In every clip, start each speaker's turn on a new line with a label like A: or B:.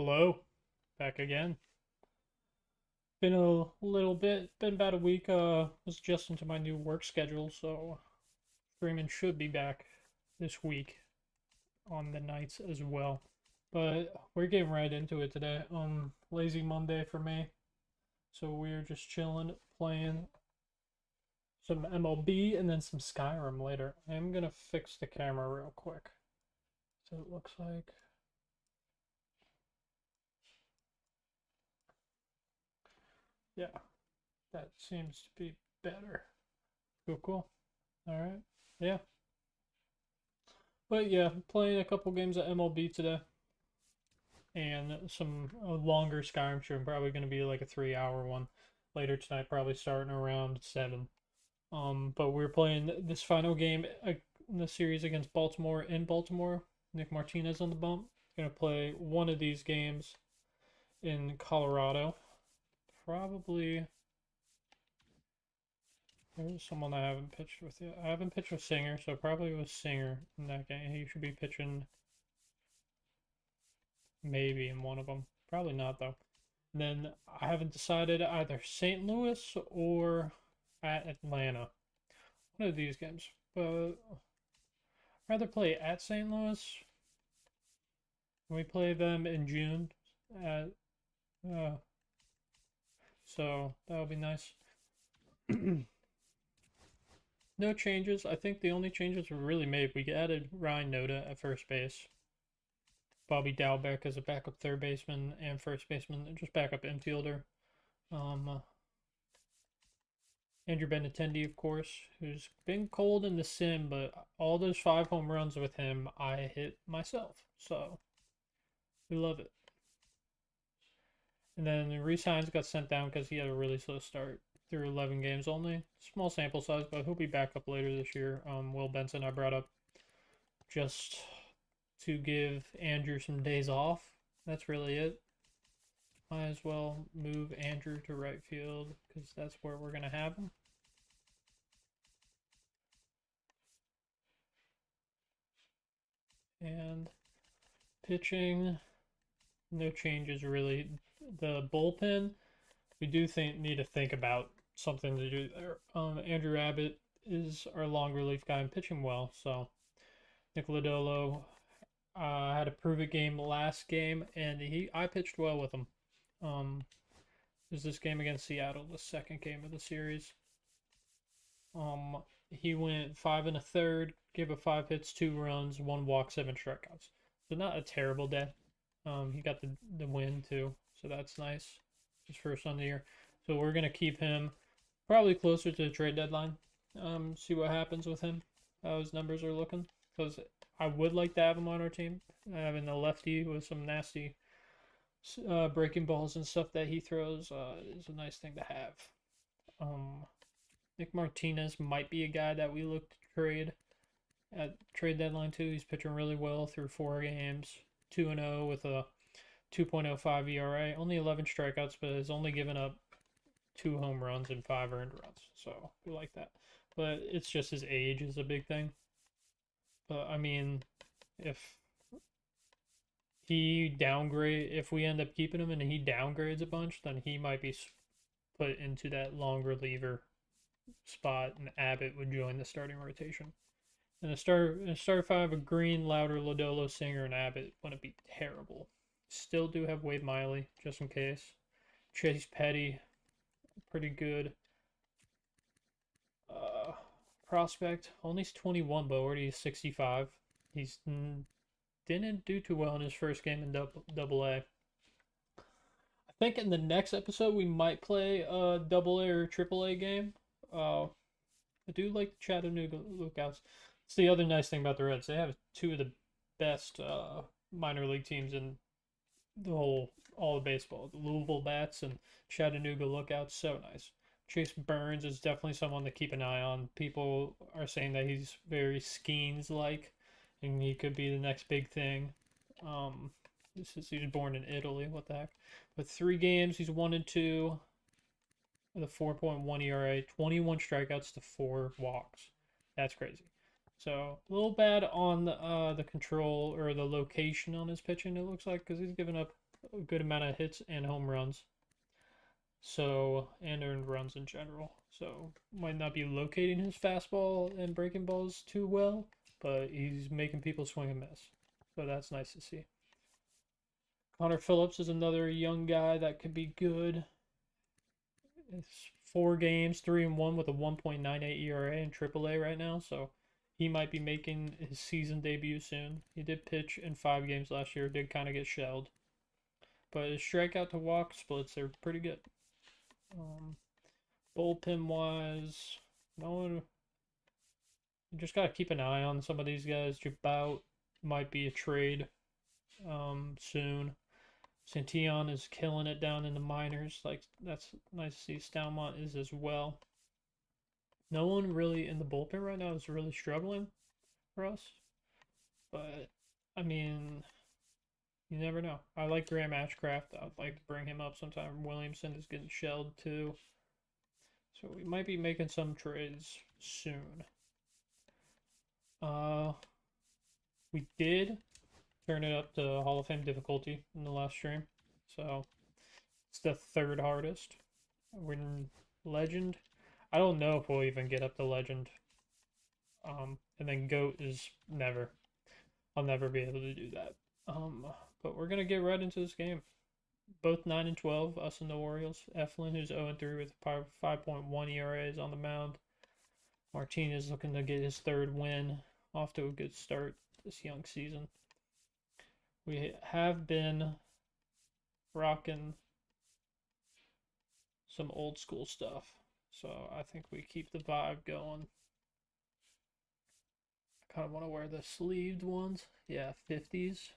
A: Hello, back again. Been a little bit, been about a week. Was adjusting to my new work schedule, so streaming should be back this week on the nights as well. But we're getting right into it today. Lazy Monday for me, so we're just chilling, playing some MLB and then some Skyrim later. I'm gonna fix the camera real quick, so it looks like yeah, that seems to be better. Cool, cool. All right, yeah. But yeah, playing a couple games of MLB today and some longer Skyrim stream. Probably going to be like a 3 hour one later tonight, probably starting around 7. But we're playing this final game in the series against Baltimore in Baltimore. Nick Martinez on the bump. Going to play one of these games in Colorado. Probably. There's someone I haven't pitched with yet. I haven't pitched with Singer, so probably with Singer in that game. He should be pitching maybe in one of them. Probably not though. And then I haven't decided either St. Louis or at Atlanta. One of these games. But I'd rather play at St. Louis. We play them in June. At, uh, so that'll be nice. No changes. I think the only changes we really made, we added Ryan Noda at first base. Bobby Dalbec as a backup third baseman and first baseman, and just backup infielder. Um, Andrew Benintendi, of course, who's been cold in the sim, but all those 5 home runs with him, I hit myself. So we love it. And then Resigns got sent down because he had a really slow start through 11 games only. Small sample size, but he'll be back up later this year. Will Benson, I brought up just to give Andrew some days off. That's really it. Might as well move Andrew to right field because that's where we're going to have him. And pitching, no changes really. The bullpen, we do need to think about something to do there. Andrew Abbott is our long relief guy and pitching well. So Nick Lodolo had a prove it game last game, and I pitched well with him. Is this game against Seattle, the second game of the series. He went 5 1/3, gave up 5 hits, 2 runs, 1 walk, 7 strikeouts. So not a terrible day. He got the win too, so that's nice. His first on the year. So we're gonna keep him probably closer to the trade deadline. See what happens with him. How his numbers are looking. Because I would like to have him on our team. Having a lefty with some nasty breaking balls and stuff that he throws is a nice thing to have. Nick Martinez might be a guy that we look to trade at trade deadline too. He's pitching really well through 4 games, 2-0 with a 2.05 ERA, only 11 strikeouts, but has only given up 2 home runs and 5 earned runs. So we like that. But it's just his age is a big thing. But I mean, if if we end up keeping him and he downgrades a bunch, then he might be put into that long reliever spot, and Abbott would join the starting rotation. And a start five of Green, Louder, Lodolo, Singer, and Abbott wouldn't be terrible. Still do have Wade Miley, just in case. Chase Petty, pretty good prospect. Only 21, but already 65. He's didn't do too well in his first game in Double A. I think in the next episode we might play a Double A or Triple A game. I do like the Chattanooga Lookouts. It's the other nice thing about the Reds. They have two of the best minor league teams in all of baseball. The Louisville Bats and Chattanooga Lookouts. So nice. Chase Burns is definitely someone to keep an eye on. People are saying that he's very Skeens-like, and he could be the next big thing. He was born in Italy. What the heck? But 3 games, he's 1-2 with a 4.1 ERA, 21 strikeouts to 4 walks. That's crazy. So a little bad on the control or the location on his pitching. It looks like because he's given up a good amount of hits and home runs. So, and earned runs in general. So, might not be locating his fastball and breaking balls too well, but he's making people swing and miss. So, that's nice to see. Connor Phillips is another young guy that could be good. It's 4 games, 3-1 with a 1.98 ERA in AAA right now. So, he might be making his season debut soon. He did pitch in 5 games last year, did kind of get shelled. But his strikeout to walk splits are pretty good. Bullpen wise, no one. You just gotta keep an eye on some of these guys. Jabout might be a trade soon. Santillan is killing it down in the minors. Like, that's nice to see. Stalmont is as well. No one really in the bullpen right now is really struggling for us. But I mean, you never know. I like Graham Ashcraft. I'd like to bring him up sometime. Williamson is getting shelled too. So we might be making some trades soon. We did turn it up to Hall of Fame difficulty in the last stream. So it's the 3rd hardest. We're in Legend. I don't know if we'll even get up to Legend. And then GOAT is never. I'll never be able to do that. But we're gonna get right into this game. Both 9 and 12, us and the Orioles. Eflin, who's 0-3 with 5.1 ERA, is on the mound. Martinez looking to get his 3rd win. Off to a good start this young season. We have been rocking some old school stuff. So I think we keep the vibe going. I kind of want to wear the sleeved ones. Yeah, 50s.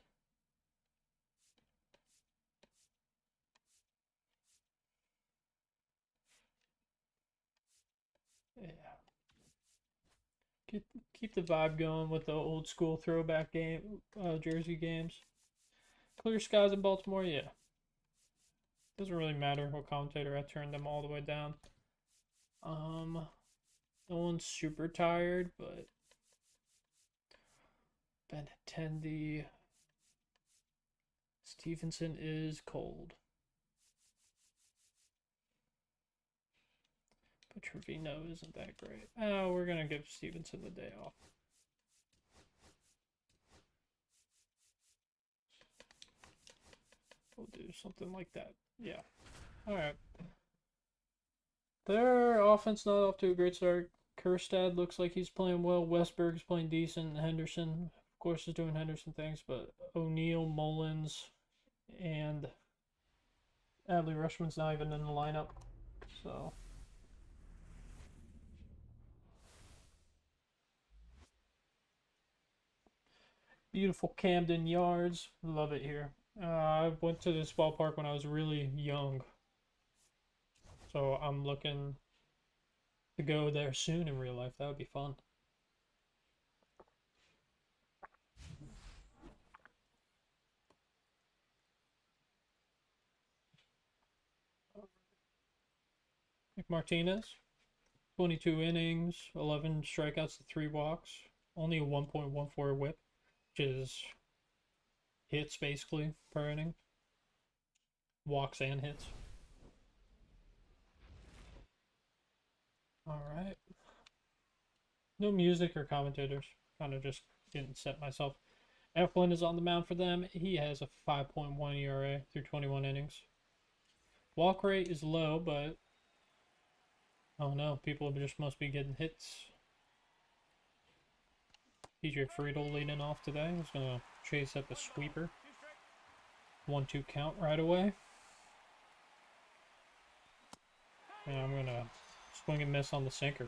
A: Yeah. Keep the vibe going with the old school throwback jersey games. Clear skies in Baltimore, yeah. Doesn't really matter what commentator. I turned them all the way down. No one's super tired, but Benintendi. Stevenson is cold. But Trevino isn't that great. Oh, we're gonna give Stevenson the day off. We'll do something like that. Yeah. Alright. Their offense not off to a great start. Kerstad looks like he's playing well. Westberg's playing decent. Henderson, of course, is doing Henderson things, but O'Neill, Mullins, and Adley Rushman's not even in the lineup. So beautiful Camden Yards. Love it here. I went to this ballpark when I was really young. So I'm looking to go there soon in real life. That would be fun. Nick Martinez, 22 innings, 11 strikeouts to 3 walks, only a 1.14 whip, which is hits basically per inning. Walks and hits. Alright. No music or commentators. Kind of just didn't set myself. Eflin is on the mound for them. He has a 5.1 ERA through 21 innings. Walk rate is low, but oh no, people just must be getting hits. TJ Friedel leading off today. He's going to chase up a sweeper. 1-2 count right away. And I'm going to swing and miss on the sinker.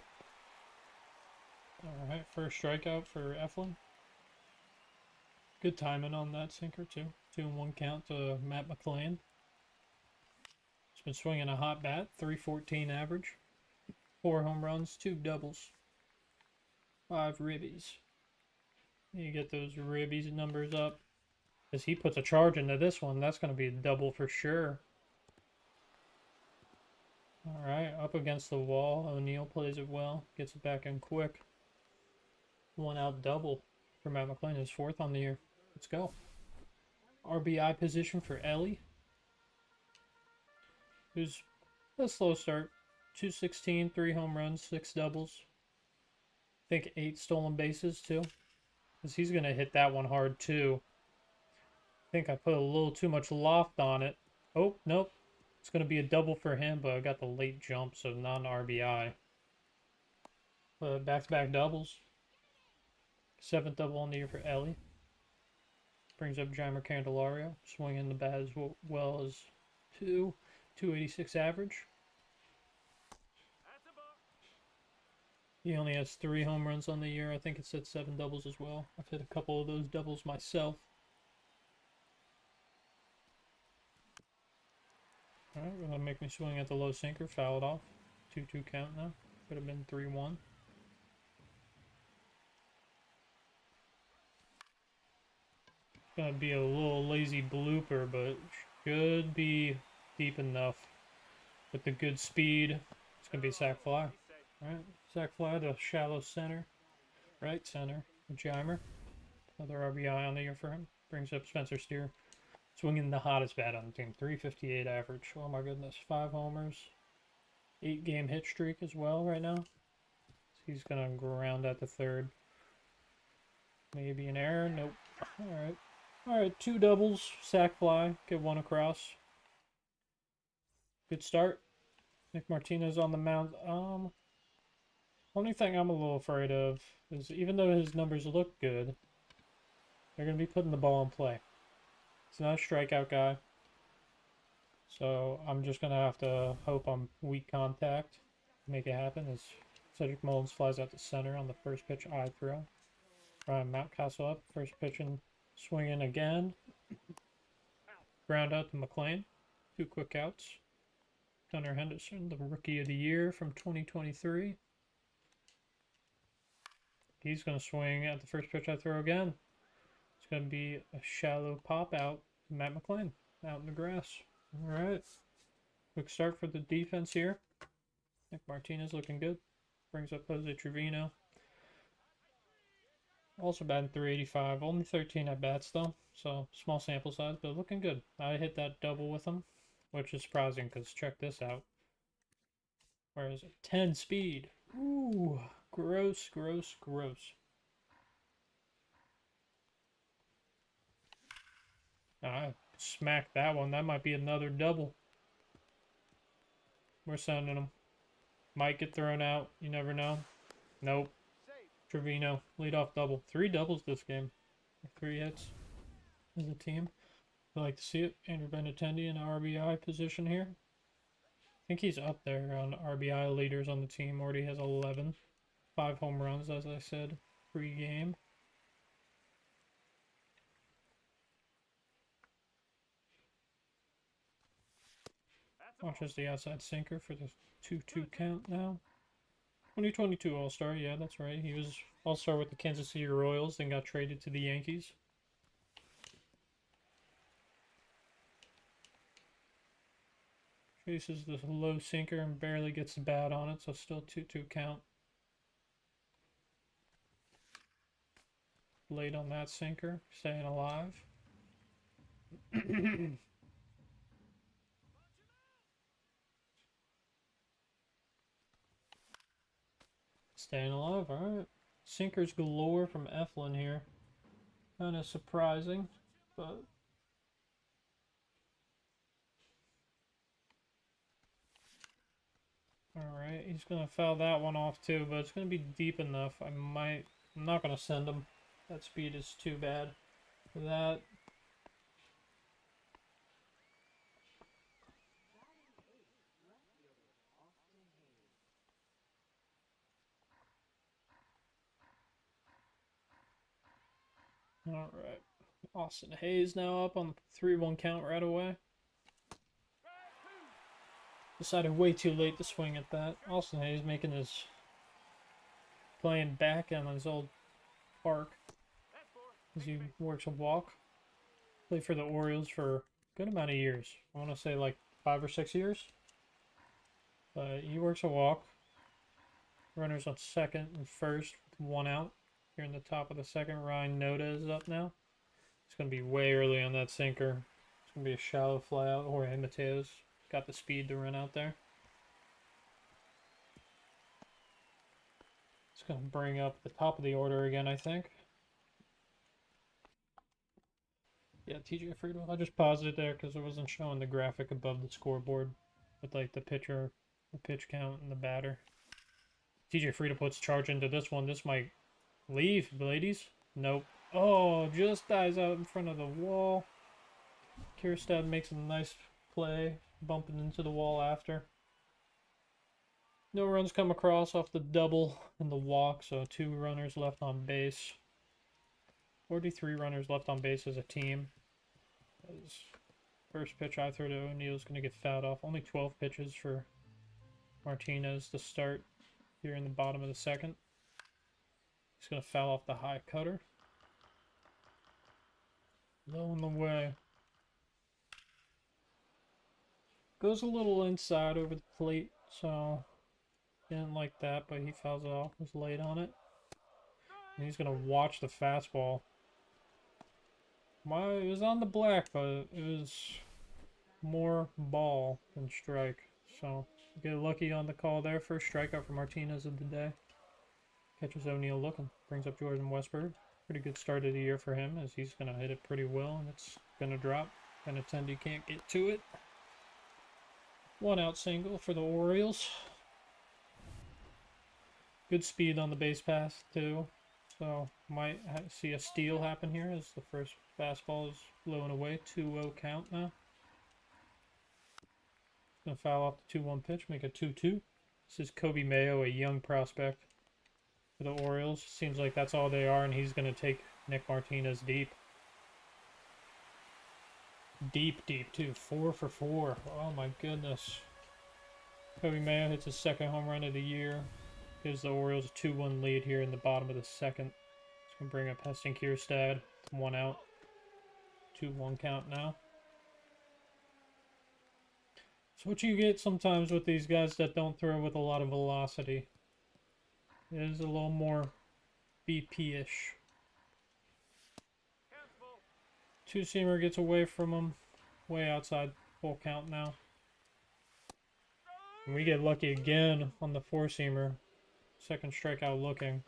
A: Alright, first strikeout for Eflin. Good timing on that sinker, too. 2-1 count to Matt McClain. He's been swinging a hot bat. 314 average. 4 home runs, 2 doubles. 5 ribbies. You get those ribbies numbers up. As he puts a charge into this one, that's going to be a double for sure. Alright, up against the wall. O'Neill plays it well. Gets it back in quick. 1 out double for Matt McClain. His 4th on the year. Let's go. RBI position for Ellie. It was a slow start. 216, 3 home runs, 6 doubles. I think 8 stolen bases too. Because he's going to hit that one hard too. I think I put a little too much loft on it. Oh, nope. It's going to be a double for him, but I got the late jump, so not an RBI. Back-to-back doubles. 7th double on the year for Ellie. Brings up Jeimer Candelario. Swinging the bat as well as 286 average. He only has 3 home runs on the year. I think it said 7 doubles as well. I've hit a couple of those doubles myself. Alright, gonna make me swing at the low sinker. Foul it off. 2-2 count now. Could have been 3-1. Gonna be a little lazy blooper, but should be deep enough with the good speed. It's gonna be a sac fly. Alright, sac fly to shallow center. Right center. Jeimer. Another RBI on the year for him. Brings up Spencer Steer. Swinging the hottest bat on the team. 358 average. Oh my goodness. 5 homers. 8-game hit streak as well right now. So he's gonna ground at the third. Maybe an error. Nope. Alright. Alright, 2 doubles. Sac fly. Get 1 across. Good start. Nick Martinez on the mound. Only thing I'm a little afraid of is even though his numbers look good, they're going to be putting the ball in play. He's not a strikeout guy. So I'm just going to have to hope I'm weak contact to make it happen as Cedric Mullins flies out to center on the first pitch I throw. Ryan Mountcastle up. First pitch and swinging again. Ground out to McLean. 2 quick outs. Gunnar Henderson, the Rookie of the Year from 2023. He's going to swing at the first pitch I throw again. It's going to be a shallow pop out. Matt McLean out in the grass. All right. Quick start for the defense here. Nick Martinez looking good. Brings up Jose Trevino. Also batting 385. Only 13 at bats though. So small sample size, but looking good. I hit that double with him, which is surprising because check this out. Where is it? 10 speed. Ooh. Gross, gross, gross. I smacked that one. That might be another double. We're sending him. Might get thrown out. You never know. Nope. Trevino, leadoff double. 3 doubles this game. 3 hits as a team. I like to see it. Andrew Benintendi in RBI position here. I think he's up there on RBI leaders on the team. Already has 11. 5 home runs, as I said, pre-game. Watches the outside sinker for the 2-2 count now. 2022 All-Star, yeah, that's right. He was All-Star with the Kansas City Royals, then got traded to the Yankees. Chases the low sinker and barely gets the bat on it, so still 2-2 count. Late on that sinker, staying alive. Staying alive, alright. Sinkers galore from Eflin here. Kind of surprising, but... Alright, he's going to foul that one off too, but it's going to be deep enough. I'm not going to send him. That speed is too bad for that. Alright. Austin Hayes now up on the 3-1 count right away. Decided way too late to swing at that. Austin Hayes making his... playing back on his old park. As he works a walk. Played for the Orioles for a good amount of years. I want to say like 5 or 6 years. But he works a walk. Runners on second and first with 1 out. Here in the top of the second, Ryan Noda is up now. It's going to be way early on that sinker. It's going to be a shallow fly out. Jorge Mateos got the speed to run out there. It's going to bring up the top of the order again, I think. Yeah, TJ Friedel. I just paused it there because it wasn't showing the graphic above the scoreboard with like the pitcher, the pitch count, and the batter. TJ Friedel puts charge into this one. This might leave, ladies. Nope. Oh, just dies out in front of the wall. Kierstad makes a nice play, bumping into the wall after. No runs come across off the double and the walk, so 2 runners left on base. 43 runners left on base as a team. As first pitch I throw to O'Neill's going to get fouled off. Only 12 pitches for Martinez to start here in the bottom of the second. He's going to foul off the high cutter. Low in the way. Goes a little inside over the plate, so didn't like that, but he fouls it off. Was late on it. And he's going to watch the fastball. It was on the black, but it was more ball than strike. So get lucky on the call there. First strikeout for Martinez of the day. Catches O'Neill looking. Brings up Jordan Westberg. Pretty good start of the year for him, as he's going to hit it pretty well, and it's going to drop. Benintendi can't get to it. 1 out single for the Orioles. Good speed on the base pass, too. So, might see a steal happen here as the first fastball is low and away. 2-0 count now. Gonna foul off the 2-1 pitch, make a 2-2. This is Kobe Mayo, a young prospect for the Orioles. Seems like that's all they are, and he's gonna take Nick Martinez deep. Deep, too. 4 for 4. Oh my goodness. Kobe Mayo hits his second home run of the year. Gives the Orioles a 2-1 lead here in the bottom of the second. It's going to bring up Heston Kierstad. 1 out. 2-1 count now. So what you get sometimes with these guys that don't throw with a lot of velocity is a little more BP-ish. 2-seamer gets away from him. Way outside. Full count now. And we get lucky again on the 4-seamer. Second strikeout looking.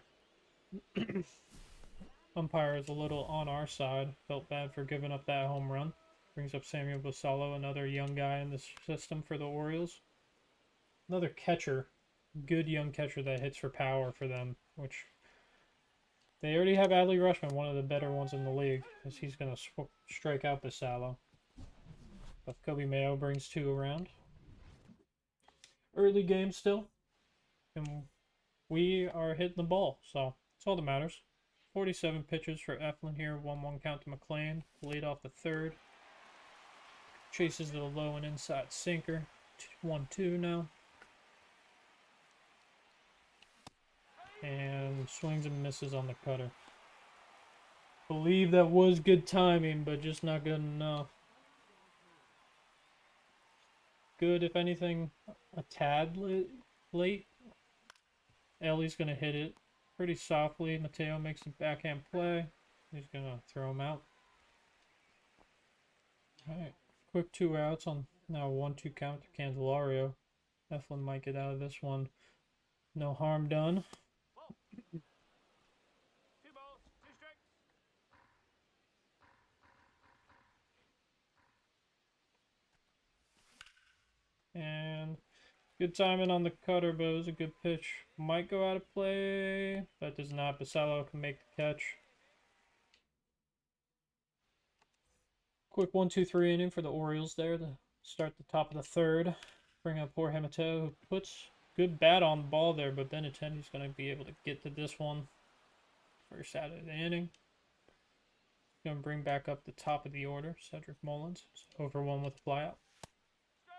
A: Umpire is a little on our side. Felt bad for giving up that home run. Brings up Samuel Basallo, another young guy in the system for the Orioles. Another catcher. Good young catcher that hits for power for them. Which they already have Adley Rutschman, one of the better ones in the league. As he's going to strike out Basallo. But Kobe Mayo brings 2 around. Early game still. And we are hitting the ball, so that's all that matters. 47 pitches for Eflin here. 1-1 count to McLean. Lead off the third. Chases the low and inside sinker. 1-2 now. And swings and misses on the cutter. Believe that was good timing, but just not good enough. Good, if anything, a tad late. Ellie's going to hit it pretty softly. Mateo makes a backhand play. He's going to throw him out. Alright, quick 2 outs on now 1-2 count to Candelario. Eflin might get out of this one. No harm done. And good timing on the cutter, but it was a good pitch. Might go out of play, but does not. Basallo can make the catch. Quick 1-2-3 inning for the Orioles there to start the top of the third. Bring up Jorge Mateo, who puts good bat on the ball there, but Benintendi's going to be able to get to this one. First out of the inning. Going to bring back up the top of the order, Cedric Mullins. Over 1 with a flyout.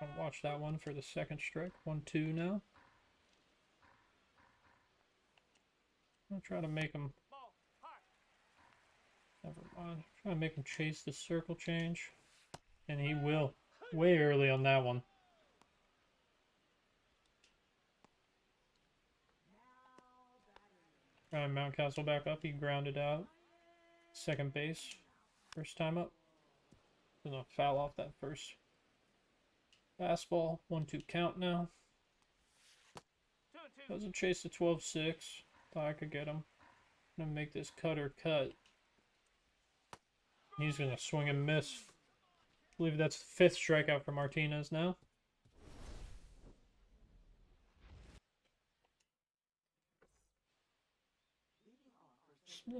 A: I'll watch that one for the second strike. 1-2 now. I'll try to make him... Never mind. Try to make him chase the circle change. And he will. Way early on that one. Alright, Mountcastle back up. He grounded out. Second base. First time up. Gonna foul off that first Fastball, 1-2 count now. Doesn't chase the 12-6. Thought I could get him. I'm gonna make this cutter cut. He's gonna swing and miss. I believe that's the 5th strikeout for Martinez now.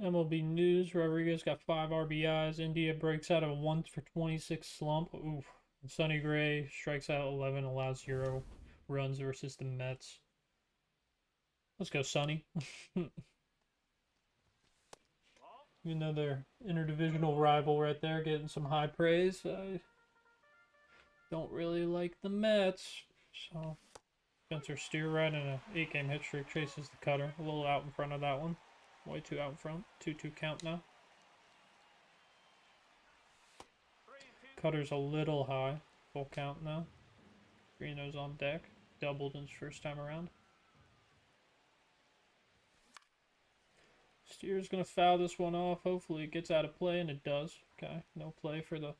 A: MLB News, Rodriguez got 5 RBIs. India breaks out of a 1-for-26 slump. Oof. And Sonny Gray strikes out 11, allows 0 runs versus the Mets. Let's go, Sonny. Even though they're interdivisional rival right there, getting some high praise, I don't really like the Mets. So, Spencer Steer right in an 8-game hit streak chases the cutter. A little out in front of that one. Way too out in front. 2-2 count now. Cutter's a little high. Full count now. Reno's on deck. Doubled in his first time around. Steer's going to foul this one off. Hopefully it gets out of play, and it does. Okay, no play for the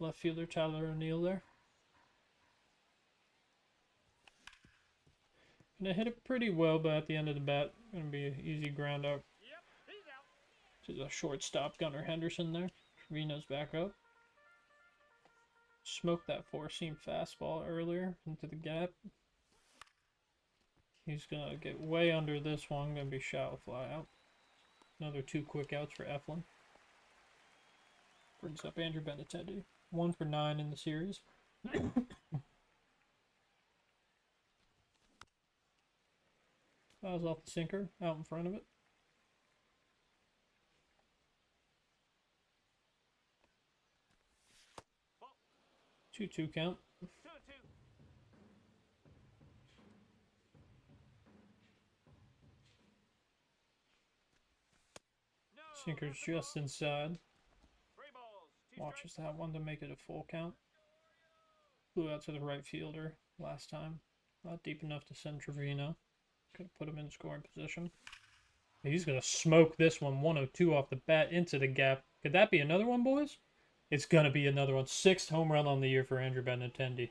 A: left fielder, Tyler O'Neill there. Gonna hit it pretty well, but at the end of the bat, gonna be an easy ground out to the shortstop, Gunnar Henderson there. Reno's back up. Smoked that 4-seam fastball earlier into the gap. He's gonna get way under this one. Gonna be shallow fly out. Another 2 quick outs for Eflin. Brings up Andrew Benintendi. 1 for 9 in the series. Fouls off the sinker, out in front of it. Two count. Sinker's just inside. Watches that one to make it a full count. Flew out to the right fielder last time. Not deep enough to send Trevino. Could have put him in scoring position. He's going to smoke this one. 102 off the bat into the gap. Could that be another one, boys? It's going to be another one. 6th home run on the year for Andrew Benintendi.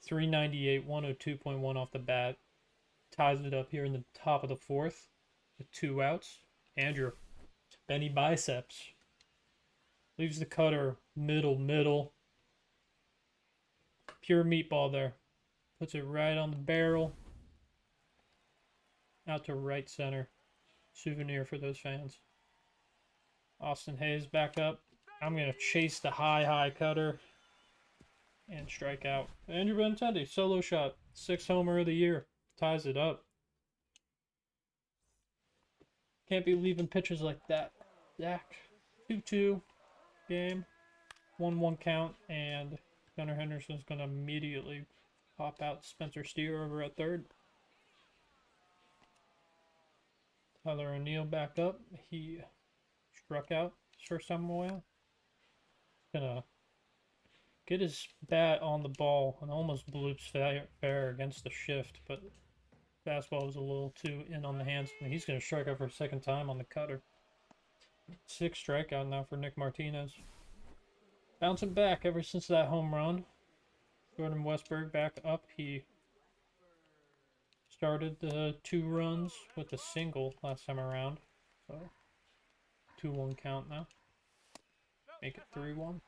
A: 398, 102.1 off the bat. Ties it up here in the top of the 4th with 2 outs. Andrew, Benny biceps. Leaves the cutter middle. Pure meatball there. Puts it right on the barrel. Out to right center. Souvenir for those fans. Austin Hayes back up. I'm going to chase the high cutter and strike out. Andrew Benintendi, solo shot. 6th homer of the year. Ties it up. Can't be leaving pitches like that. Zach. 2-2 game. 1-1 count. And Gunnar Henderson's going to immediately pop out Spencer Steer over at third. Tyler O'Neill back up. He struck out his first time around. Gonna get his bat on the ball and almost bloops fair against the shift, but fastball was a little too in on the hands. And he's gonna strike out for a 2nd time on the cutter. 6th strikeout now for Nick Martinez. Bouncing back ever since that home run. Jordan Westburg back up. He started the 2 runs with a single last time around. So 2-1 count now. Make it 3-1.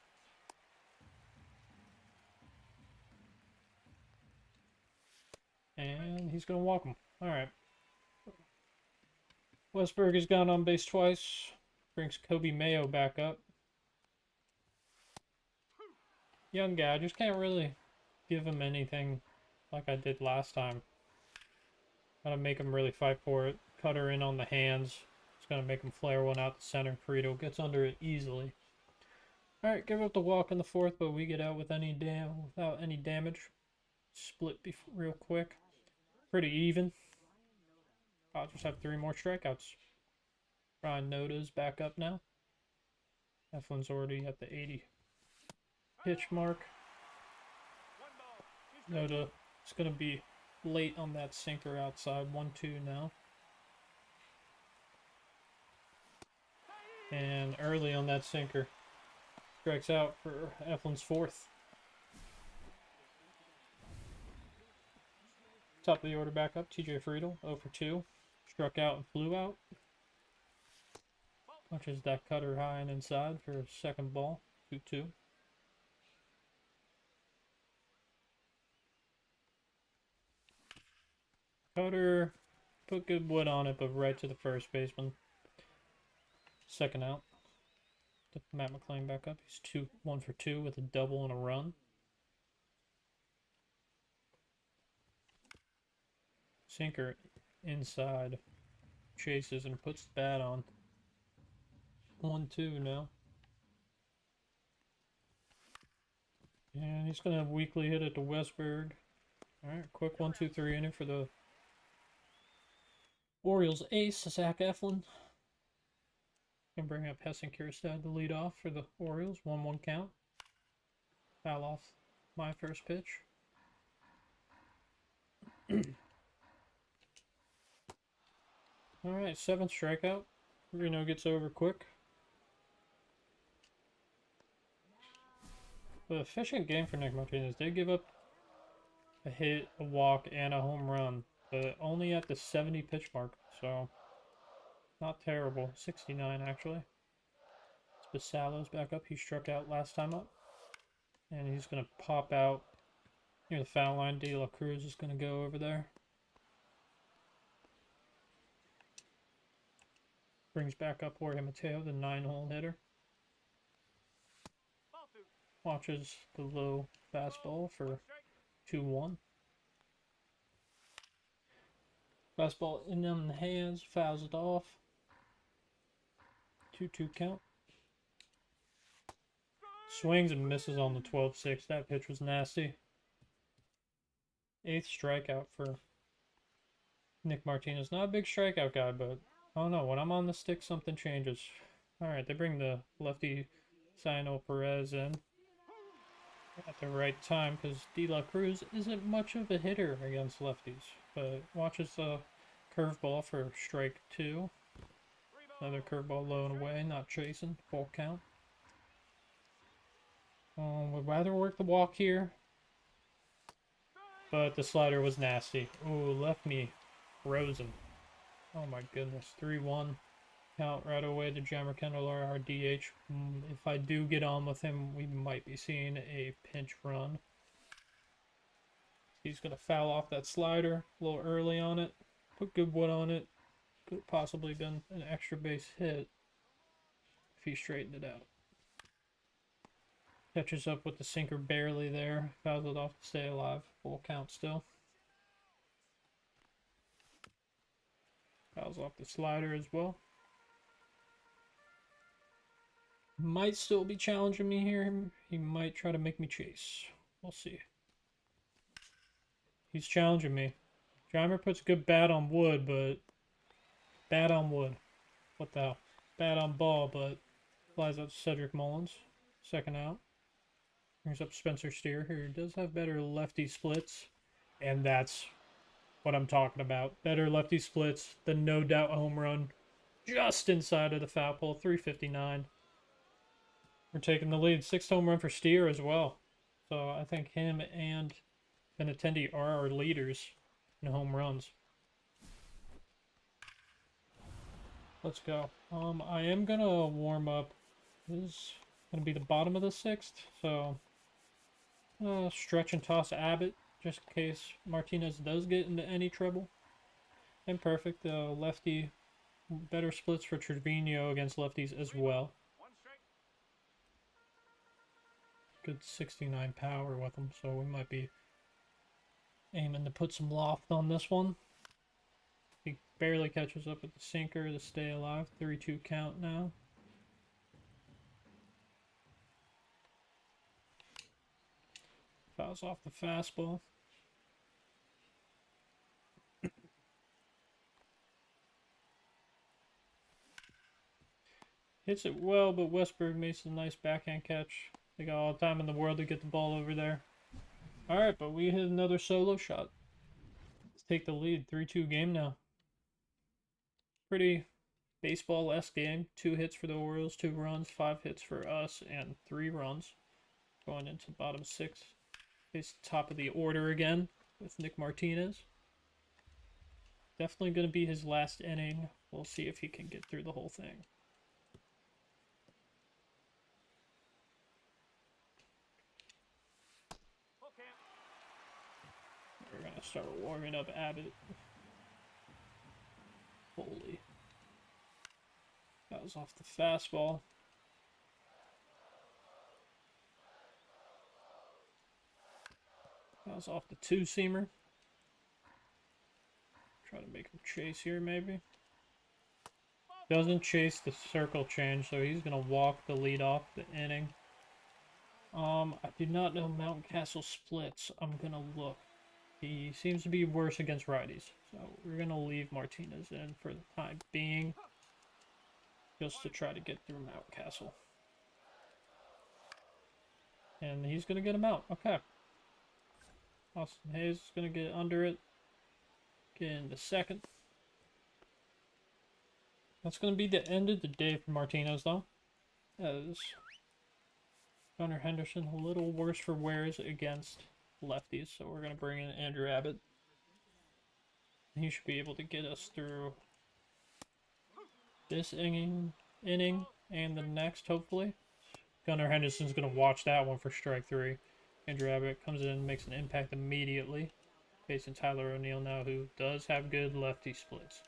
A: And he's going to walk him. Alright. Westburg has gone on base twice. Brings Kobe Mayo back up. Young guy. I just can't really give him anything like I did last time. Gotta make him really fight for it. Cutter in on the hands. It's gonna make him flare one out the center. Perito gets under it easily. Alright, give up the walk in the 4th, but we get out with without any damage. Split real quick. Pretty even. I'll just have 3 more strikeouts. Ryan Noda's back up now. Eflin's already at the 80 pitch mark. Noda is going to be late on that sinker outside. 1-2 now. And early on that sinker. Strikes out for Eflin's 4th. Top of the order back up. TJ Friedel, 0 for 2. Struck out and flew out. Punches that cutter high and inside for a second ball. 2-2. Cutter put good wood on it, but right to the first baseman. Second out. Matt McClain back up. He's 1 for 2 with a double and a run. Sinker inside. Chases and puts the bat on. 1-2 now. And he's going to weakly hit it to Westberg. Alright, quick 1-2-3 inning for the Orioles ace, Zach Eflin. Gonna bring up Heston Kjerstad to lead off for the Orioles. 1-1 count. Foul off my first pitch. Alright, 7th strikeout. Reno gets over quick. The efficient game for Nick Martinez. They give up a hit, a walk, and a home run, but only at the 70 pitch mark, so not terrible. 69 actually. Spasalo's back up. He struck out last time up, and he's going to pop out near the foul line. De La Cruz is going to go over there. Brings back up Jorge Mateo, the 9-hole hitter. Watches the low fastball for 2-1. Fastball in them hands, fouls it off. 2-2 count. Swings and misses on the 12-6. That pitch was nasty. 8th strikeout for Nick Martinez. Not a big strikeout guy, but I don't know. When I'm on the stick, something changes. Alright, they bring the lefty Sionel Perez in at the right time because De La Cruz isn't much of a hitter against lefties, but watches the curveball for strike 2. Another curveball low and away, not chasing. Full count. Would rather work the walk here, but the slider was nasty. Ooh, left me frozen. Oh my goodness. 3-1 count right away to Jammer Kendall, our DH. If I do get on with him, we might be seeing a pinch run. He's going to foul off that slider a little early on it. Put good wood on it. Could have possibly been an extra base hit if he straightened it out. Catches up with the sinker barely there. Fouls it off to stay alive. Full count still. Fouls off the slider as well. Might still be challenging me here. He might try to make me chase. We'll see. He's challenging me. Drimer puts a good bat on wood, but... Bat on wood. What the hell? Bat on ball, but... Flies out to Cedric Mullins. Second out. Brings up Spencer Steer, who does have better lefty splits. And that's what I'm talking about. Better lefty splits. The no doubt home run. Just inside of the foul pole. 359. We're taking the lead. 6th home run for Steer as well. So I think him and Benintendi are our leaders in home runs. Let's go. I am going to warm up. This is going to be the bottom of the 6th. So stretch and toss Abbott just in case Martinez does get into any trouble. And perfect. Lefty, better splits for Trevino against lefties as well. Good 69 power with him, so we might be aiming to put some loft on this one. He barely catches up with the sinker to stay alive. 3-2 count now. Fouls off the fastball. Hits it well, but Westberg makes a nice backhand catch. They got all the time in the world to get the ball over there. Alright, but we hit another solo shot. Let's take the lead. 3-2 game now. Pretty baseball-esque game. 2 hits for the Orioles, 2 runs, 5 hits for us, and 3 runs. Going into bottom 6. It's top of the order again with Nick Martinez. definitely going to be his last inning. We'll see if he can get through the whole thing. We're going to start warming up Abbott. Holy. That was off the fastball. That was off the two-seamer. Try to make him chase here, maybe. Doesn't chase the circle change, so he's going to walk the lead off the inning. I do not know Mountain Castle splits. I'm going to look. He seems to be worse against righties. So we're going to leave Martinez in for the time being. Just to try to get through Mountain Castle. And he's going to get him out. Okay. Austin Hayes is going to get under it. Get into second. That's going to be the end of the day for Martinez, though. As Gunnar Henderson, a little worse for wears against lefties. So we're going to bring in Andrew Abbott. He should be able to get us through this inning and the next, hopefully. Gunnar Henderson's going to watch that one for strike 3. Andrew Abbott comes in and makes an impact immediately. Facing Tyler O'Neill now, who does have good lefty splits.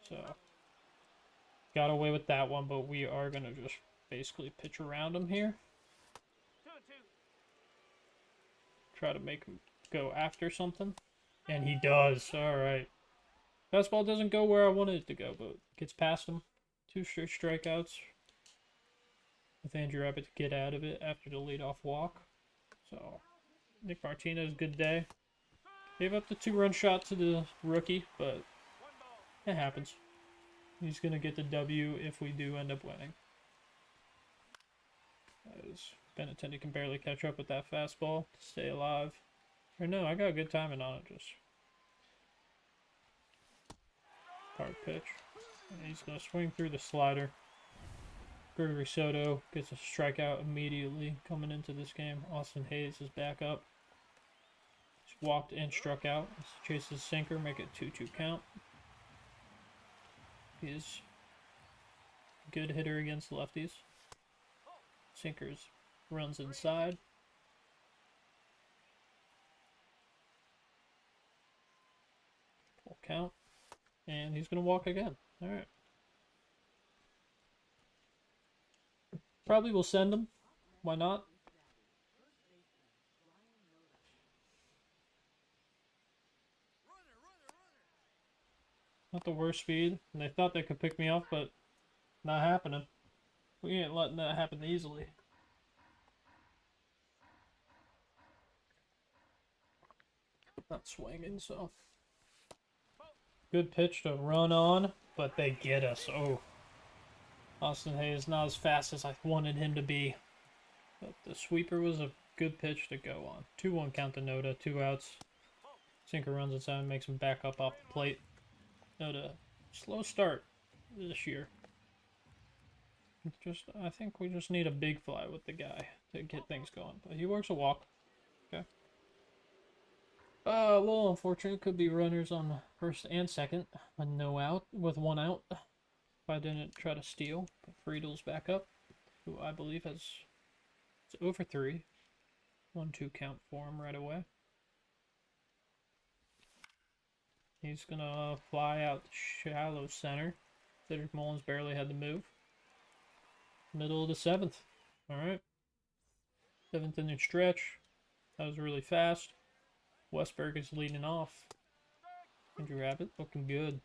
A: So, got away with that one, but we are going to just basically pitch around him here. Try to make him go after something. And he does. Alright. Fastball doesn't go where I wanted it to go, but gets past him. 2 straight strikeouts. With Andrew Abbott to get out of it after the leadoff walk. So, Nick Martinez, good day. Gave up the 2-run shot to the rookie, but it happens. He's going to get the W if we do end up winning. As Benintendi can barely catch up with that fastball to stay alive. Or no, I got good timing on it, just hard pitch. And he's going to swing through the slider. Gregory Soto gets a strikeout immediately coming into this game. Austin Hayes is back up. He's walked and struck out. Chases sinker, make it 2-2 count. He is a good hitter against lefties. Sinkers runs inside. Full count. And he's going to walk again. Alright. Probably will send him. Why not? Not the worst speed. And they thought they could pick me off, but not happening. We ain't letting that happen easily. Not swinging, so. Good pitch to run on, but they get us. Oh. Austin Hayes not as fast as I wanted him to be. But the sweeper was a good pitch to go on. 2-1 count to Noda, 2 outs. Sinker runs inside, makes him back up off the plate. Noda, slow start this year. I think we just need a big fly with the guy to get things going. But he works a walk. Okay. A little unfortunate. Could be runners on first and second. With 1 out. If I didn't try to steal. But Friedel's back up. Who I believe has... It's over 3. 1-2 count for him right away. He's going to fly out shallow center. Cedric Mullins barely had to move. Middle of the 7th. Alright. 7th inning stretch. That was really fast. Westberg is leading off. Andrew Abbott looking good.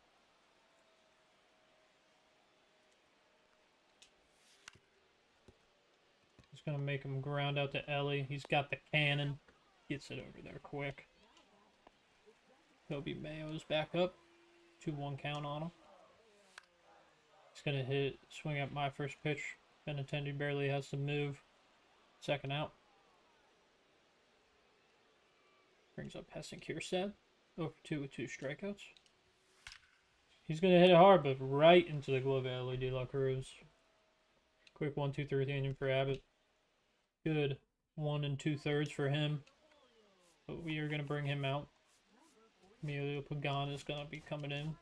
A: He's going to make him ground out to Ellie. He's got the cannon. Gets it over there quick. Kobe Mayo's back up. 2-1 count on him. He's going to swing at my first pitch. Benintendi barely has to move. 2nd out. Brings up Heston Kierstead. 0-for-2 with 2 strikeouts. He's going to hit it hard, but right into the glove of Ellie De La Cruz. Quick 1-2-3 inning for Abbott. Good 1 2/3 for him. But we are going to bring him out. Emilio Pagan is going to be coming in.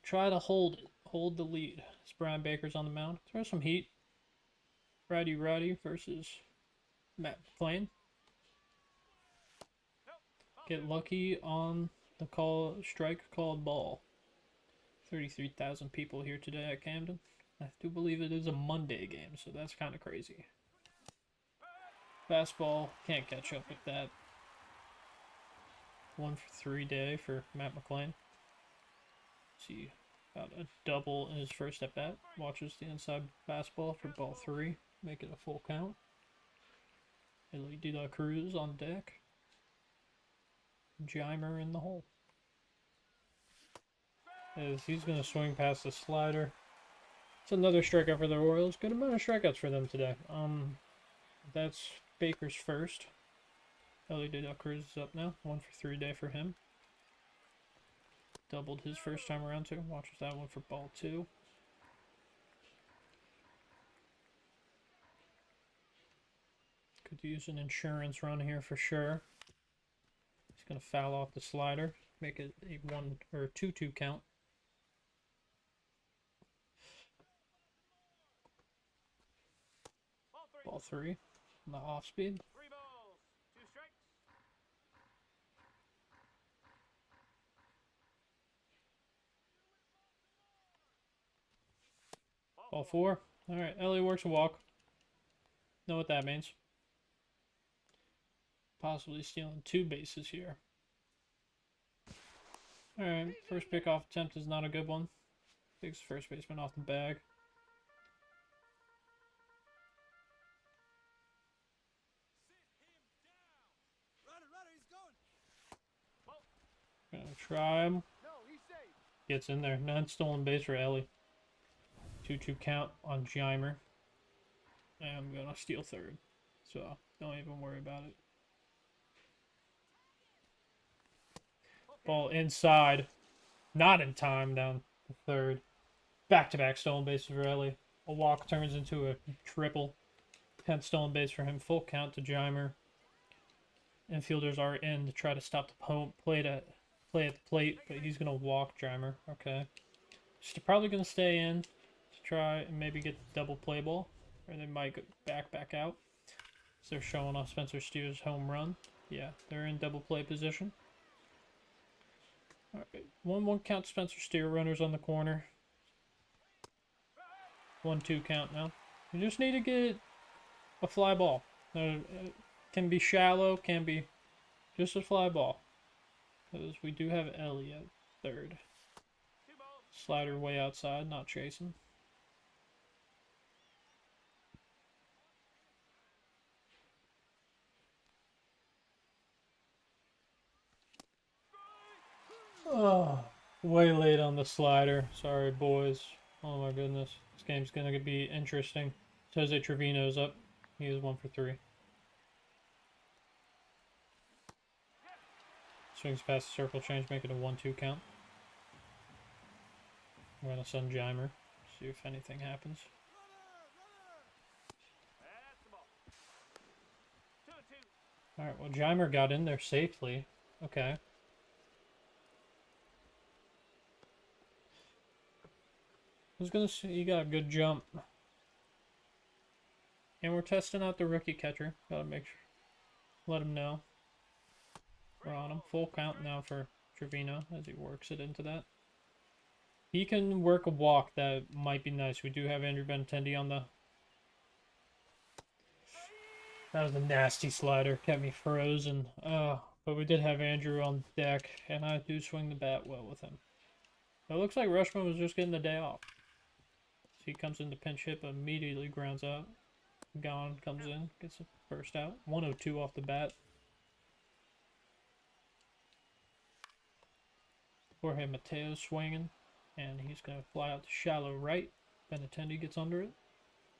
A: Try to hold the lead. As Brian Baker's on the mound. Throw some heat. Roddy versus Matt McClain. Get lucky on the strike called ball. 33,000 people here today at Camden. I do believe it is a Monday game, so that's kind of crazy. Fastball, can't catch up with that. 1 for 3 day for Matt McClain. See, about a double in his first at bat. Watches the inside fastball for ball 3. Make it a full count. Ellie De La Cruz on deck. Jimer in the hole. As he's going to swing past the slider. It's another strikeout for the Royals. Good amount of strikeouts for them today. That's Baker's first. Ellie De La Cruz is up now. 1 for 3 day for him. Doubled his first time around too. Watches that one for ball 2. Could use an insurance run here for sure. He's going to foul off the slider. Make it a 1 or 2-2 count. Ball 3 on the off speed.
B: 3 balls, 2 strikes.
A: Ball 4. Alright, Ellie works a walk. Know what that means. Possibly stealing 2 bases here. Alright, first pickoff attempt is not a good one. Takes the first baseman off the bag. Gonna try him. Gets in there. 9 stolen base for Ellie. 2-2 count on Jimer. And I'm gonna steal third. So don't even worry about it. Ball inside. Not in time down the third. Back-to-back stolen bases for Ellie. A walk turns into a triple. 10th stolen base for him. Full count to Jimer. Infielders are in to try to stop the play at the plate, but he's going to walk Jimer. Okay. Just probably going to stay in to try and maybe get the double play ball. Or they might go back out. So they're showing off Spencer Steer's home run. Yeah, they're in double play position. Alright, 1-1 count Spencer Steer. Runners on the corner. 1-2 count now. You just need to get a fly ball. Can be shallow, can be just a fly ball. Because we do have Ellie at third. Slider way outside, not chasing. Oh, way late on the slider. Sorry, boys. Oh my goodness. This game's going to be interesting. Jose Trevino's up. He is 1 for 3. Swings past the circle change, make it a 1-2 count. I'm going to send Jimer. See if anything happens. Alright, well, Jimer got in there safely. Okay. I was gonna say, you got a good jump. And we're testing out the rookie catcher. Gotta make sure. Let him know. We're on him. Full count now for Trevino as he works it into that. He can work a walk. That might be nice. We do have Andrew Benintendi on the... That was a nasty slider. Kept me frozen. But we did have Andrew on deck. And I do swing the bat well with him. It looks like Rushman was just getting the day off. So he comes in to pinch hit, but immediately grounds out. Gone comes in. Gets a first out. 102 off the bat. Jorge Mateo swinging. And he's going to fly out to shallow right. Benintendi gets under it.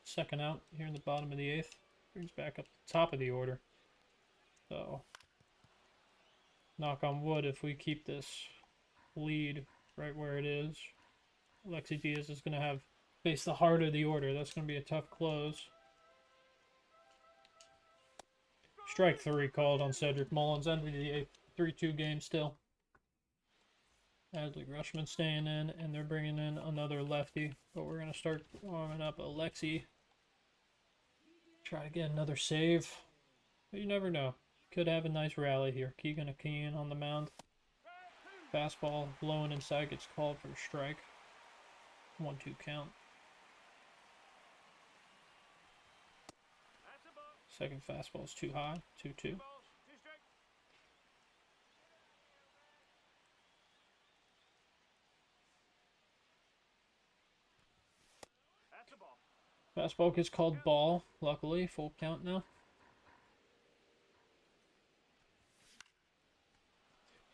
A: Second out here in the bottom of the 8th. Brings back up the top of the order. So, knock on wood, if we keep this lead right where it is, Alexi Diaz is going to have face the heart of the order. That's going to be a tough close. Strike 3 called on Cedric Mullins. End of the 8th. 3-2 game still. Adley Rushman staying in, and they're bringing in another lefty. But we're going to start warming up Alexi. Try to get another save. But you never know. Could have a nice rally here. Keegan Akin on the mound. Fastball blowing inside gets called for a strike. 1-2 count.
B: That's a ball.
A: Second fastball is too high. 2-2.
B: Balls. 2 strikes. That's a ball.
A: Fastball gets called ball. Luckily, full count now.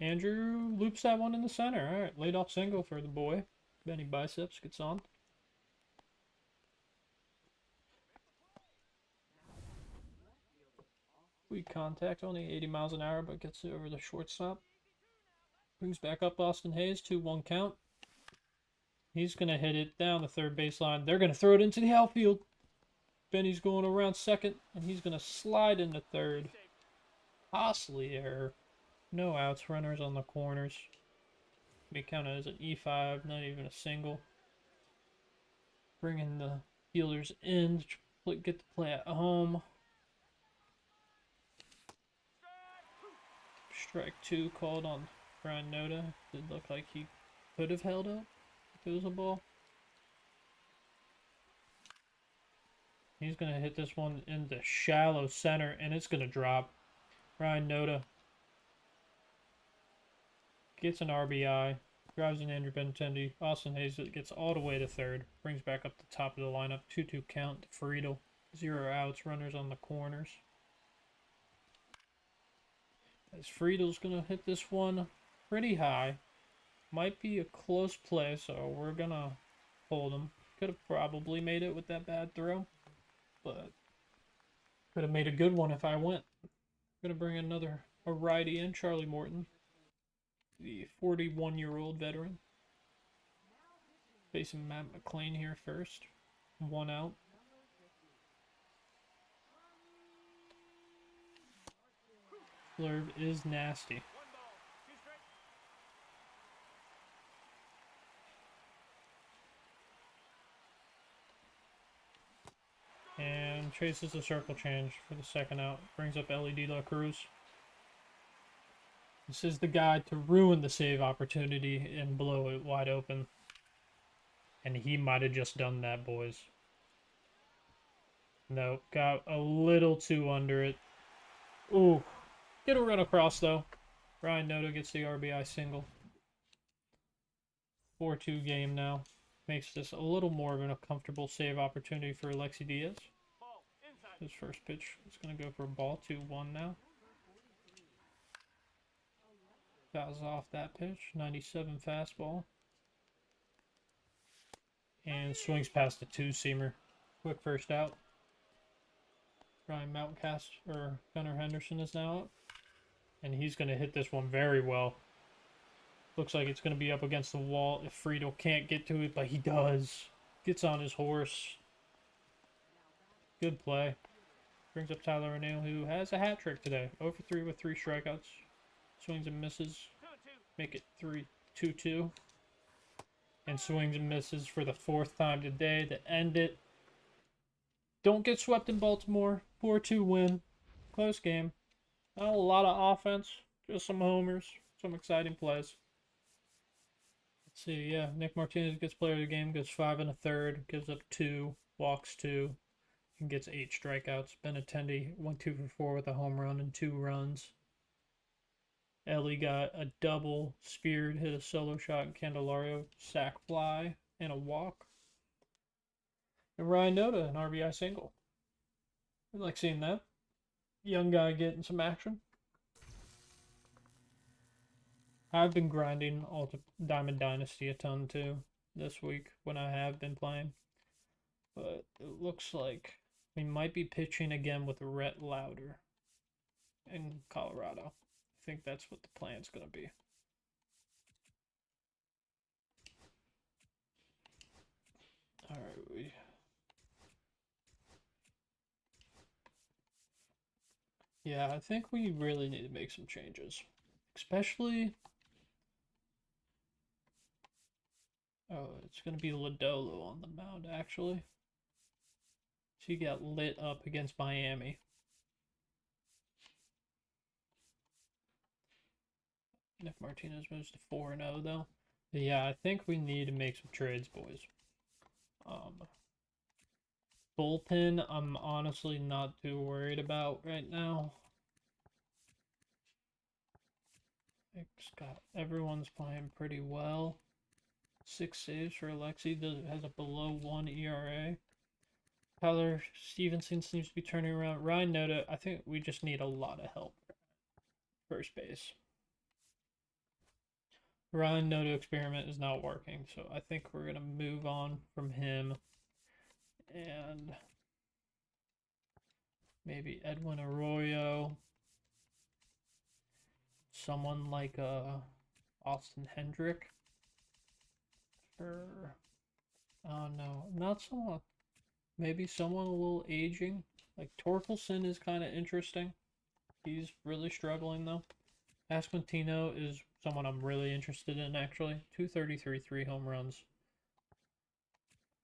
A: Andrew loops that one in the center. All right, leadoff single for the boy. Benny Biceps gets on. Weak contact, only 80 miles an hour, but gets it over the shortstop. Brings back up Austin Hayes, 2-1 count. He's going to hit it down the third baseline. They're going to throw it into the outfield. Benny's going around second, and he's going to slide into third. Costly error. No outs, runners on the corners. Be counted as an E5, not even a single. Bringing the fielders in to get the play at home. Strike 2 called on Brian Noda. Did look like he could have held up if it was a ball. He's going to hit this one in the shallow center, and it's going to drop. Brian Noda gets an RBI, drives in Andrew Benintendi. Austin Hayes gets all the way to third, brings back up the top of the lineup. 2-2 count to Friedel. 0 outs, runners on the corners. As Friedel's going to hit this one pretty high. Might be a close play, so we're going to hold him. Could have probably made it with that bad throw, but could have made a good one if I went. Going to bring a righty in, Charlie Morton, the 41-year-old veteran. Facing Matt McClain here first. 1 out. Blurb is nasty.
B: 1 ball. 2 strikes.
A: And chases the circle change for the second out. Brings up Ellie De La Cruz. This is the guy to ruin the save opportunity and blow it wide open. And he might have just done that, boys. Nope, got a little too under it. Ooh, get a run across though. Ryan Noda gets the RBI single. 4-2 game now. Makes this a little more of a comfortable save opportunity for Alexi Diaz.
B: Ball. Inside.
A: His first pitch is going to go for a ball. 2-1 now. Fouls off that pitch. 97 fastball. And swings past the 2-seamer. Quick first out. Ryan Mountcast, or Gunnar Henderson is now up. And he's going to hit this one very well. Looks like it's going to be up against the wall if Friedel can't get to it, but he does. Gets on his horse. Good play. Brings up Tyler O'Neill, who has a hat trick today. 0 for 3 with 3 strikeouts. Swings and misses.
B: 2-2.
A: Make it 3-2-2. And swings and misses for the 4th time today to end it. Don't get swept in Baltimore. 4-2 win. Close game. Not a lot of offense. Just some homers. Some exciting plays. Let's see. Yeah, Nick Martinez gets player of the game. Goes 5 1/3. Gives up 2. Walks 2. And gets 8 strikeouts. Benintendi went 2 for 4 with a home run and 2 runs. Ellie got a double, speared, hit a solo shot, and Candelario sac fly and a walk. And Ryan Noda, an RBI single. I like seeing that. Young guy getting some action. I've been grinding Diamond Dynasty a ton too this week when I have been playing. But it looks like we might be pitching again with Rhett Lauder in Colorado. I think that's what the plan's going to be. All right, yeah, I think we really need to make some changes, especially Oh, it's going to be Lodolo on the mound, actually. She got lit up against Miami. Nick Martinez moves to 4-0, though. But yeah, I think we need to make some trades, boys. Bullpen, I'm honestly not too worried about right now. Everyone's playing pretty well. 6 saves for Alexi. Has a below 1 ERA. Tyler Stevenson seems to be turning around. Ryan Noda, I think we just need a lot of help. First base. Ryan Noda experiment is not working, so I think we're going to move on from him. And maybe Edwin Arroyo. Someone like Austin Hendrick. Oh no, not someone. Maybe someone a little aging. Like Torkelson is kind of interesting. He's really struggling though. Pasquantino is someone I'm really interested in actually. 233, 3 home runs.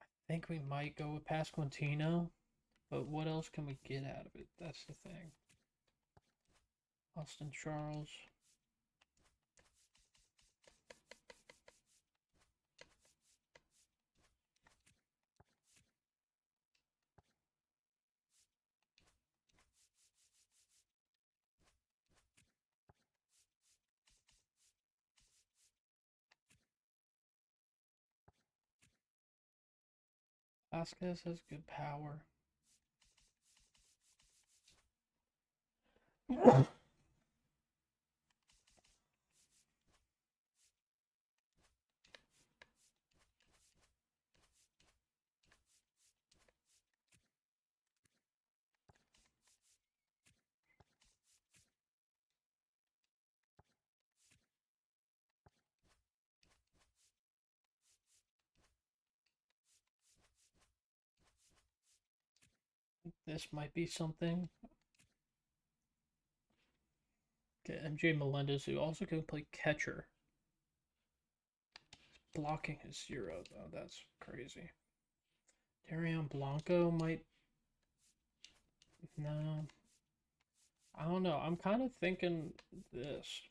A: I think we might go with Pasquantino, but what else can we get out of it? That's the thing. Austin Charles. Vasquez has good power. This might be something. Okay, MJ Melendez, who also can play catcher. Blocking is 0, though. That's crazy. Darian Blanco might. No. I don't know. I'm kind of thinking this.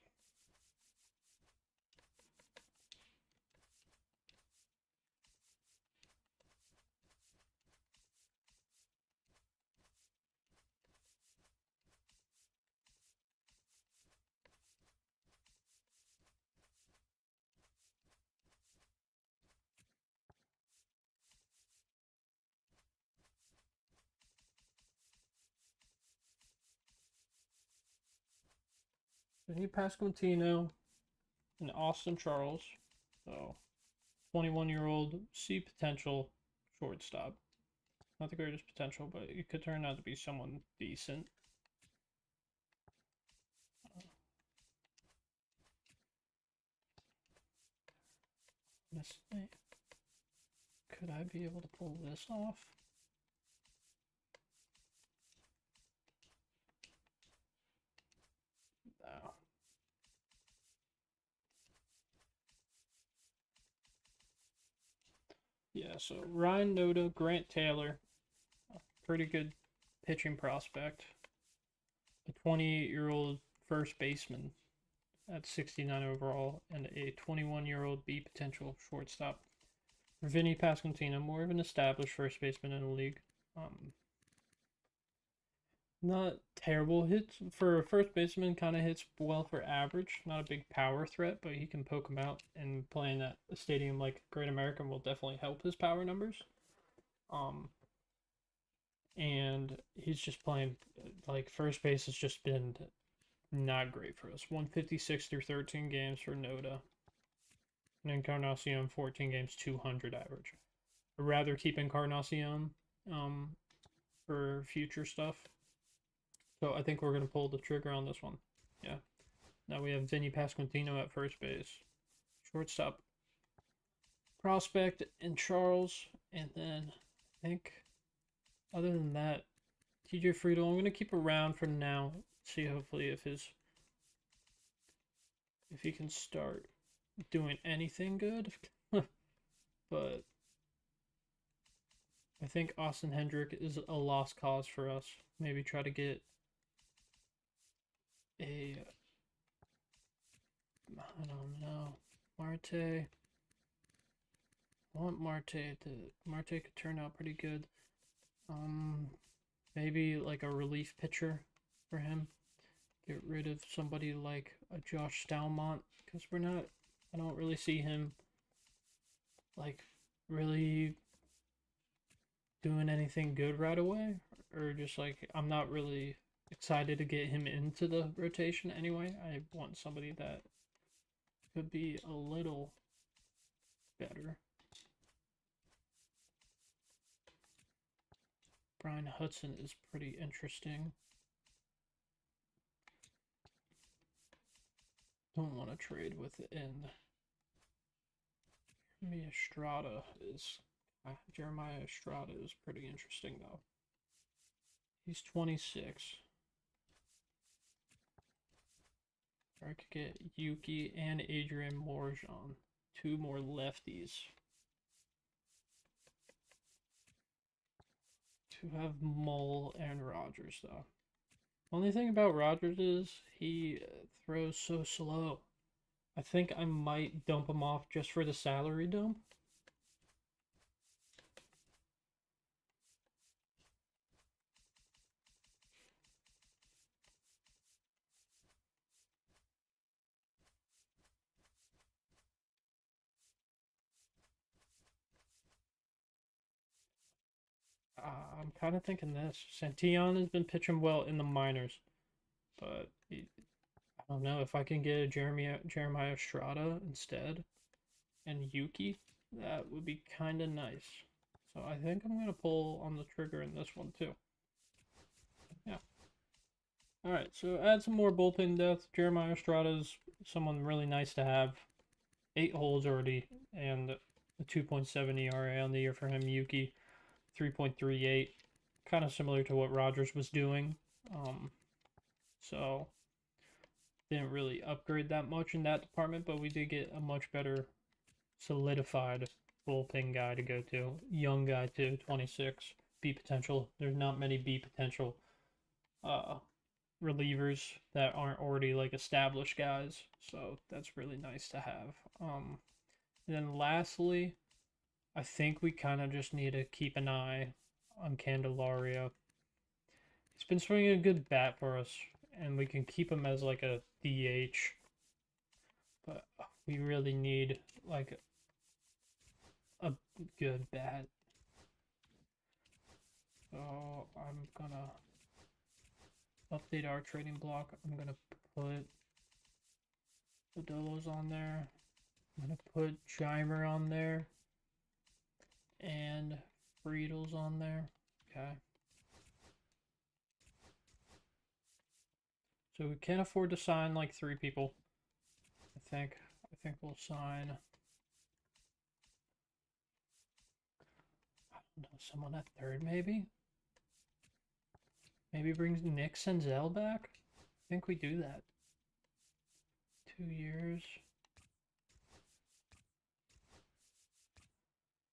A: Vinny Pasquantino and Austin Charles. So, 21-year-old, C potential shortstop. Not the greatest potential, but it could turn out to be someone decent. Honestly, could I be able to pull this off? No. Yeah, so Ryan Noda, Grant Taylor, pretty good pitching prospect. A 28-year-old first baseman at 69 overall, and a 21-year-old B potential shortstop. Vinny Pasquantino, more of an established first baseman in the league. Not terrible hits for a first baseman. Kind of hits well for average. Not a big power threat, but he can poke him out. And playing at a stadium like Great American will definitely help his power numbers. And he's just playing like first base has just been not great for us. 156 through 13 games for Noda. And Encarnacion 14 games, 200 average. I'd rather keep Encarnacion for future stuff. So I think we're going to pull the trigger on this one. Yeah. Now we have Vinny Pasquantino at first base. Shortstop prospect and Charles. And then I think other than that, TJ Friedel, I'm going to keep around for now. See hopefully if he can start doing anything good. but I think Austin Hendrick is a lost cause for us. Maybe try to get a, I don't know, Marte. I want Marte could turn out pretty good. Maybe like a relief pitcher for him. Get rid of somebody like a Josh Stalmont because I don't really see him like really doing anything good right away, or just like I'm not really excited to get him into the rotation anyway. I want somebody that could be a little better. Brian Hudson is pretty interesting. Don't want to trade within. Jeremiah Estrada is pretty interesting though. He's 26. Or I could get Yuki and Adrian Morjan. Two more lefties. To have Mole and Rogers though. Only thing about Rogers is he throws so slow. I think I might dump him off just for the salary dump. I'm kind of thinking this. Santillan has been pitching well in the minors, but I don't know if I can get a Jeremiah Estrada instead and Yuki. That would be kind of nice. So I think I'm going to pull on the trigger in this one too. Yeah. All right, so add some more bullpen depth. Jeremiah Estrada is someone really nice to have. 8 holes already, and a 2.7 ERA on the year for him. Yuki, 3.38, kind of similar to what Rogers was doing. So didn't really upgrade that much in that department, but we did get a much better solidified bullpen guy to go to. Young guy too, 26, B potential. There's not many B potential relievers that aren't already like established guys, so that's really nice to have. And then lastly, I think we kind of just need to keep an eye on Candelario. He's been swinging a good bat for us, and we can keep him as like a DH. But we really need like a good bat. So I'm gonna update our trading block. I'm gonna put Adolos on there. I'm gonna put Chimer on there. And Friedel's on there. Okay. So we can't afford to sign like 3 people. I think we'll sign, I don't know, someone at third maybe? Maybe brings Nick Senzel back? I think we do that. 2 years.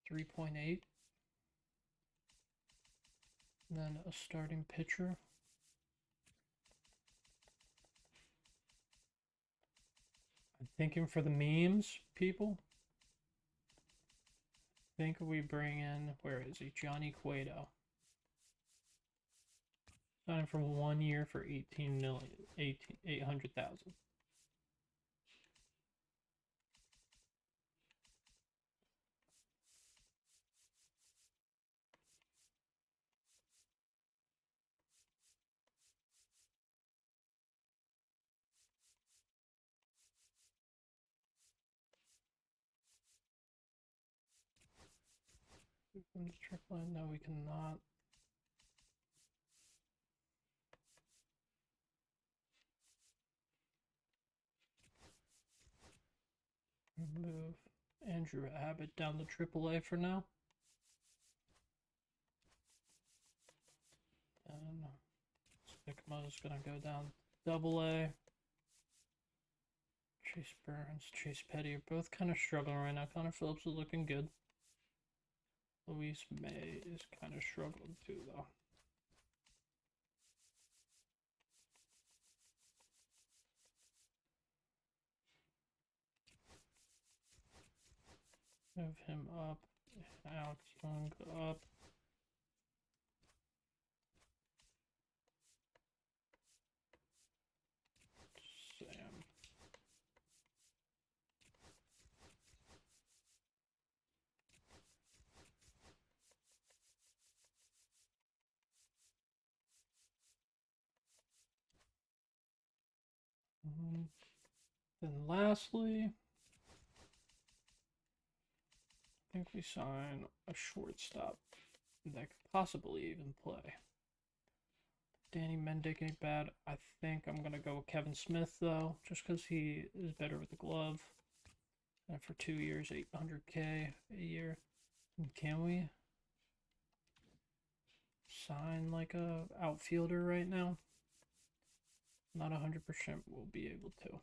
A: 3.8. Then a starting pitcher. I'm thinking for the memes, people. I think we bring in, where is he? Johnny Cueto. Sign him for 1 year for 800,000. From the triple, no, we cannot. Move Andrew Abbott down to AAA for now. And Sigma is gonna go down AA. Chase Burns, Chase Petty are both kind of struggling right now. Connor Phillips is looking good. Luis May is kind of struggling too, though. Have him up. Alex Young up. Sam. Then lastly, I think we sign a shortstop that could possibly even play. Danny Mendick ain't bad. I think I'm going to go with Kevin Smith, though, just because he is better with the glove. And for 2 years, $800K a year. And can we sign like a outfielder right now? Not 100% we'll be able to.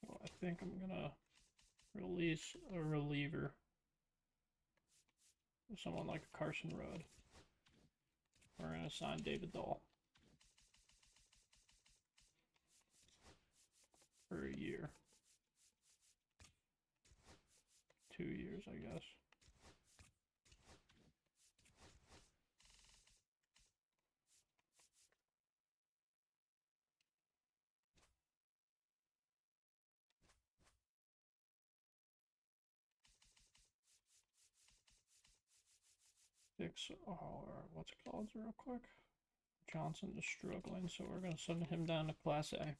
A: So I think I'm going to release a reliever. Someone like a Carson Road. We're going to sign David Dahl for a year. 2 years, I guess. Fix our, what's it called real quick? Johnson is struggling, so we're going to send him down to Class A.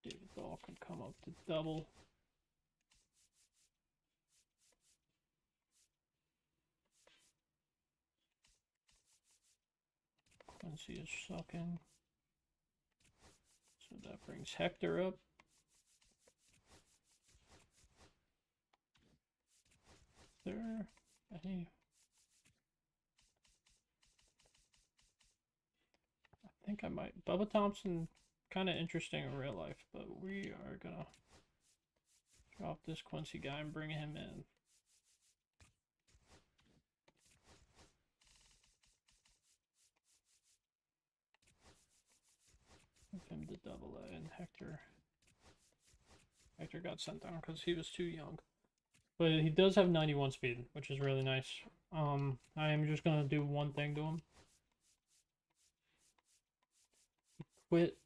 A: David Dahl can come up to double. Quincy is sucking. So that brings Hector up. There any? I think I might. Bubba Thompson, kind of interesting in real life, but we are gonna drop this Quincy guy and bring him in. Move him to double A, and Hector got sent down because he was too young. But he does have 91 speed, which is really nice. I am just gonna do one thing to him. He quit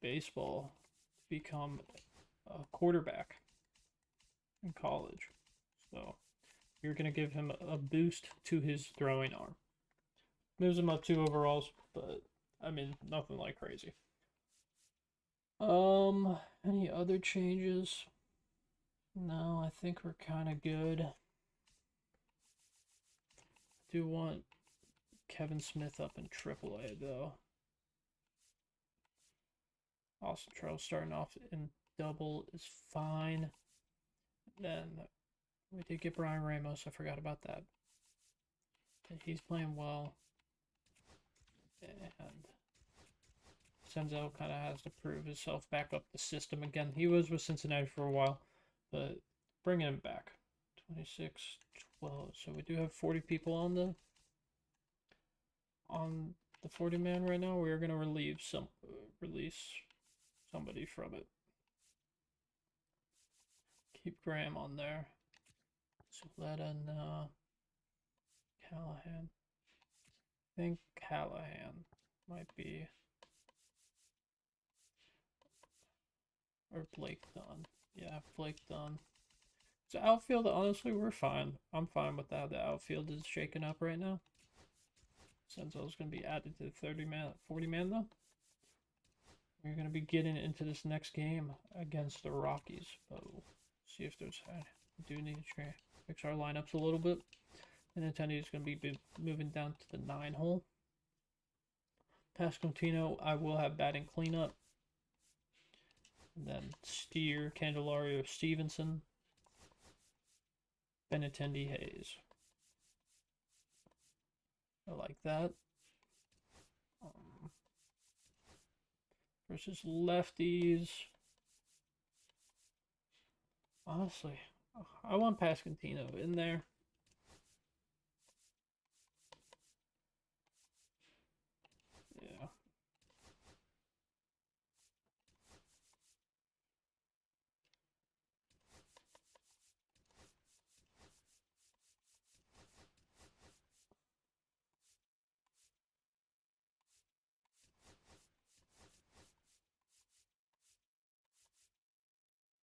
A: baseball to become a quarterback in college. So you're gonna give him a boost to his throwing arm. Moves him up 2 overalls, but I mean nothing like crazy. Any other changes? No, I think we're kind of good. I do want Kevin Smith up in AAA though. Austin Charles starting off in double is fine. Then we did get Brian Ramos. I forgot about that. He's playing well. And Senzel kind of has to prove himself back up the system again. He was with Cincinnati for a while, but bringing him back. 26, 12. So we do have 40 people on the 40 man right now. We are going to release somebody from it. Keep Graham on there. Zuleta and Callahan. I think Callahan might be, or Blake Dunn. Yeah, Blake Dunn. So outfield, honestly, we're fine. I'm fine with that. The outfield is shaken up right now. Senzel's going to be added to the 40 man though. We're going to be getting into this next game against the Rockies. But we'll see if there's, we do need to fix our lineups a little bit. And Nintendo is going to be moving down to the 9 hole. Pasquantino, I will have batting cleanup. And then Steer, Candelario, Stevenson. Benintendi Hayes. I like that. Versus lefties. Honestly, I want Pasquantino in there. Yeah.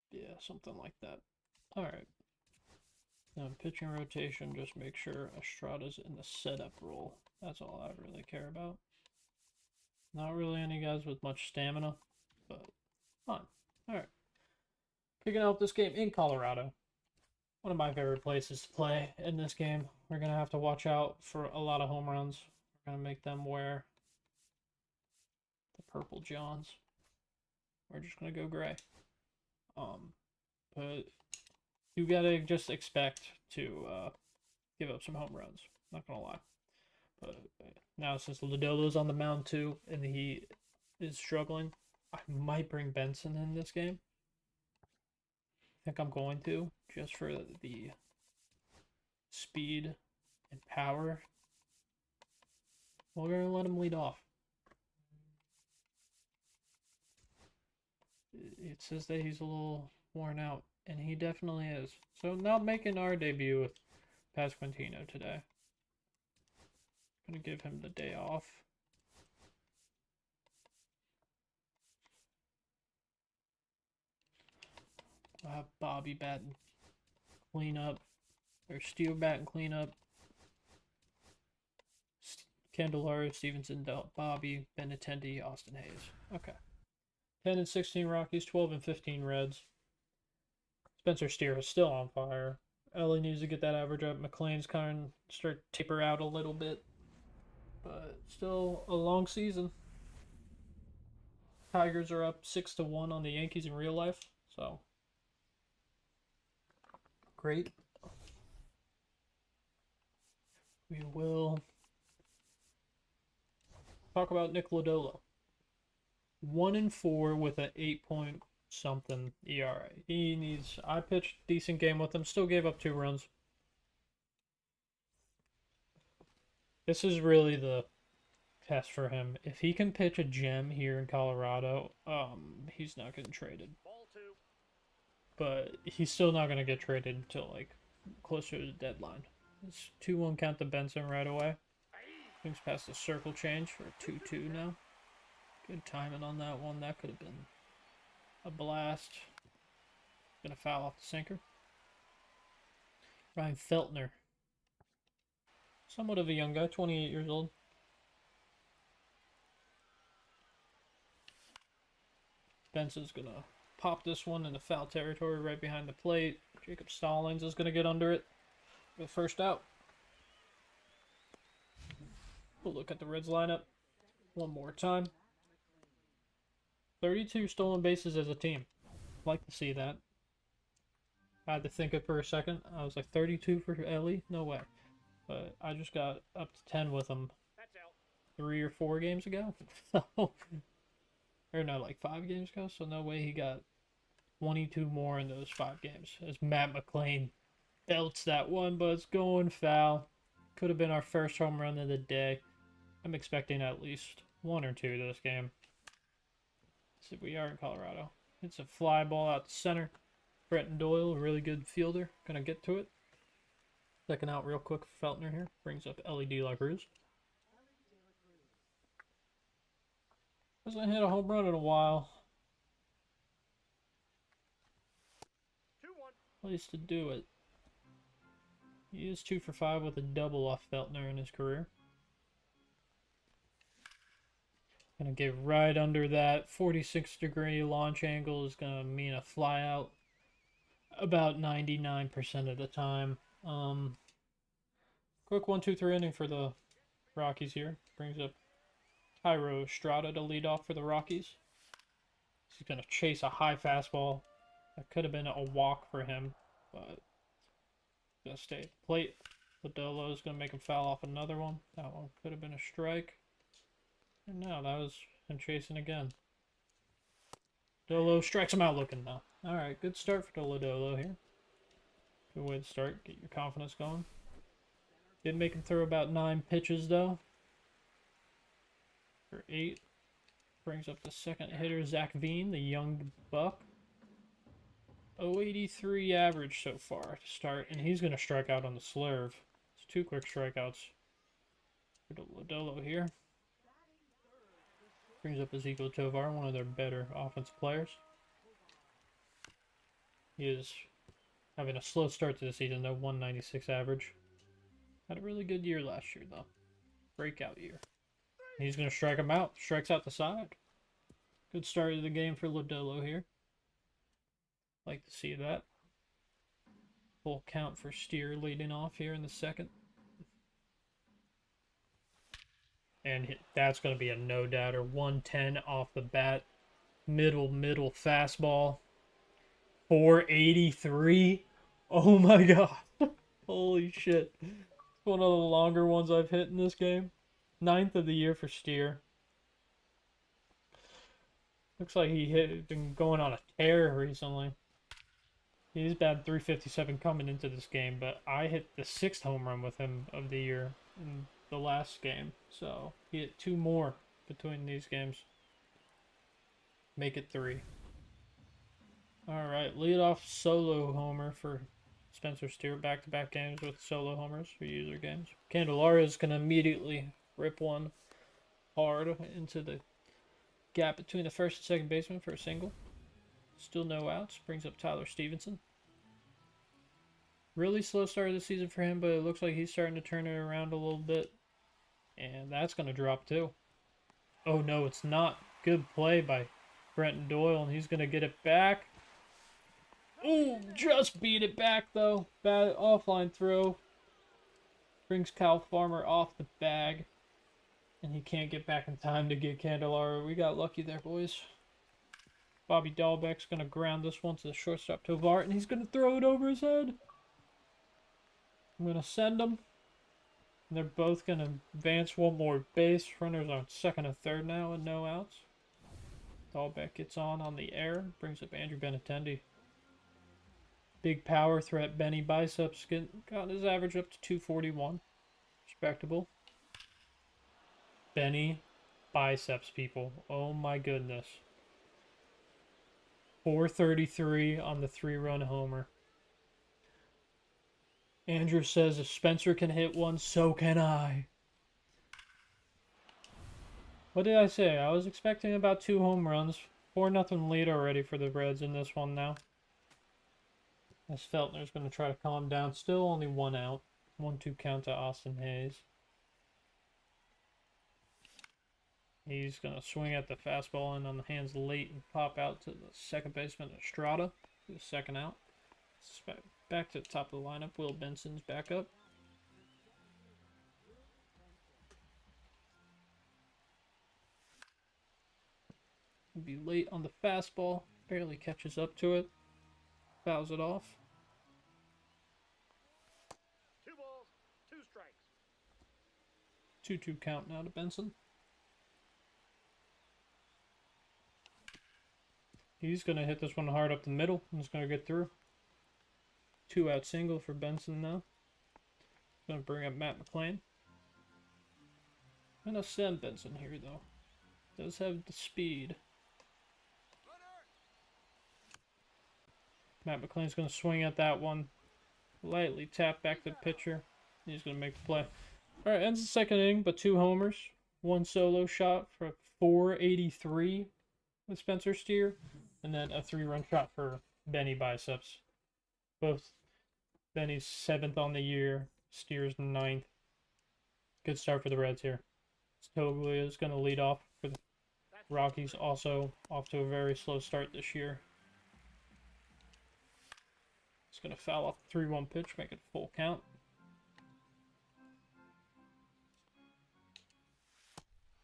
A: Yeah, something like that. All right. Now, pitching rotation, just make sure Estrada's in the setup role. That's all I really care about. Not really any guys with much stamina, but fun. All right. Picking out this game in Colorado. One of my favorite places to play in this game. We're going to have to watch out for a lot of home runs. We're going to make them wear the purple Johns. We're just going to go gray. But you got to just expect to give up some home runs. Not going to lie. But now since Lodolo's on the mound too, and he is struggling, I might bring Benson in this game. I think I'm going to, just for the speed and power. We're going to let him lead off. It says that he's a little worn out, and he definitely is. So not making our debut with Pasquantino today. Gonna give him the day off. I'll have Bobby bat and clean up, or Steele bat and clean up. Candelario, Stevenson, Bobby, Benintendi, Austin Hayes. Okay. 10 and 16 Rockies, 12 and 15 Reds. Spencer Steer is still on fire. Ellie needs to get that average up. McLean's kind of start to taper out a little bit. But still a long season. Tigers are up 6-1 on the Yankees in real life. So great. We will talk about Nick Lodolo. 1-4 with an 8 something ERA. He needs. I pitched a decent game with him. Still gave up 2 runs. This is really the test for him. If he can pitch a gem here in Colorado, he's not getting traded.
B: Ball 2.
A: But he's still not gonna get traded until like closer to the deadline. It's 2-1 count to Benson right away. Things past the circle change for a 2-2 now. Good timing on that one. That could have been a blast. Gonna foul off the sinker. Ryan Feltner. Somewhat of a young guy, 28 years old. Benson's gonna pop this one in the foul territory right behind the plate. Jacob Stallings is gonna get under it with first out. We'll look at the Reds lineup one more time. 32 stolen bases as a team. Like to see that. I had to think it for a second. I was like 32 for Ellie? No way. But I just got up to 10 with him
B: That's out.
A: 3 or 4 games ago. So, or no, like 5 games ago. So no way he got 22 more in those 5 games. As Matt McLean belts that one, but it's going foul. Could have been our first home run of the day. I'm expecting at least 1 or 2 this game. So we are in Colorado. It's a fly ball out the center. Bretton Doyle, a really good fielder. Gonna get to it. Second out real quick for Feltner here. Brings up Ellie De La Cruz. Hasn't hit a home run in a while.
B: 2-1.
A: Place to do it. He is 2 for 5 with a double off Feltner in his career. Gonna get right under that 46-degree launch angle is gonna mean a fly out about 99% of the time. Quick 1-2-3 inning for the Rockies here. Brings up Jairo Estrada to lead off for the Rockies. He's gonna chase a high fastball. That could have been a walk for him, but Gonna stay at the plate. Lodolo is gonna make him foul off another one. That one could have been a strike. And no, that was him chasing again. Dolo strikes him out looking now. Alright, good start for Lodolo here. Good way to start. Get your confidence going. Did make him throw about 9 pitches though. For 8. Brings up the second hitter, Zach Veen, the young buck. 083 average so far to start, and he's going to strike out on the slurve. It's 2 quick strikeouts for Lodolo here. Brings up Ezekiel Tovar, one of their better offensive players. He is having a slow start to the season, though, 196 average. Had a really good year last year, though. Breakout year. He's going to strike him out. Strikes out the side. Good start of the game for Lodolo here. Like to see that. Full count for Steer leading off here in the second. And that's going to be a no-doubter. 110 off the bat. Middle fastball. 483. Oh my god. Holy shit. It's one of the longer ones I've hit in this game. 9th of the year for Steer. Looks like been going on a tear recently. He's batted 357 coming into this game, but I hit the 6th home run with him of the year in the last game. So he hit 2 more between these games. Make it 3. Alright, leadoff solo homer for Spencer Steer. Back-to-back games with solo homers for user games. Candelaria is going to immediately rip one hard into the gap between the first and second baseman for a single. Still no outs. Brings up Tyler Stevenson. Really slow start of the season for him, but it looks like he's starting to turn it around a little bit. And that's going to drop too. Oh no, it's not. Good play by Brenton Doyle, and he's going to get it back. Ooh, just beat it back though. Bad offline throw. Brings Kyle Farmer off the bag. And he can't get back in time to get Candelaria. We got lucky there, boys. Bobby Dahlbeck's going to ground this one to the shortstop Tovar, and he's going to throw it over his head. I'm going to send them. And they're both going to advance one more base. Runners on second and third now and no outs. Dahlbeck gets on the air. Brings up Andrew Benintendi. Big power threat. Benny Biceps got his average up to 241. Respectable. Benny Biceps, people. Oh my goodness. 433 on the 3-run homer. Andrew says if Spencer can hit one, so can I. What did I say? I was expecting about 2 home runs. 4-0 lead already for the Reds in this one now. As Feltner's going to try to calm down. Still only 1 out. 1-2 count to Austin Hayes. He's going to swing at the fastball and on the hands late and pop out to the second baseman, Estrada, for the second out. Back to the top of the lineup. Will Benson's back up. Be late on the fastball. Barely catches up to it. Fouls it off.
B: 2 balls, 2 strikes.
A: 2-2 count now to Benson. He's going to hit this one hard up the middle. And he's going to get through. 2-out single for Benson now. Going to bring up Matt McClain. I'm going to send Benson here, though. Does have the speed. Matt McClain's going to swing at that one. Lightly tap back to the pitcher. He's going to make the play. Alright, ends the second inning, but 2 homers. 1 solo shot for 483 with Spencer Steer. And then a 3-run shot for Benny Biceps. Both Benny's 7th on the year. Steer's 9th. Good start for the Reds here. Stoglia is going to lead off for the Rockies. Also off to a very slow start this year. He's going to foul off the 3-1 pitch, make it full count.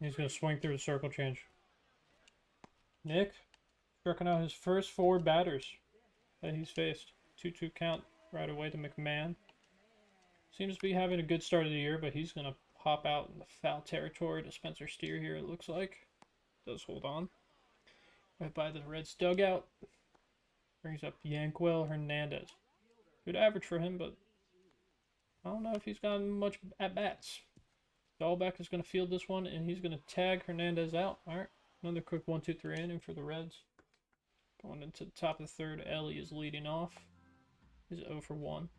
A: He's going to swing through the circle change. Nick striking out his first 4 batters that he's faced. 2-2 count right away to McMahon. Seems to be having a good start of the year, but he's going to pop out in the foul territory to Spencer Steer here, it looks like. Does hold on. Right by the Reds dugout. Brings up Yanquel Hernandez. Good average for him, but I don't know if he's gotten much at-bats. Dahlbeck is going to field this one, and he's going to tag Hernandez out. All right, another quick 1-2-3 inning for the Reds. Going into the top of the third, Ellie is leading off. He's 0 for 1.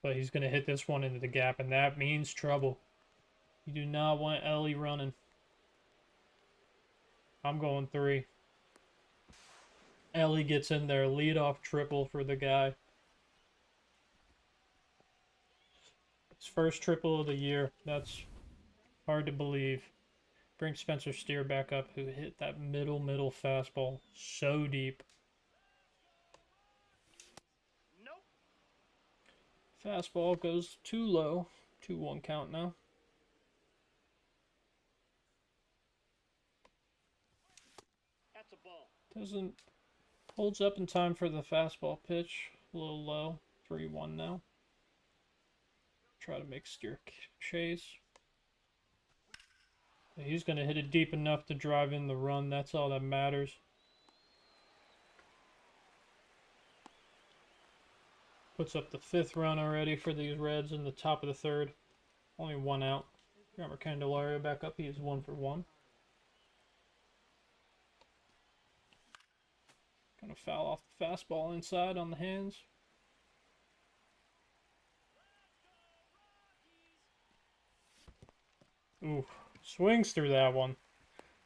A: But he's going to hit this one into the gap, and that means trouble. You do not want Ellie running. I'm going 3. Ellie gets in there, leadoff triple for the guy. His first triple of the year. That's hard to believe. Bring Spencer Steer back up, who hit that middle fastball so deep.
B: Nope.
A: Fastball goes too low. 2-1 count now.
B: That's a ball.
A: Doesn't holds up in time for the fastball pitch. A little low. 3-1 now. Try to make Steer chase. He's going to hit it deep enough to drive in the run. That's all that matters. Puts up the 5th run already for these Reds in the top of the 3rd. Only 1 out. Remember Candelario back up. He is 1 for 1. Going to foul off the fastball inside on the hands. Ooh. Swings through that one.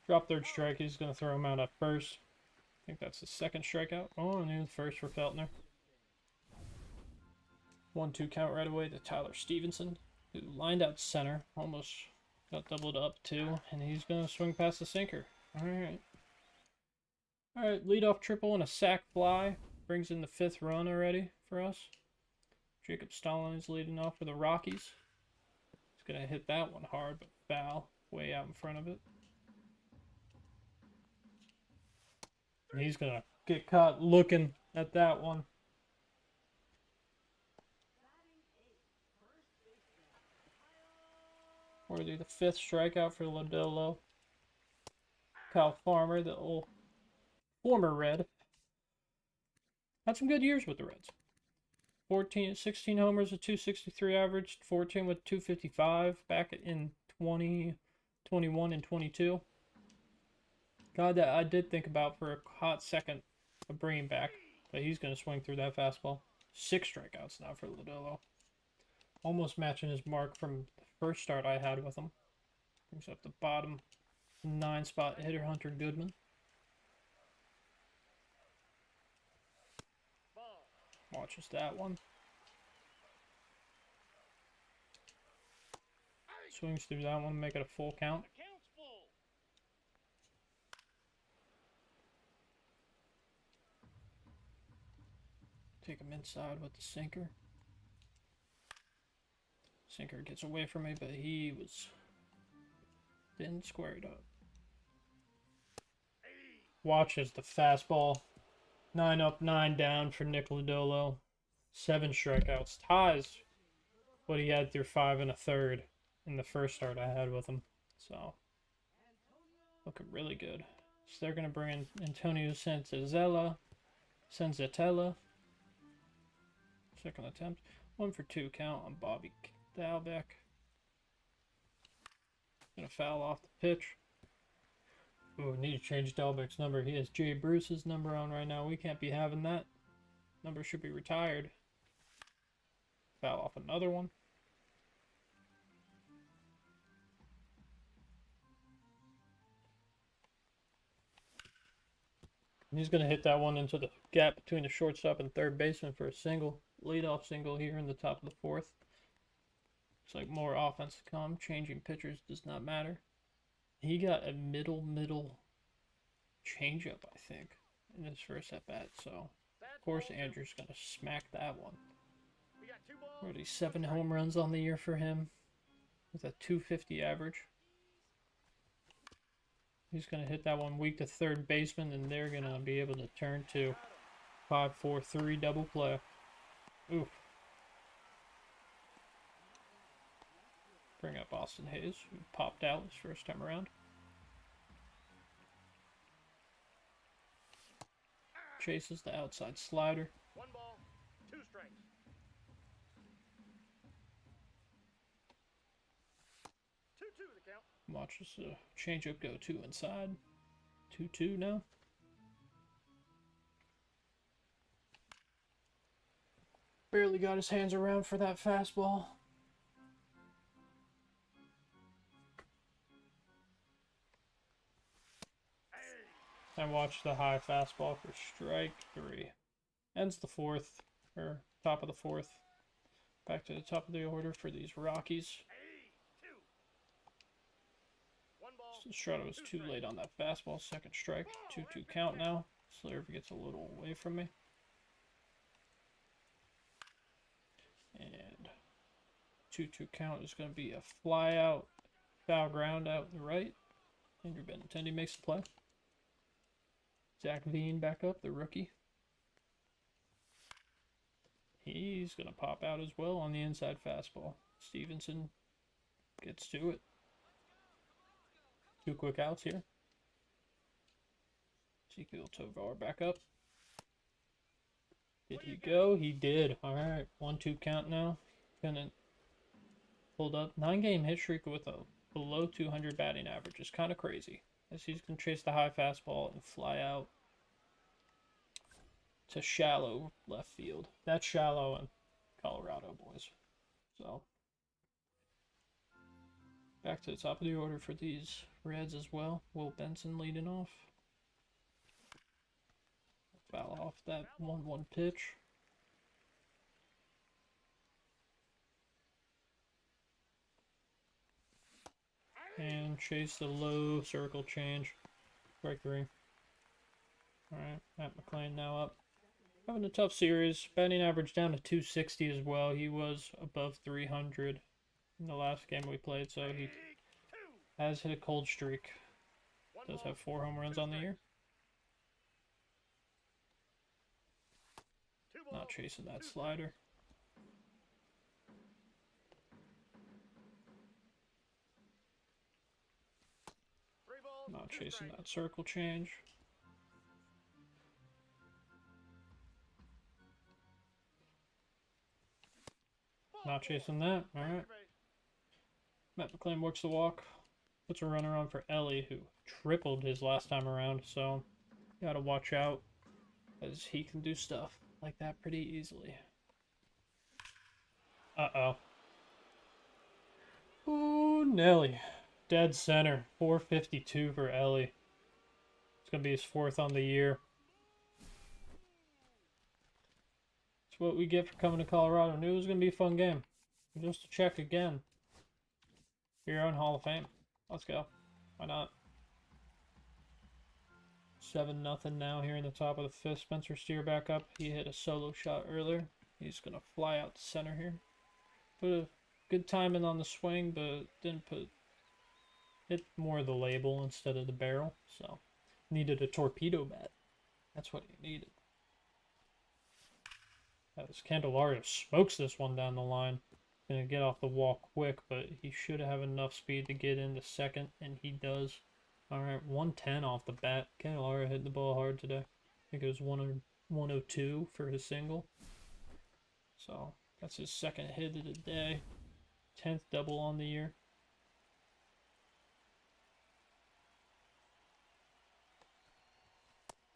A: Drop 3rd strike. He's going to throw him out at first. I think that's the 2nd strikeout. Oh, and the first for Feltner. 1-2 count right away to Tyler Stevenson, who lined out center. Almost got doubled up too. And he's going to swing past the sinker. Alright. Alright, leadoff triple and a sac fly. Brings in the 5th run already for us. Jacob Stalin is leading off for the Rockies. He's going to hit that one hard, but foul. Way out in front of it. And he's going to get caught looking at that one. Worthy the 5th strikeout for Lodolo. Kyle Farmer, the old former Red. Had some good years with the Reds. 16 homers, a 263 average, 14 with 255 back in 2021 and 22. God, that I did think about for a hot second of bringing back, but he's going to swing through that fastball. 6 strikeouts now for Lodolo. Almost matching his mark from the first start I had with him. Brings up the bottom 9 spot hitter Hunter Goodman. Watches that one. Swings through that one, make it a full count.
B: The count's full.
A: Take him inside with the sinker. Sinker gets away from me, but he didn't square it up. Watches the fastball. 9 up, 9 down for Nick Lodolo. 7 strikeouts. Ties what he had through 5 1/3 in the first start I had with him. So, looking really good. So they're going to bring in Antonio Senzatella. 2nd attempt. 1 for 2 count on Bobby Dahlbeck. Going to foul off the pitch. Ooh, need to change Dahlbeck's number. He has Jay Bruce's number on right now. We can't be having that. Number should be retired. Foul off another one. And he's going to hit that one into the gap between the shortstop and third baseman for a single. Leadoff single here in the top of the 4th. Looks like more offense to come. Changing pitchers does not matter. He got a middle changeup, I think, in his first at bat. So, of course, Andrew's going to smack that one.
B: We got 2 balls.
A: Already 7 home runs on the year for him with a 250 average. He's going to hit that one weak to third baseman, and they're going to be able to turn to 5-4-3 double play. Oof. Bring up Austin Hayes, who popped out his first time around. Chases the outside slider.
B: 1 ball, 2 strikes. 2-2 the count.
A: Watches the changeup go 2 inside. 2-2 now. Barely got his hands around for that fastball. I watched the high fastball for strike 3. Ends the 4th, or top of the 4th. Back to the top of the order for these Rockies.
B: 1 ball.
A: Strato was too late on that fastball. Second strike. 2-2 count now. Slayer gets a little away from me. And 2-2 count is going to be a fly out, foul ground out the right. Andrew Benintendi makes the play. Zach Veen back up, the rookie. He's going to pop out as well on the inside fastball. Stevenson gets to it. 2 quick outs here. Ezekiel Tovar back up. Did he go? He did. Alright, 1-2 count now. Gonna hold up. 9-game hit streak with a below 200 batting average is kind of crazy. As he's going to chase the high fastball and fly out to shallow left field. That's shallow in Colorado, boys. So, back to the top of the order for these Reds as well. Will Benson leading off. Foul off that 1-1 pitch. And chase the low circle change. Strike 3. Alright, Matt McClain now up. Having a tough series. Batting average down to 260 as well. He was above 300 in the last game we played, so he has hit a cold streak. Does have 4 home runs on the year. Not chasing that slider. Not chasing that circle change. Not chasing that. Alright. Matt McClain works the walk. Puts a runner on for Ellie, who tripled his last time around. So, gotta watch out, as he can do stuff like that pretty easily. Uh-oh. Ooh, Nelly. Dead center. 452 for Ellie. It's going to be his 4th on the year. It's what we get for coming to Colorado. Knew it was going to be a fun game. Just to check again. You're on Hall of Fame. Let's go. Why not? 7-0 now here in the top of the 5th. Spencer Steer back up. He hit a solo shot earlier. He's going to fly out to center here. Put a good timing on the swing, but didn't hit more of the label instead of the barrel. So, needed a torpedo bat. That's what he needed. As Candelario smokes this one down the line. Gonna get off the wall quick, but he should have enough speed to get into second, and he does. Alright, 110 off the bat. Candelario hit the ball hard today. I think it was 102 for his single. So, that's his 2nd hit of the day. 10th double on the year.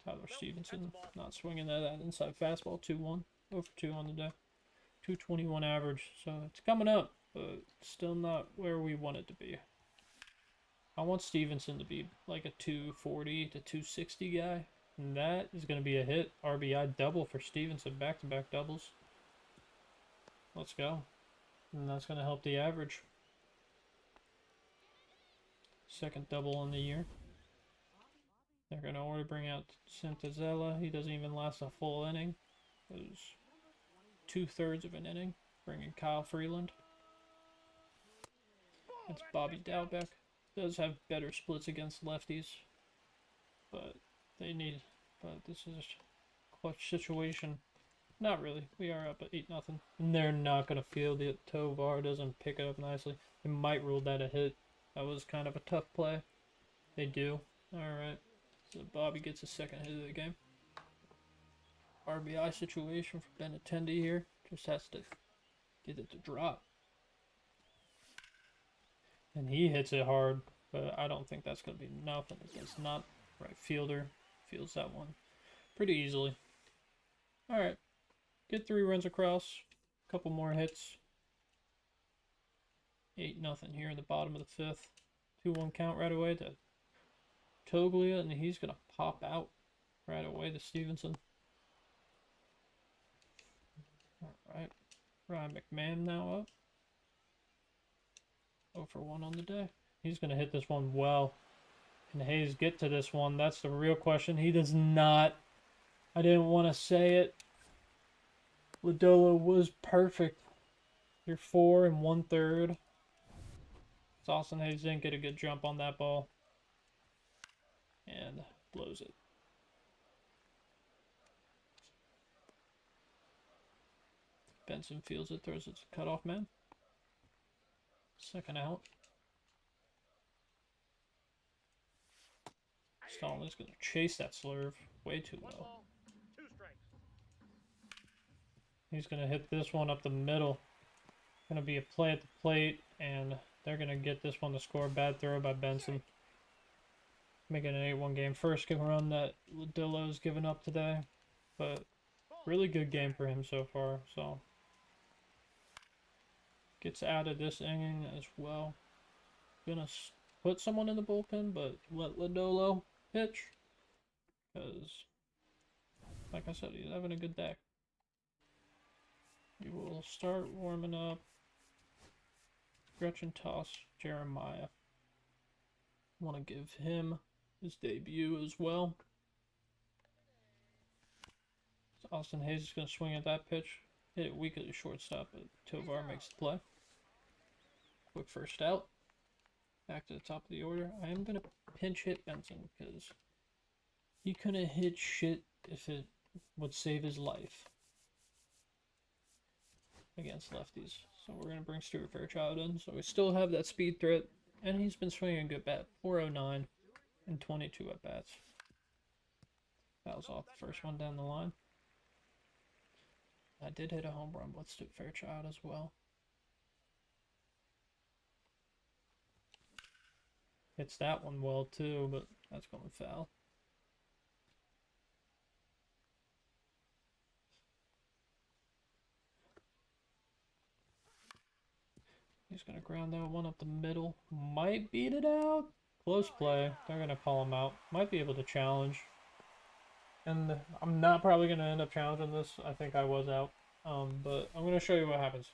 A: Tyler Stevenson not swinging that inside fastball. 2-1. 0-for-2 on the day. 221 average. So it's coming up, but still not where we want it to be. I want Stevenson to be like a 240 to 260 guy. And that is going to be a hit. RBI double for Stevenson. Back-to-back doubles. Let's go. And that's going to help the average. 2nd double on the year. They're going to order bring out Santazella. He doesn't even last a full inning. It was 2/3 of an inning. Bringing Kyle Freeland. It's Bobby Dalbeck. Does have better splits against lefties. But this is a clutch situation. not really. We are up at 8-0. And they're not going to field it. Tovar doesn't pick it up nicely. They might rule that a hit. That was kind of a tough play. They do. Alright. So Bobby gets his second hit of the game. RBI situation for Benintendi here. Just has to get it to drop. And he hits it hard, but I don't think that's going to be enough. And it's not. Right fielder fields that one pretty easily. Alright. Get 3 runs across. A couple more hits. 8-0 here in the bottom of the 5th. 2-1 count right away to Toglia, and he's going to pop out right away to Stevenson. Alright. Ryan McMahon now up. 0 for 1 on the day. He's going to hit this one well. Can Hayes get to this one? That's the real question. He does not. I didn't want to say it. Lodolo was perfect. You're 4 1/3. Austin Hayes didn't get a good jump on that ball. And blows it. Benson fields it, throws it to cutoff man. Second out. Stalin's going to chase that slurve way too
B: One
A: low.
B: ball, 2 strikes.
A: He's going to hit this one up the middle. Going to be a play at the plate, and they're going to get this one to score. Bad throw by Benson. Making an 8-1 game. First good run that Lodolo's given up today, but really good game for him so far. So gets out of this inning as well. Gonna put someone in the bullpen, but let Lodolo pitch, because, like I said, he's having a good day. We will start warming up. Gretchen toss Jeremiah. Want to give him his debut as well. So Austin Hayes is going to swing at that pitch. Hit it weak at the shortstop, but Tovar makes the play. Quick first out. Back to the top of the order. I am going to pinch hit Benson because he couldn't hit shit if it would save his life against lefties. So we're going to bring Stuart Fairchild in. So we still have that speed threat, and he's been swinging a good bat. 409 and 22 at bats. Fouls off the first one down the line. I did hit a home run with Stuart Fairchild as well. Hits that one well too, but that's going foul. He's going to ground that one up the middle. Might beat it out. Close play. They're going to call him out. Might be able to challenge. And I'm not probably going to end up challenging this. I think I was out. But I'm going to show you what happens.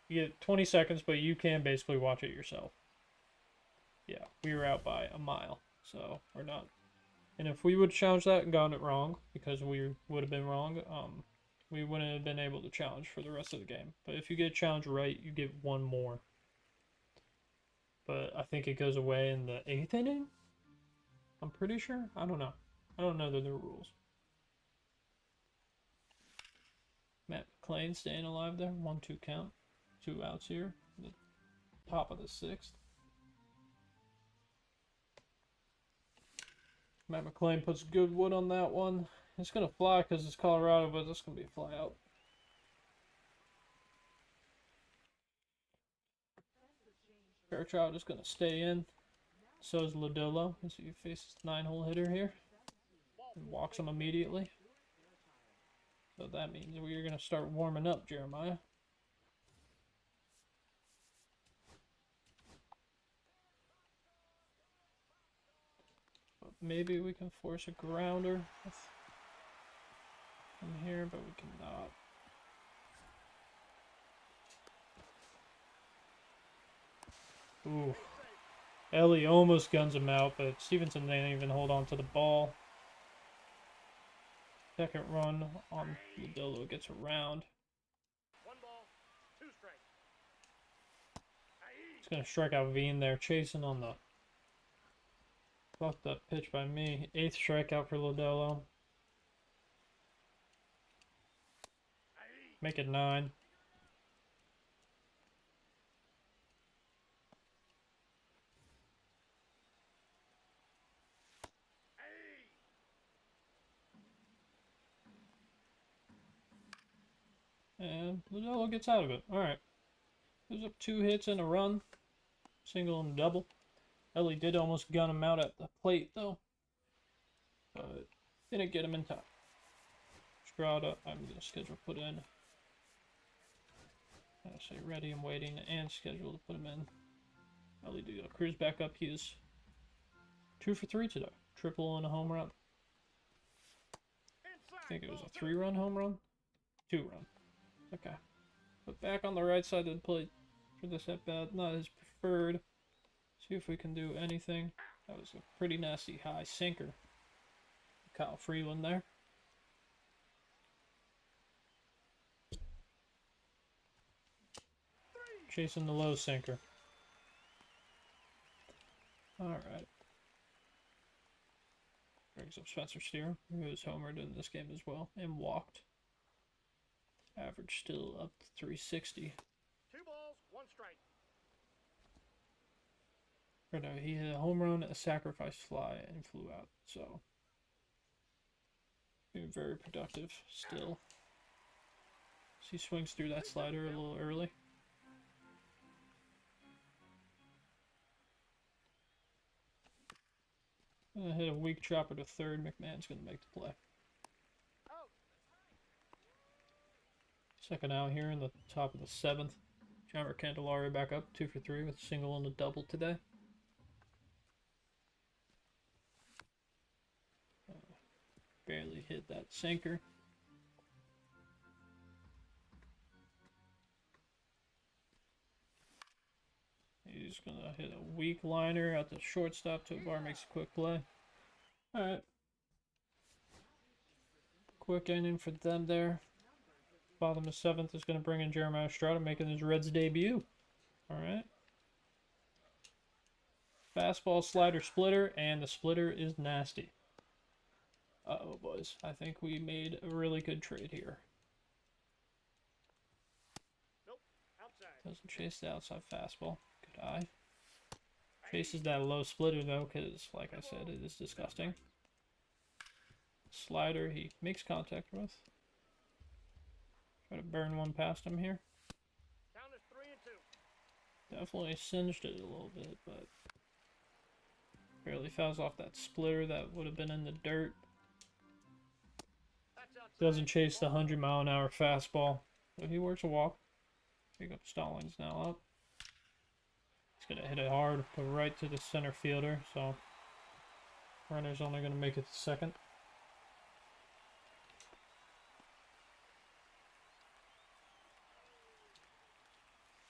A: You get 20 seconds, but you can basically watch it yourself. Yeah, we were out by a mile. So we're not. And if we would challenge that and gotten it wrong, because we would have been wrong, we wouldn't have been able to challenge for the rest of the game. But if you get challenged right, you get one more. But I think it goes away in the 8th inning. I'm pretty sure. I don't know. I don't know the new rules. Matt McClain staying alive there. 1-2 count. 2 outs here. The top of the 6th. Matt McClain puts good wood on that one. It's going to fly because it's Colorado, but it's going to be a fly out. Fairchild is going to stay in. So is Lodolo. As he faces the 9-hole hitter here. And walks him immediately. So that means we're going to start warming up, Jeremiah. But maybe we can force a grounder from here, but we cannot. Ooh. Ellie almost guns him out, but Stevenson didn't even hold on to the ball. Second run on Lodolo gets around.
B: 1 ball, 2 strikes.
A: He's going to strike out Veen there, chasing on the fucked up pitch by me. 8th strikeout for Lodolo. Make it 9. And Luzolo gets out of it. Alright. Gives up 2 hits and a run. Single and double. Ellie did almost gun him out at the plate, though. But didn't get him in time. Strada, I'm going to schedule put in. I say ready and waiting and schedule to put him in. Ellie do a cruise back up. He is 2 for 3 today. Triple and a home run. I think it was a 3-run home run? 2-run. Okay. But back on the right side of the plate for this at bat. Not his preferred. See if we can do anything. That was a pretty nasty high sinker. Kyle Freeland there. Chasing the low sinker. Alright. Brings up Spencer Steer, who was homered in this game as well, and walked. Average still up to 360.
B: 2 balls, 1 strike.
A: Or no, he hit a home run, a sacrifice fly, and flew out. So, being very productive still. So he swings through that slider a little early. Gonna hit a weak chopper to third. McMahon's gonna make the play. Second out here in the top of the 7th. Jommer Candelaria back up 2 for 3 with a single and a double today. Barely hit that sinker. He's gonna hit a weak liner at the shortstop. Tovar makes a quick play. Alright. Quick inning for them there. Bottom of 7th is going to bring in Jeremiah Strada, making his Reds debut. Alright. Fastball, slider, splitter, and the splitter is nasty. Uh-oh, boys. I think we made a really good trade here.
B: Nope, outside.
A: Doesn't chase the outside fastball. Good eye. Chases that low splitter, though, because, like I said, it is disgusting. Slider, he makes contact with. Try to burn one past him here.
B: Count is 3 and 2.
A: Definitely singed it a little bit, but barely fouls off that splitter that would have been in the dirt.
B: That's outside.
A: Doesn't chase the 100-mile-an-hour fastball, but he works a walk. Pick up Stallings now up. He's gonna hit it hard, go right to the center fielder, so runner's only gonna make it to second.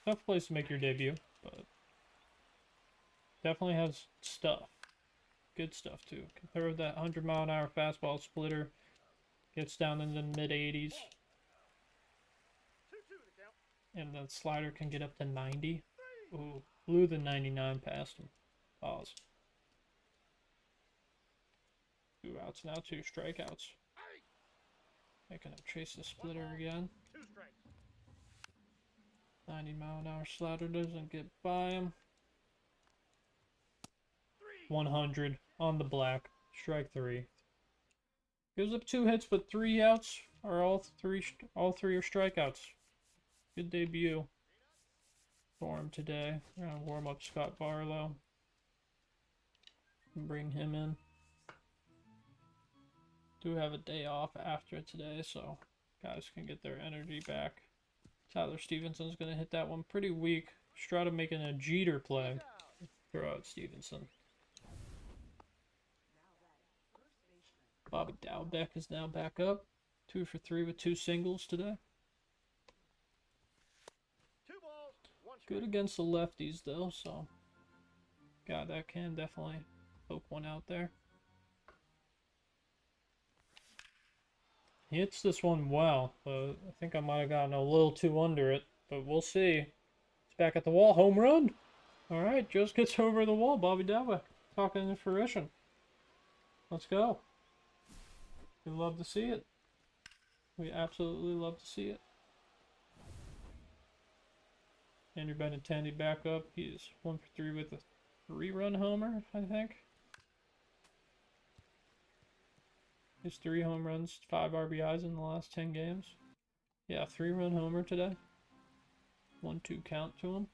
A: Tough place to make your debut, but definitely has stuff. Good stuff, too. Can throw that 100-mile-an-hour fastball splitter. Gets down in the mid-80s.
B: 2-2 the count.
A: And that slider can get up to 90. Ooh, blew the 99 past him. Pause. 2 outs now, 2 strikeouts. Making him chase the splitter again.
B: 2 strikes.
A: 90-mile-an-hour slider doesn't get by him. 100 on the black. Strike 3. Gives up 2 hits, but 3 outs are all three are strikeouts. Good debut for him today. We're gonna warm up Scott Barlow and bring him in. Do have a day off after today, so guys can get their energy back. Tyler Stevenson's gonna hit that one pretty weak. Strada making a Jeter play. Throw out Stevenson. Bobby Dowbeck is now back up. 2 for 3 with 2 singles today.
B: 2 balls, 1 strike.
A: Good against the lefties, though, so God, that can definitely poke one out there. He hits this one well, but I think I might have gotten a little too under it, but we'll see. It's back at the wall. Home run! Alright, just gets over the wall. Bobby Dowbeck talking to fruition. Let's go. We love to see it. We absolutely love to see it. Andrew Benintendi back up. He is 1 for 3 with a 3-run homer, I think. His 3 home runs, 5 RBIs in the last 10 games. Yeah, 3-run homer today. 1-2 count to him.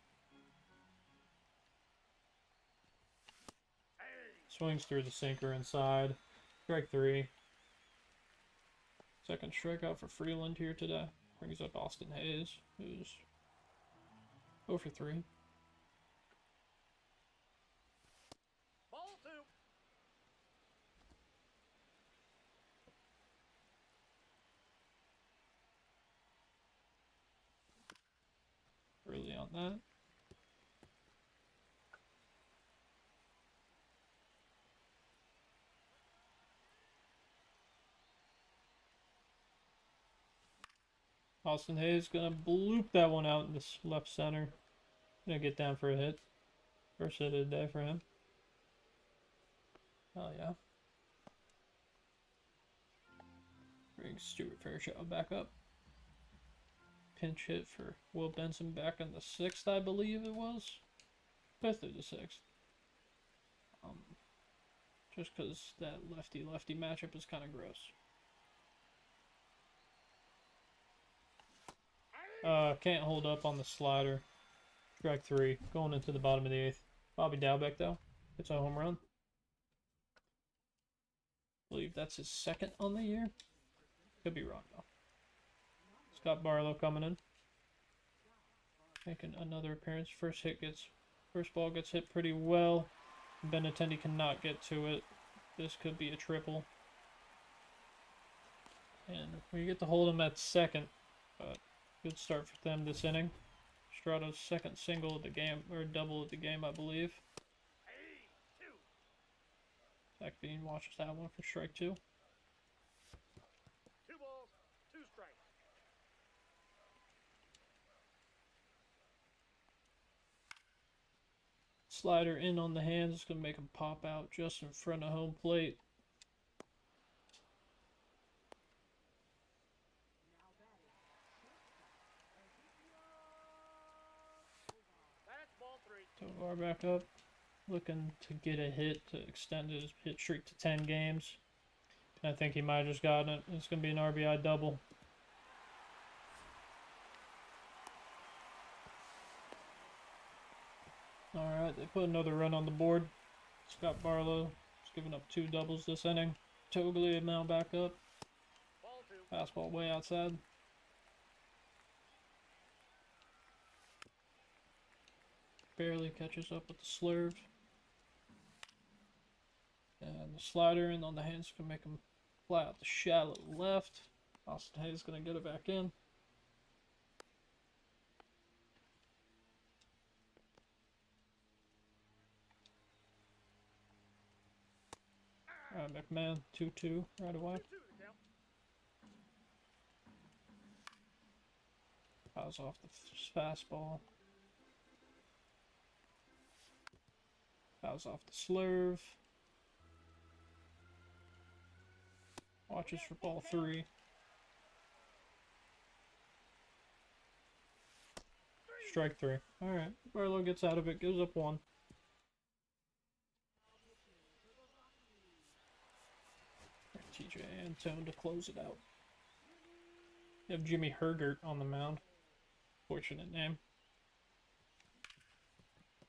A: Swings through the sinker inside. Strike 3. Second strikeout for Freeland here today. Brings up Austin Hayes, who's 0 for 3.
B: Ball 2.
A: Early on that. Austin Hayes gonna bloop that one out in this left center. Gonna get down for a hit. First hit of the day for him. Oh yeah. Brings Stuart Fairchild back up. Pinch hit for Will Benson back in the 6th, I believe it was. 5th or the 6th. Just because that lefty-lefty matchup is kind of gross. Can't hold up on the slider. Strike 3. Going into the bottom of the 8th. Bobby Dalbeck, though. It's a home run. I believe that's his 2nd on the year. Could be wrong, though. Scott Barlow coming in. Making another appearance. First ball gets hit pretty well. Benintendi cannot get to it. This could be a triple. And we get to hold him at 2nd. But good start for them this inning. Strato's 2nd single of the game, or double of the game, I believe. Zach Bean watches that one for strike 2.
B: 2 balls, 2 strikes.
A: Slider in on the hands. It's going to make him pop out just in front of home plate.
B: That's ball 3.
A: Tovar back up. Looking to get a hit to extend his hit streak to 10 games. I think he might have just gotten it. It's going to be an RBI double. Alright, they put another run on the board. Scott Barlow is giving up 2 doubles this inning. Toglia now back up.
B: Ball 2.
A: Fastball way outside. Barely catches up with the slurve. And the slider in on the hands can make him fly out the shallow left. Austin Hayes going to get it back in. Alright, McMahon, 2-2 right away.
B: 2-2 to count.
A: Fouls off the fastball. Fouls off the slurve. Watches for ball 3. Strike 3. Alright, Barlow gets out of it, gives up 1. TJ Antone to close it out. You have Jimmy Hergert on the mound. Fortunate name.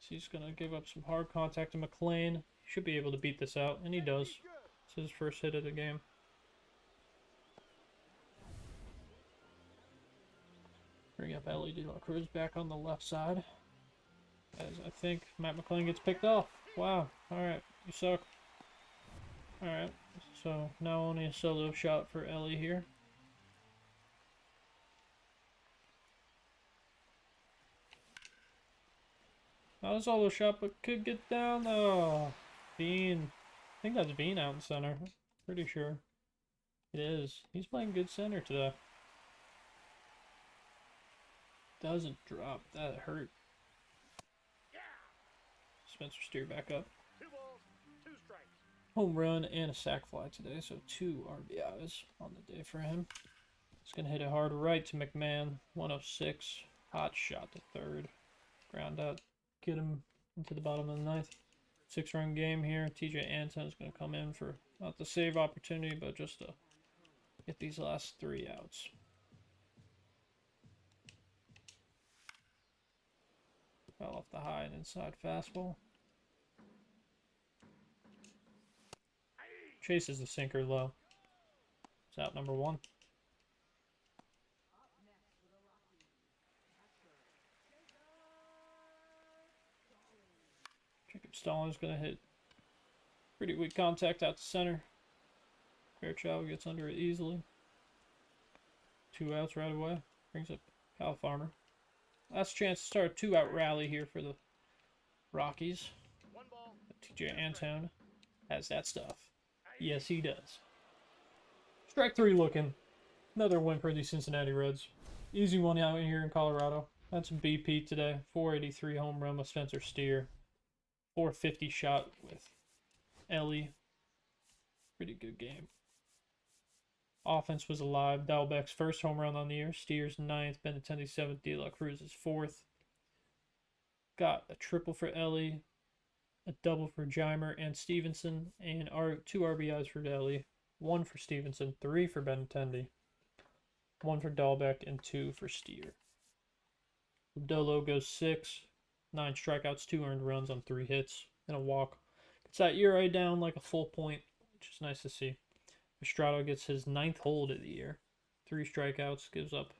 A: So he's going to give up some hard contact to McLean. He should be able to beat this out, and he does. It's his first hit of the game. Bring up Ellie De La Cruz back on the left side. As I think Matt McLean gets picked off. Wow. Alright, you suck. Alright, so now only a solo shot for Ellie here. Not a solo shot, but could get down. Oh, Bean. I think that's Bean out in center. Pretty sure. It is. He's playing good center today. Doesn't drop. That hurt. Spencer Steer back up.
B: 2 balls, 2 strikes.
A: Home run and a sac fly today, so 2 RBIs on the day for him. He's going to hit it hard right to McMahon. 106. Hot shot to third. Ground out, get him into the bottom of the ninth. 6-run game here. TJ Anton is going to come in for not the save opportunity, but just to get these last 3 outs. Fell off the high and inside fastball. Chases the sinker low. It's out number 1. Jacob Stallings going to hit pretty weak contact out to center. Fairchild gets under it easily. 2 outs right away. Brings up Kyle Farmer. Last chance to start a 2-out rally here for the Rockies. TJ Antone has that stuff. Yes, he does. Strike 3 looking. Another win for the Cincinnati Reds. Easy one out here in Colorado. Had some BP today. 483 home run with Spencer Steer. 450 shot with Ellie. Pretty good game. Offense was alive. Dalbec's first home run on the year. Steer's 9th. Benintendi's 7th. De La Cruz's 4th. Got a triple for Ellie, a double for Jeimer and Stevenson, and 2 RBIs for Ellie, 1 for Stevenson, 3 for Benintendi, 1 for Dalbec, and 2 for Steer. Dolo goes 6, 9 strikeouts, 2 earned runs on 3 hits, and a walk. Gets that ERA down like a full point, which is nice to see. Estrada gets his 9th hold of the year. 3 strikeouts, gives up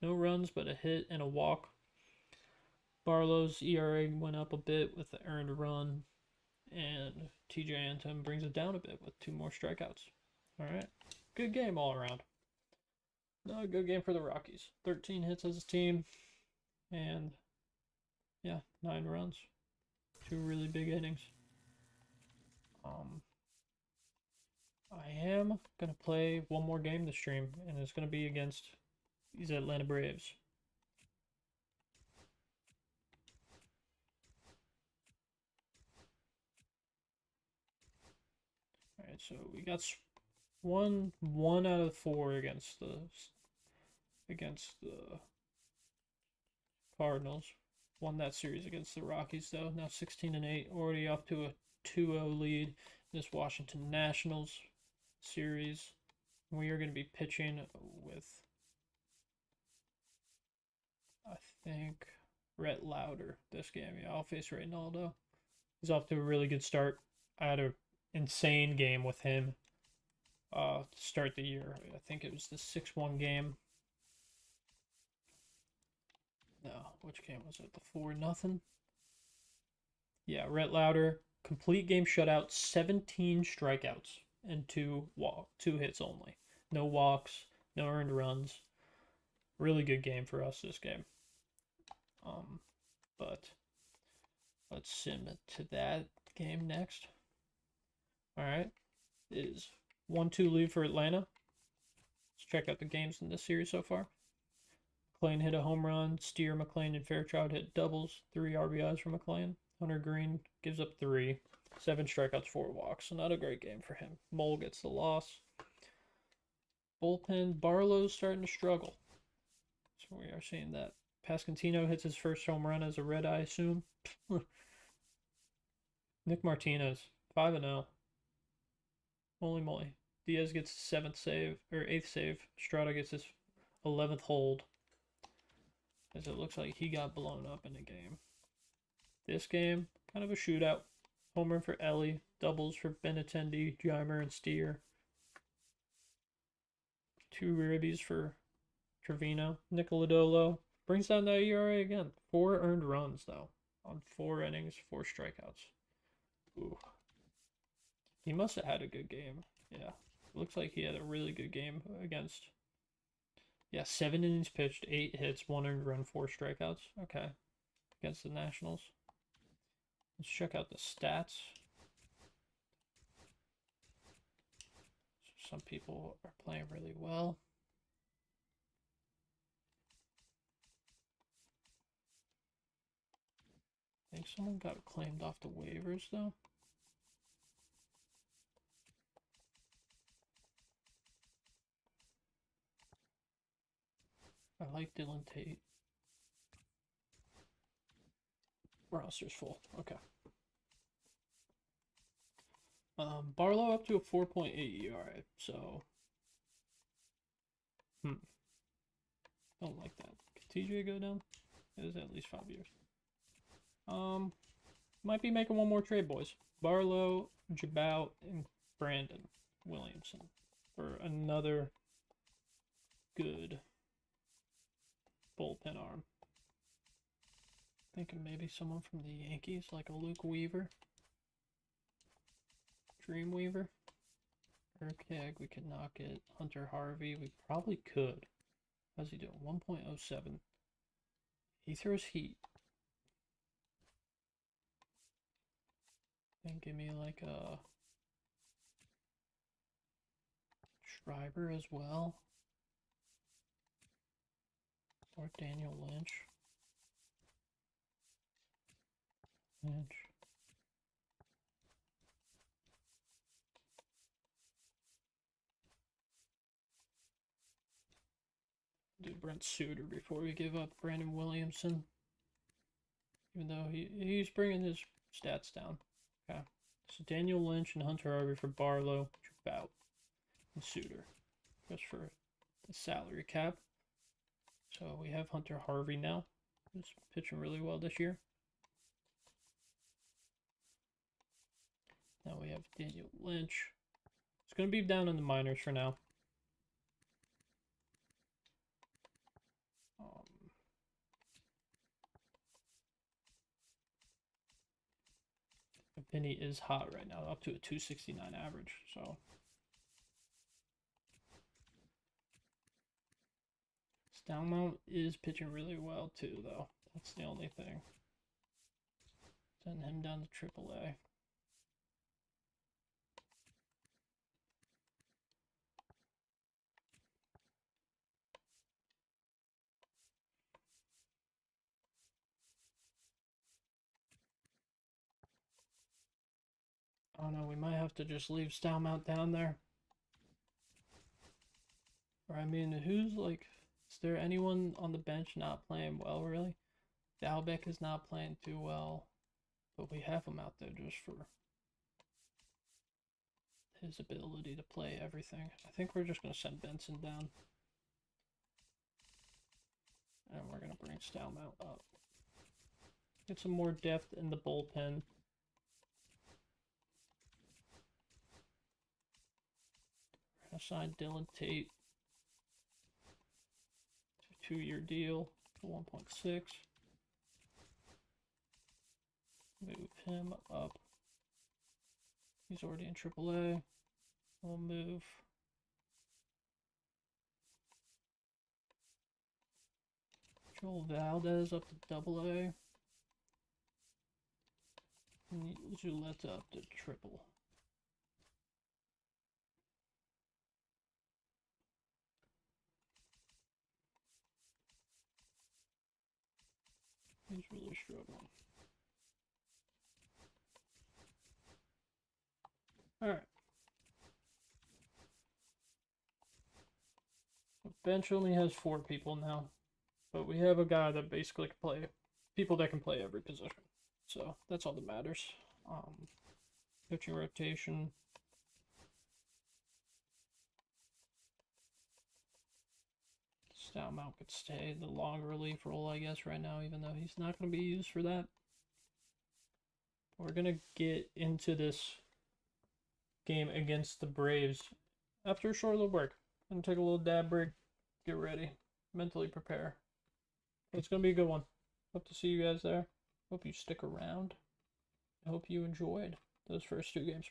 A: no runs but a hit and a walk. Barlow's ERA went up a bit with the earned run, and TJ Anton brings it down a bit with 2 more strikeouts. All right, good game all around. No, good game for the Rockies. 13 hits as a team, and yeah, 9 runs. 2 really big innings. I am going to play one more game this stream, and it's going to be against these Atlanta Braves. Alright, so we got one out of 4 against the Cardinals. Won that series against the Rockies, though. Now 16-8, already up to a 2-0 lead in this Washington Nationals series. We are going to be pitching with, I think, Rhett Lauder this game. Yeah, I'll face Reynaldo. He's off to a really good start. I had an insane game with him to start the year. I think it was the 6-1 game. No, which game was it? The 4-0? Yeah, Rhett Lauder, complete game shutout, 17 strikeouts and 2 hits only. No walks, no earned runs. Really good game for us this game. But let's sim to that game next. All right, it is 1-2 lead for Atlanta. Let's check out the games in this series so far. McClain hit a home run. Steer, McClain, and Fairchild hit doubles. 3 RBIs for McClain. Hunter Green gives up 3. 7 strikeouts, 4 walks. So not a great game for him. Mole gets the loss. Bullpen, Barlow's starting to struggle. So we are seeing that. Pascantino hits his first home run as a Red, I assume. Nick Martinez, 5-0. Holy moly. Diaz gets his 7th save, or 8th save. Estrada gets his 11th hold. As it looks like he got blown up in the game. This game, kind of a shootout. Homer for Ellie, doubles for Benintendi, Jeimer, and Steer. 2 ribbies for Trevino. Nicoladolo brings down that ERA again. 4 earned runs, though, on 4 innings, 4 strikeouts. Ooh. He must have had a good game. Yeah. Looks like he had a really good game against... Yeah, 7 innings pitched, 8 hits, 1 earned run, 4 strikeouts. Okay. Against the Nationals. Let's check out the stats. Some people are playing really well. I think someone got claimed off the waivers, though. I like Dylan Tate. Roster's full. Okay. Barlow up to a 4.8 ERA. So, don't like that. Could TJ go down? It is at least 5 years. Might be making one more trade, boys. Barlow, Jabot, and Brandon Williamson for another good bullpen arm. Thinking maybe someone from the Yankees, like a Luke Weaver. Dreamweaver. Urkeg, we could knock it. Hunter Harvey, we probably could. How's he doing? 1.07. He throws heat. And give me like a Schreiber as well. Or Daniel Lynch. Do Brent Suter before we give up Brandon Williamson. Even though he's bringing his stats down. Okay. So Daniel Lynch and Hunter Harvey for Barlow, Trout, and Suter. Just for the salary cap. So we have Hunter Harvey now. Who's pitching really well this year. Now we have Daniel Lynch. It's going to be down in the minors for now. Penny is hot right now, up to a 269 average. So Stoutmount is pitching really well too, though. That's the only thing. Send him down to AAA. Oh no, we might have to just leave Stoutmount down there. Or I mean, who's like, is there anyone on the bench not playing well, really? Dalbeck is not playing too well, but we have him out there just for his ability to play everything. I think we're just going to send Benson down. And we're going to bring Stoutmount up. Get some more depth in the bullpen. We're going to sign Dylan Tate to a 2-year deal for 1.6. Move him up. He's already in AAA. We'll move Joel Valdez up to AA. And Zuleta up to triple. He's really struggling. Alright. The bench only has 4 people now. But we have a guy that basically can play, people that can play every position. So that's all that matters. Pitching rotation. Stoutmount could stay the long relief role, I guess, right now, even though he's not going to be used for that. We're going to get into this game against the Braves after a short little break. I'm going to take a little dab break, get ready, mentally prepare. It's going to be a good one. Hope to see you guys there. Hope you stick around. I hope you enjoyed those first 2 games.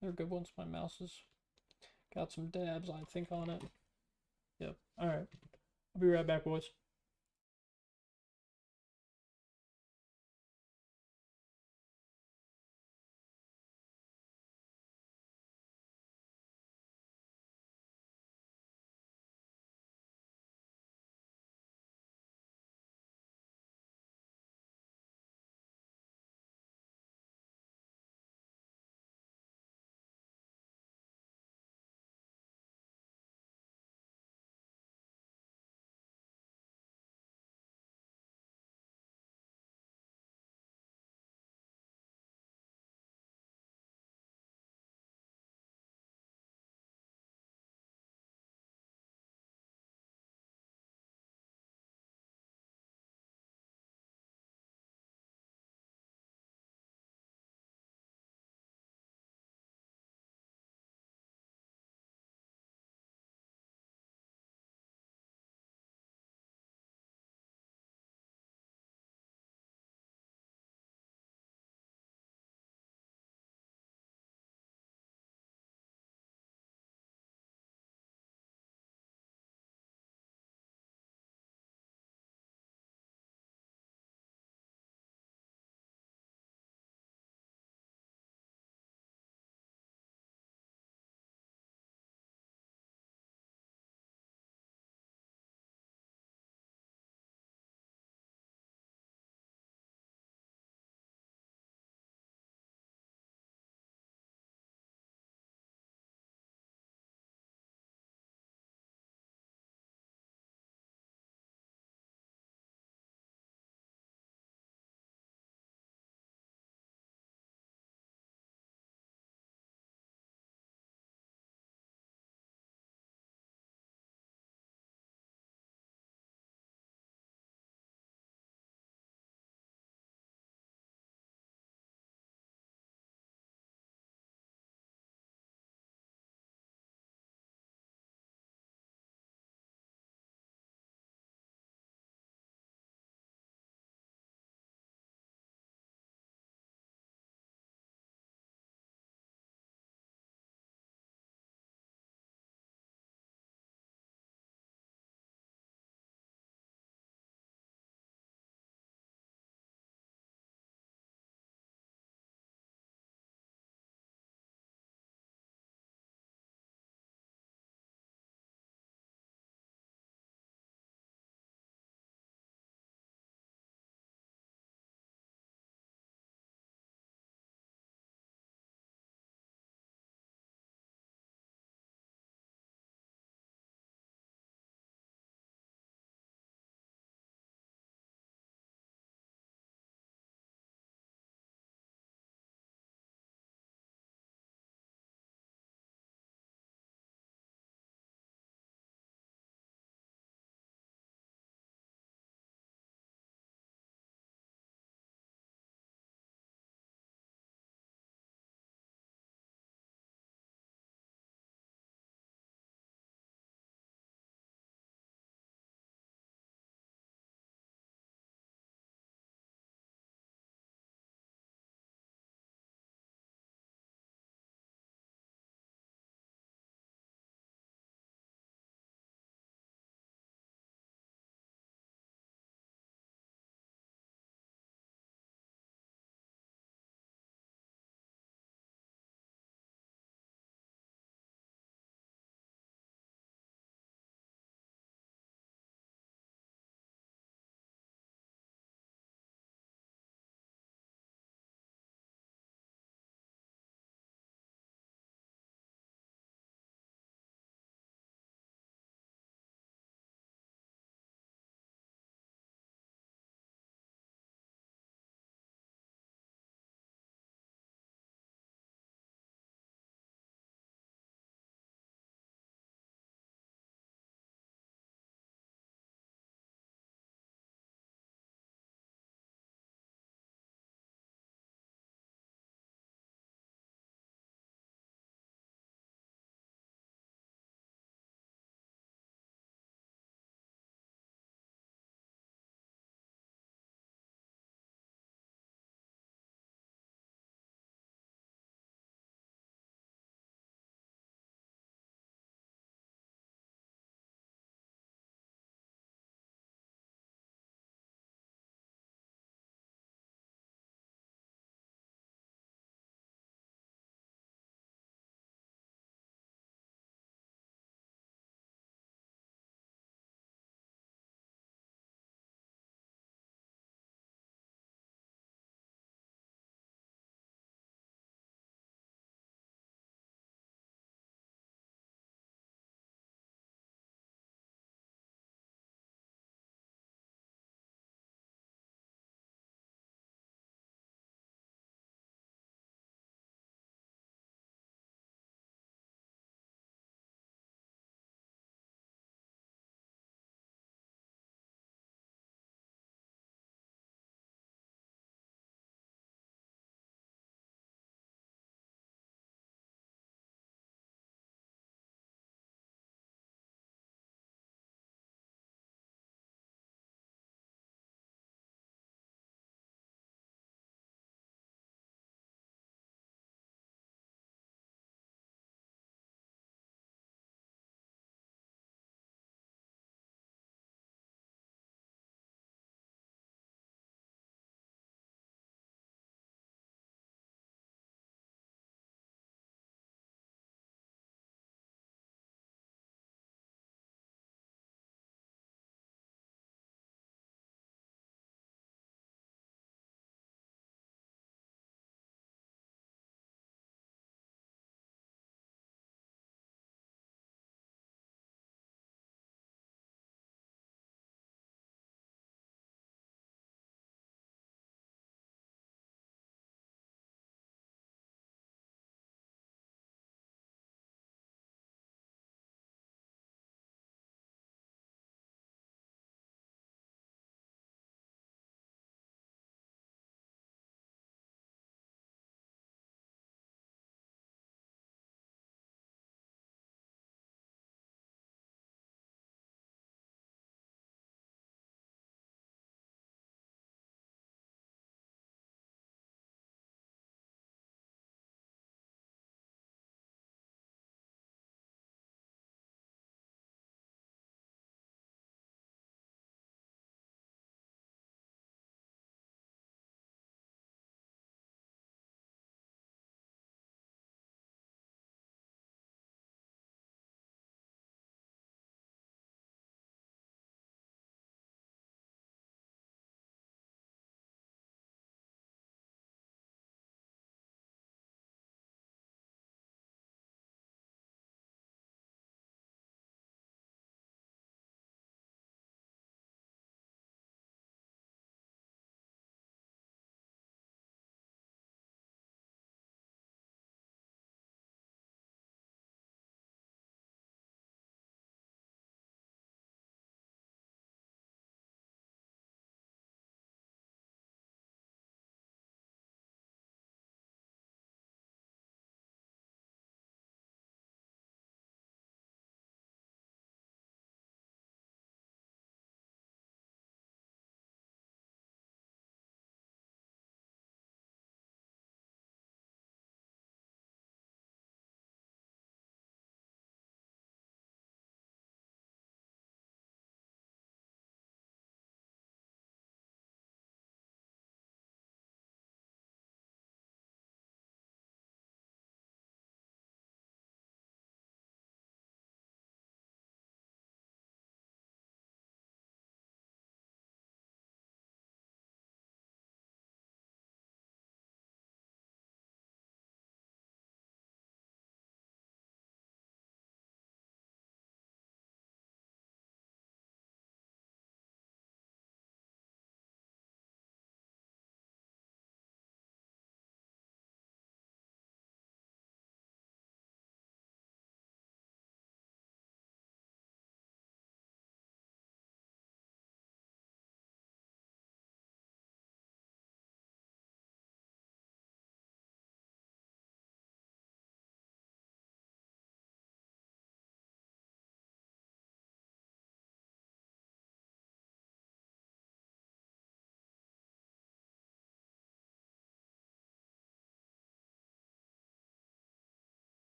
A: They're good ones. My mouse has got some dabs, I think, on it. Yep. Alright. I'll be right back, boys.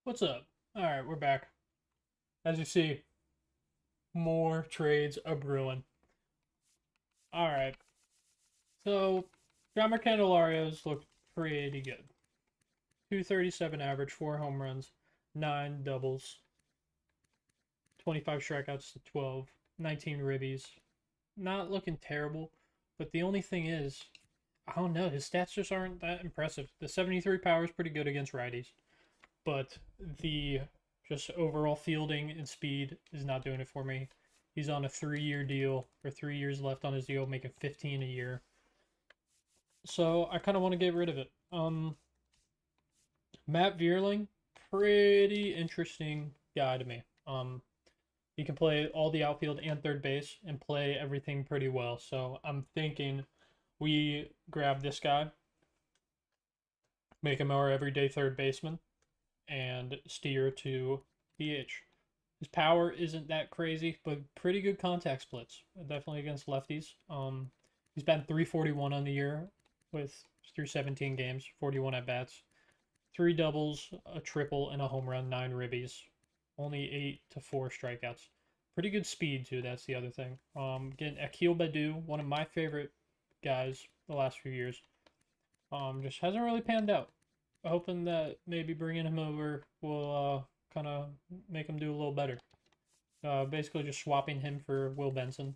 A: What's up? All right, we're back. As you see, more trades are brewing. All right, so Drummer Candelarios look pretty good. 237 average, 4 home runs, 9 doubles, 25 strikeouts to 12, 19 ribbies. Not looking terrible, but the only thing is, I don't know, his stats just aren't that impressive. The 73 power is pretty good against righties, but the just overall fielding and speed is not doing it for me. He's on a 3-year deal, or 3 years left on his deal, making 15 a year. So I kind of want to get rid of it. Matt Vierling, pretty interesting guy to me. He can play all the outfield and third base and play everything pretty well. So I'm thinking we grab this guy, make him our everyday third baseman, and steer to DH. His power isn't that crazy, but pretty good contact splits. Definitely against lefties. He's batting 341 on the year with through 17 games, 41 at bats, 3 doubles, a triple, and a home run, 9 ribbies, only 8 to 4 strikeouts. Pretty good speed too. That's the other thing. Getting Akil Badu, one of my favorite guys the last few years. Just hasn't really panned out. Hoping that maybe bringing him over will kind of make him do a little better. Basically just swapping him for Will Benson,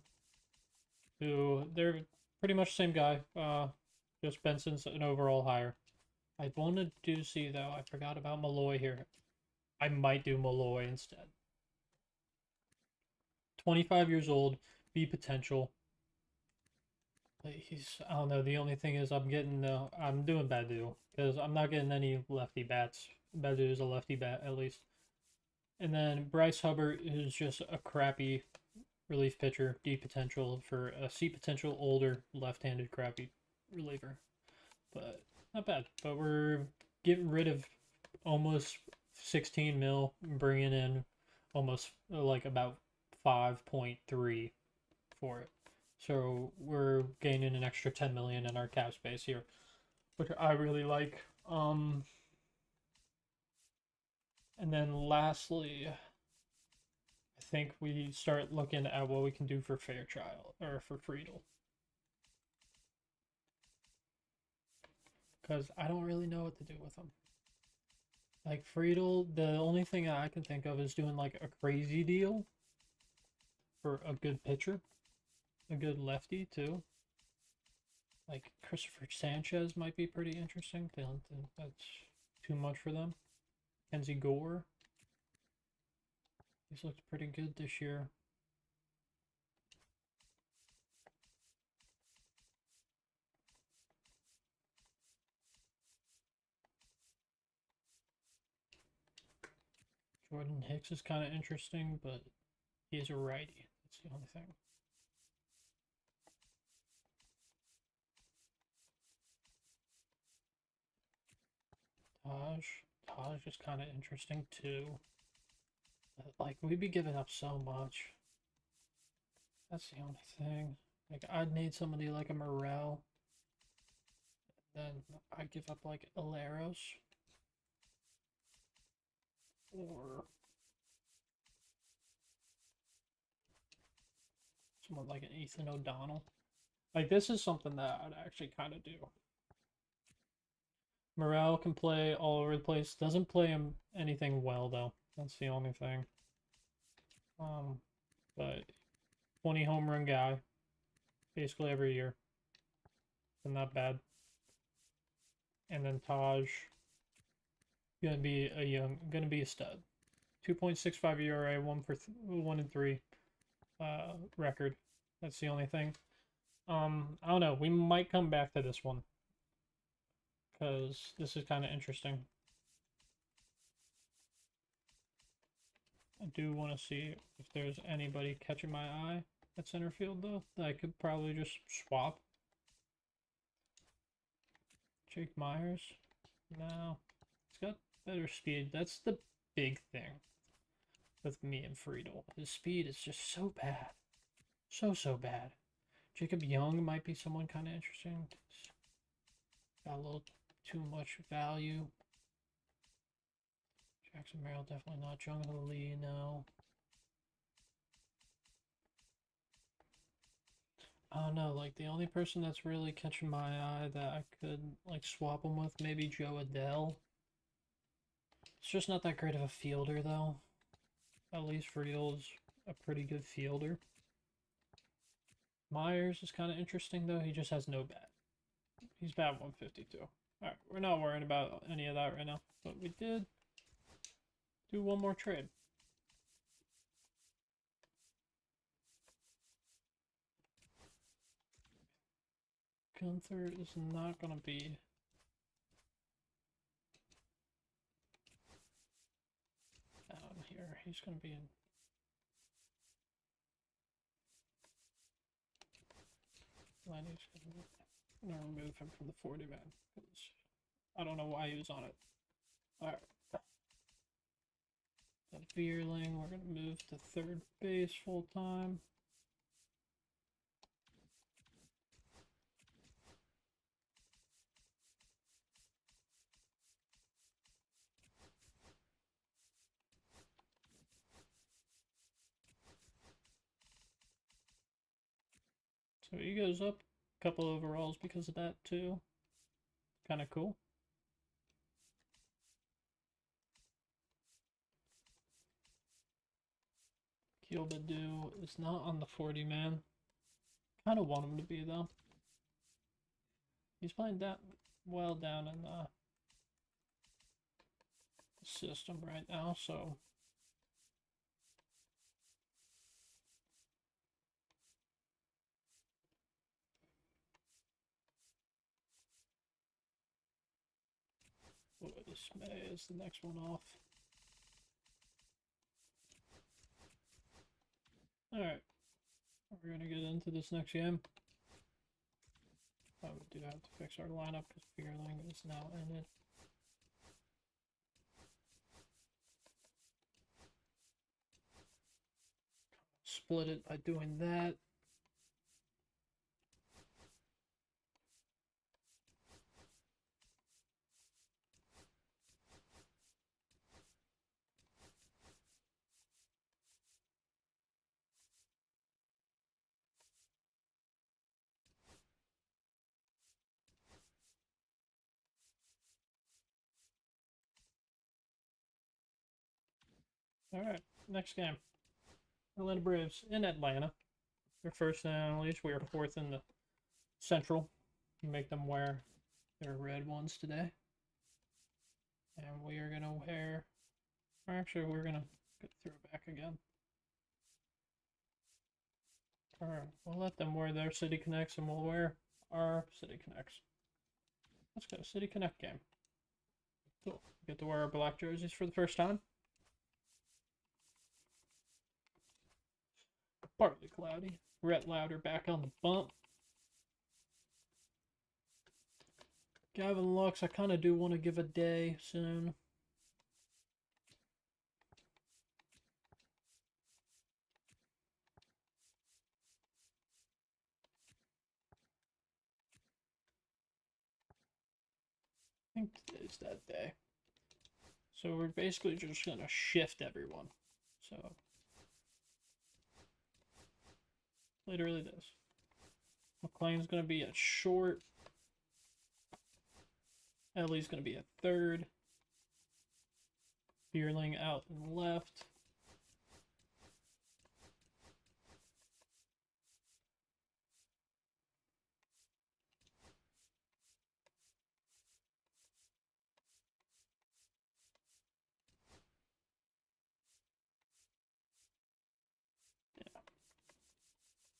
A: who they're pretty much the same guy. Just Benson's an overall higher. I wanted to see though. I forgot about Malloy here. I might do Malloy instead. 25 years old, B potential. He's, I don't know. The only thing is I'm doing Badu because I'm not getting any lefty bats. Badu is a lefty bat at least. And then Bryce Hubbard is just a crappy relief pitcher, D potential for a C potential older left-handed crappy reliever. But not bad. But we're getting rid of almost 16 mil, bringing in almost like about 5.3 for it. So we're gaining an extra 10 million in our cap space here, which I really like. And then lastly, I think we start looking at what we can do for Fairchild or for Friedel. Because I don't really know what to do with him. Like Friedel, the only thing I can think of is doing like a crazy deal for a good pitcher, a good lefty too. Like Christopher Sanchez might be pretty interesting. They don't think that's too much for them. Kenzie Gore. He's looked pretty good this year. Jordan Hicks is kind of interesting, but he's a righty. That's the only thing. Taj is kind of interesting too. But, like, we'd be giving up so much. That's the only thing. Like, I'd need somebody like a Morel. Then I'd give up like Aleros. Or someone like an Ethan O'Donnell. Like, this is something that I'd actually kind of do. Morel can play all over the place. Doesn't play him anything well though. That's the only thing. But 20 home run guy, basically every year. So not bad. And then Taj, gonna be a stud. 2.65 ERA, 1 and 3 record. That's the only thing. I don't know. We might come back to this one because this is kind of interesting. I do want to see if there's anybody catching my eye at center field, though, that I could probably just swap. Jake Myers? No. He's got better speed. That's the big thing with me and Friedel. His speed is just so bad. So bad. Jacob Young might be someone kind of interesting. Got a little too much value. Jack Jackson Merrill, definitely not. Jung Lee, no. I don't know, like, the only person that's really catching my eye that I could, like, swap him with, maybe Joe Adele. It's just not that great of a fielder, though. At least Friel's a pretty good fielder. Myers is kind of interesting, though. He just has no bat. He's bat 152. Alright, we're not worrying about any of that right now. But we did do one more trade. Gunther is not going to be... down here. He's going to be in... Lenny's going to remove him from the 40 man. Because I don't know why he was on it. Alright. That Veerling, we're going to move to third base full time. So he goes up a couple overalls because of that too. Kind of cool. Kilbadu is not on the 40 man. Kind of want him to be though. He's playing that well down in the system right now, so this May is the next one off. Alright, we're gonna get into this next game. Oh, we do have to fix our lineup because Fearling is now in it. Split it by doing that. Alright, next game. Atlanta Braves in Atlanta. They're first in the least. We are fourth in the Central. Make them wear their red ones today. And we are going to wear... Or actually, we're going to get throwback again. Alright, we'll let them wear their City Connects and we'll wear our City Connects. Let's go, City Connect game. Cool. Get to wear our black jerseys for the first time. Partly cloudy. Rhett Louder back on the bump. Gavin Lux, I kind of do want to give a day soon. I think today's that day. So we're basically just going to shift everyone. So, literally this. McLean's going to be at short. Ellie's going to be at third. Beerling out and left.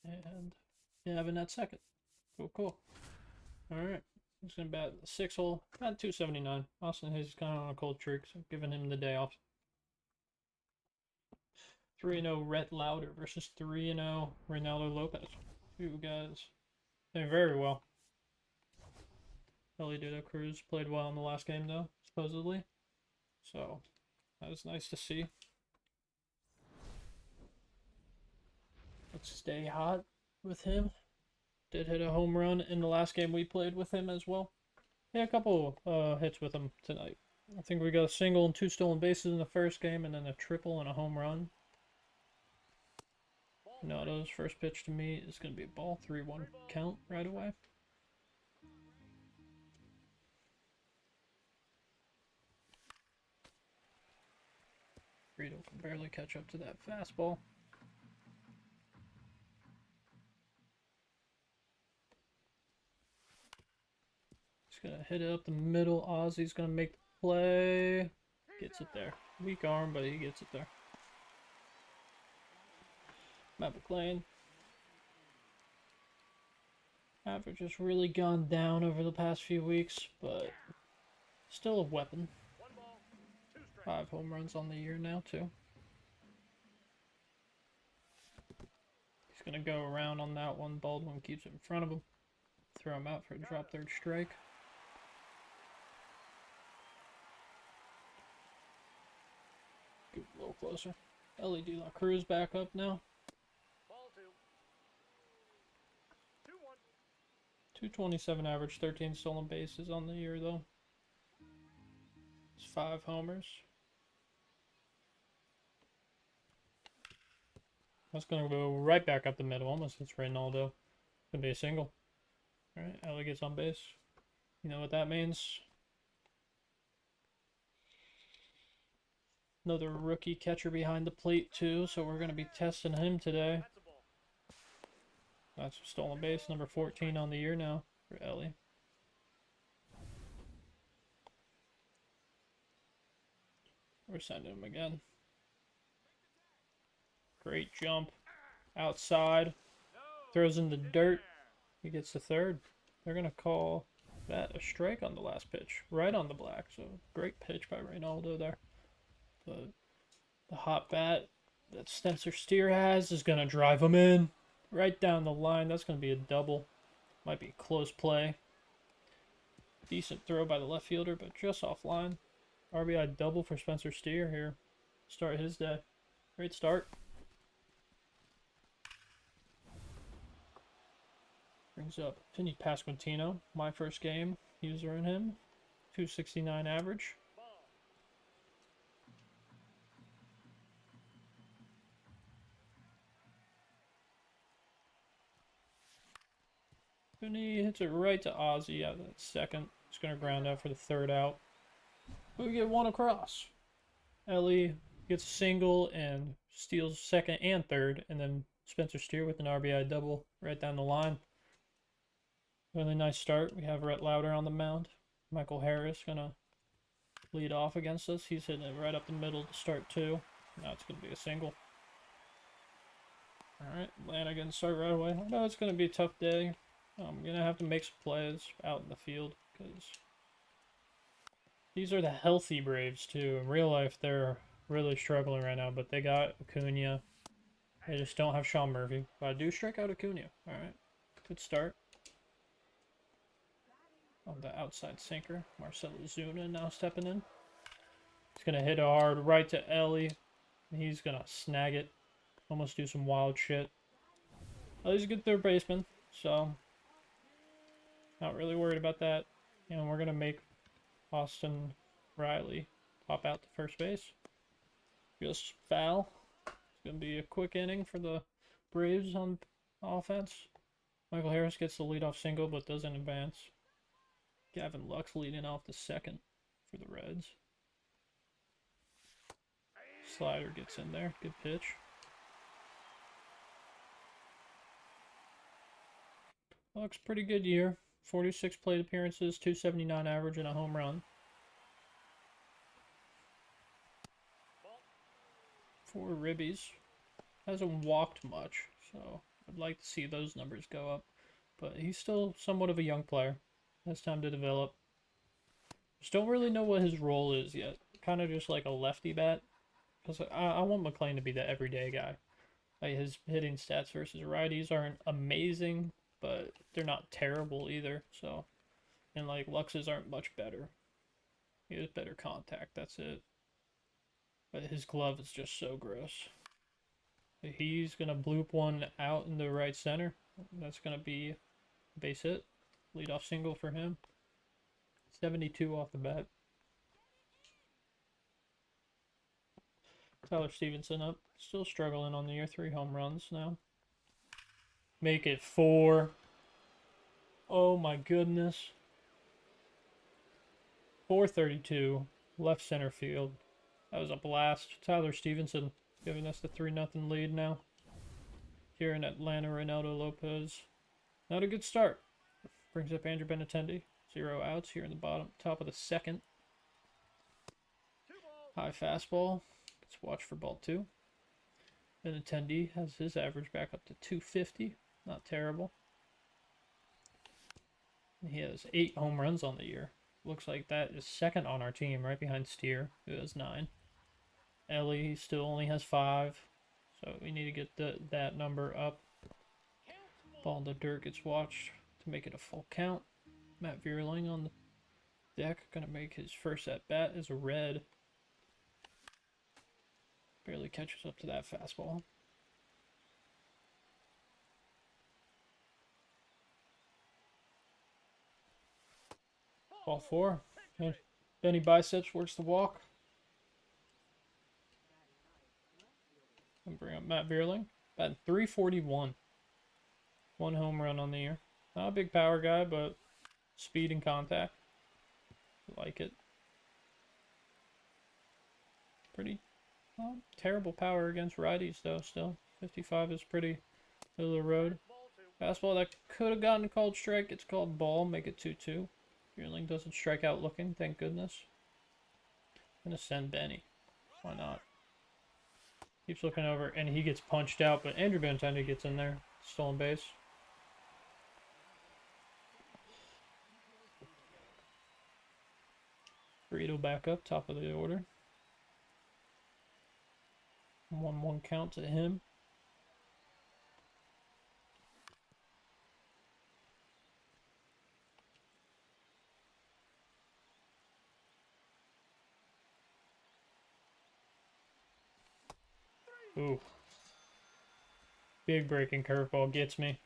A: And Gavin at second. Cool, cool. Alright. He's going to bat the 6 hole. At 279. Austin Hayes is kind of on a cold streak, so giving him the day off. 3-0 Rhett Louder versus 3-0 Reynaldo Lopez. Two guys doing very well. Elidito Cruz played well in the last game, though, supposedly. So, that was nice to see. Let's stay hot with him. Did hit a home run in the last game we played with him as well. Yeah, a couple hits with him tonight. I think we got a single and 2 stolen bases in the first game, and then a triple and a home run. Noto's first pitch to me is going to be a ball, 3-1 count right away. Rito can barely catch up to that fastball. He's going to hit it up the middle. Ozzy's going to make the play. Gets it there. Weak arm, but he gets it there. Matt McLean. Average has really gone down over the past few weeks, but still a weapon. 5 home runs on the year now, too. He's going to go around on that one. Baldwin keeps it in front of him. Throw him out for a drop third strike. Get a little closer. Ellie De La Cruz back up now.
B: Ball 2. 2-1.
A: 227 average, 13 stolen bases on the year, though. It's 5 homers. That's going to go right back up the middle. Almost hits Reynaldo. Going to be a single. Alright, Ellie gets on base. You know what that means? Another rookie catcher behind the plate, too, so we're going to be testing him today.
B: That's a ball.
A: That's a stolen base, number 14 on the year now for Ellie. We're sending him again. Great jump. Outside. Throws in the dirt. He gets the third. They're going to call that a strike on the last pitch. Right on the black. So great pitch by Reynaldo there. The hot bat that Spencer Steer has is going to drive him in. Right down the line. That's going to be a double. Might be a close play. Decent throw by the left fielder, but just offline. RBI double for Spencer Steer here. Start his day. Great start. Brings up Vinny Pasquantino. My first game. User in him. 269 average. Vinny hits it right to Ozzy out of that second. He's going to ground out for the third out. We get one across. Ellie gets a single and steals second and third. And then Spencer Steer with an RBI double right down the line. Really nice start. We have Rhett Lauder on the mound. Michael Harris going to lead off against us. He's hitting it right up the middle to start 2. Now it's going to be a single. Alright, Atlanta going to start right away. I know it's going to be a tough day. I'm going to have to make some plays out in the field because these are the healthy Braves, too. In real life, they're really struggling right now, but they got Acuna. They just don't have Sean Murphy. But I do strike out Acuna. Alright, good start. On the outside sinker, Marcelo Zuna now stepping in. He's going to hit it hard right to Ellie. He's going to snag it. Almost do some wild shit. Ellie's a good third baseman, so not really worried about that. And we're going to make Austin Riley pop out to first base. Just foul. It's going to be a quick inning for the Braves on offense. Michael Harris gets the leadoff single, but doesn't advance. Gavin Lux leading off the second for the Reds. Slider gets in there. Good pitch. Lux, pretty good year. 46 plate appearances, 279 average, and a home run. 4 ribbies. Hasn't walked much, so I'd like to see those numbers go up. But he's still somewhat of a young player. Has time to develop. Just don't really know what his role is yet. Kind of just like a lefty bat. Because I want McLean to be the everyday guy. Like his hitting stats versus righties aren't amazing, but they're not terrible either. So, and like Lux's aren't much better. He has better contact. That's it. But his glove is just so gross. He's gonna bloop one out in the right center. That's gonna be a base hit. Leadoff single for him. 72 off the bat. Tyler Stevenson up. Still struggling on the year. 3 home runs now. Make it 4. Oh my goodness. 432. Left center field. That was a blast. Tyler Stevenson giving us the 3-0 lead now. Here in Atlanta, Reynaldo Lopez. Not a good start. Brings up Andrew Benintendi. 0 outs here in the top of the second. High fastball. Let's watch for ball 2. Benintendi has his average back up to 250. Not terrible. He has 8 home runs on the year. Looks like that is second on our team, right behind Steer, who has 9. Ellie still only has 5. So we need to get that number up. Ball in the dirt gets watched to make it a full count. Matt Vierling on the deck. Gonna make his first at bat as a red. Barely catches up to that fastball. Ball 4. And Benny Biceps works the walk. And bring up Matt Vierling. Batting .341. 1 home run on the year. Not a big power guy, but speed and contact. Like it. Pretty terrible power against righties, though, still. 55 is pretty middle of the road. Fastball that could have gotten called strike. It's called ball. Make it 2-2. Vierling doesn't strike out looking, thank goodness. I'm going to send Benny. Why not? Keeps looking over, and he gets punched out, but Andrew Benintendi gets in there. Stolen base. Burrito back up, top of the order. 1-1 count to him. Ooh. Big breaking curveball gets me.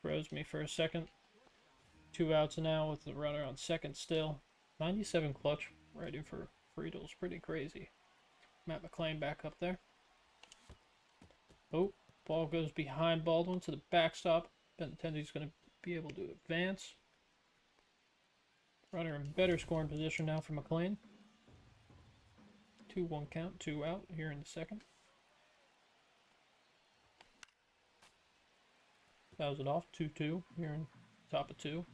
A: Throws me for a second. 2 outs now with the runner on second still. 97 clutch rating for Friedel's pretty crazy. Matt McClain back up there. Oh, ball goes behind Baldwin to the backstop. Benintendi's going to be able to advance. Runner in better scoring position now for McClain. 2-1 count, 2 out here in the second. Fouls it off, 2-2 here in top of 2.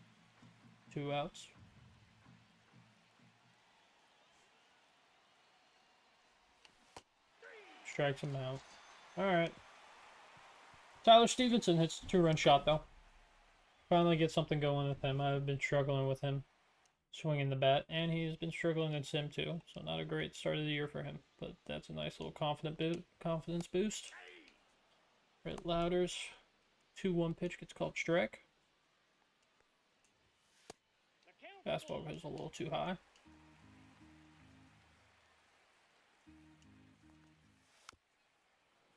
A: 2 outs. Strikes him out. Alright. Tyler Stevenson hits a 2-run shot, though. Finally get something going with him. I've been struggling with him swinging the bat, and he's been struggling in sim, too. So not a great start of the year for him, but that's a nice little confidence boost. Brett Louders, 2-1 pitch gets called strike. Fastball goes a little too high.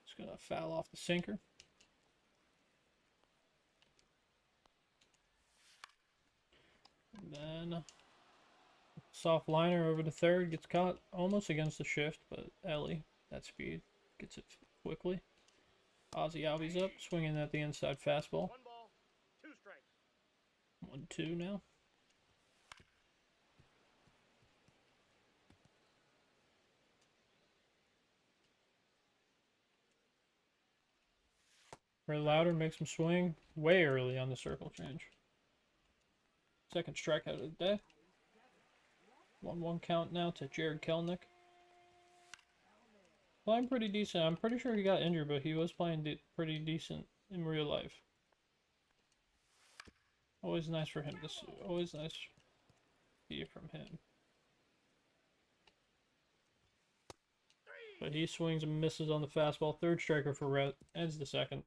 A: It's going to foul off the sinker. And then soft liner over to third, gets caught almost against the shift, but Ellie, that speed, gets it quickly. Ozzy Albies up, swinging at the inside fastball.
B: 1 ball, 2 strikes.
A: 1-2 now. Ray Louder makes him swing way early on the circle change. Second strikeout of the day. 1-1 count now to Jared Kelnick. Playing pretty decent. I'm pretty sure he got injured, but he was playing pretty decent in real life. Always nice for him to see. Always nice to hear from him. But he swings and misses on the fastball. Third striker for Rhett. Ends the second.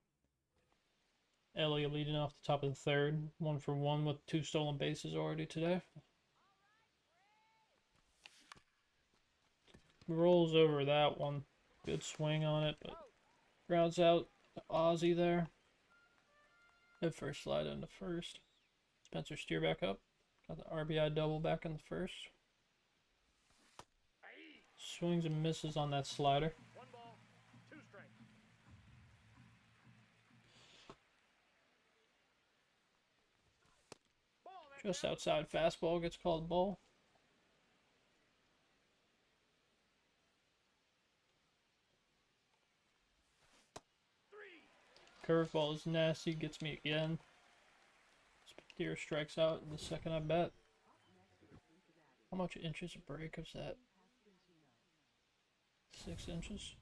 A: Ellie leading off the top of the third. 1 for 1 with 2 stolen bases already today. Rolls over that one. Good swing on it, but grounds out to Ozzy there. Head first slide into first. Spencer Steer back up. Got the RBI double back in the first. Swings and misses on that slider.
B: 1
A: Just outside fastball gets called ball. Curveball is nasty, gets me again. Deer strikes out in the second I bet. How much inches of break is that? 6 inches.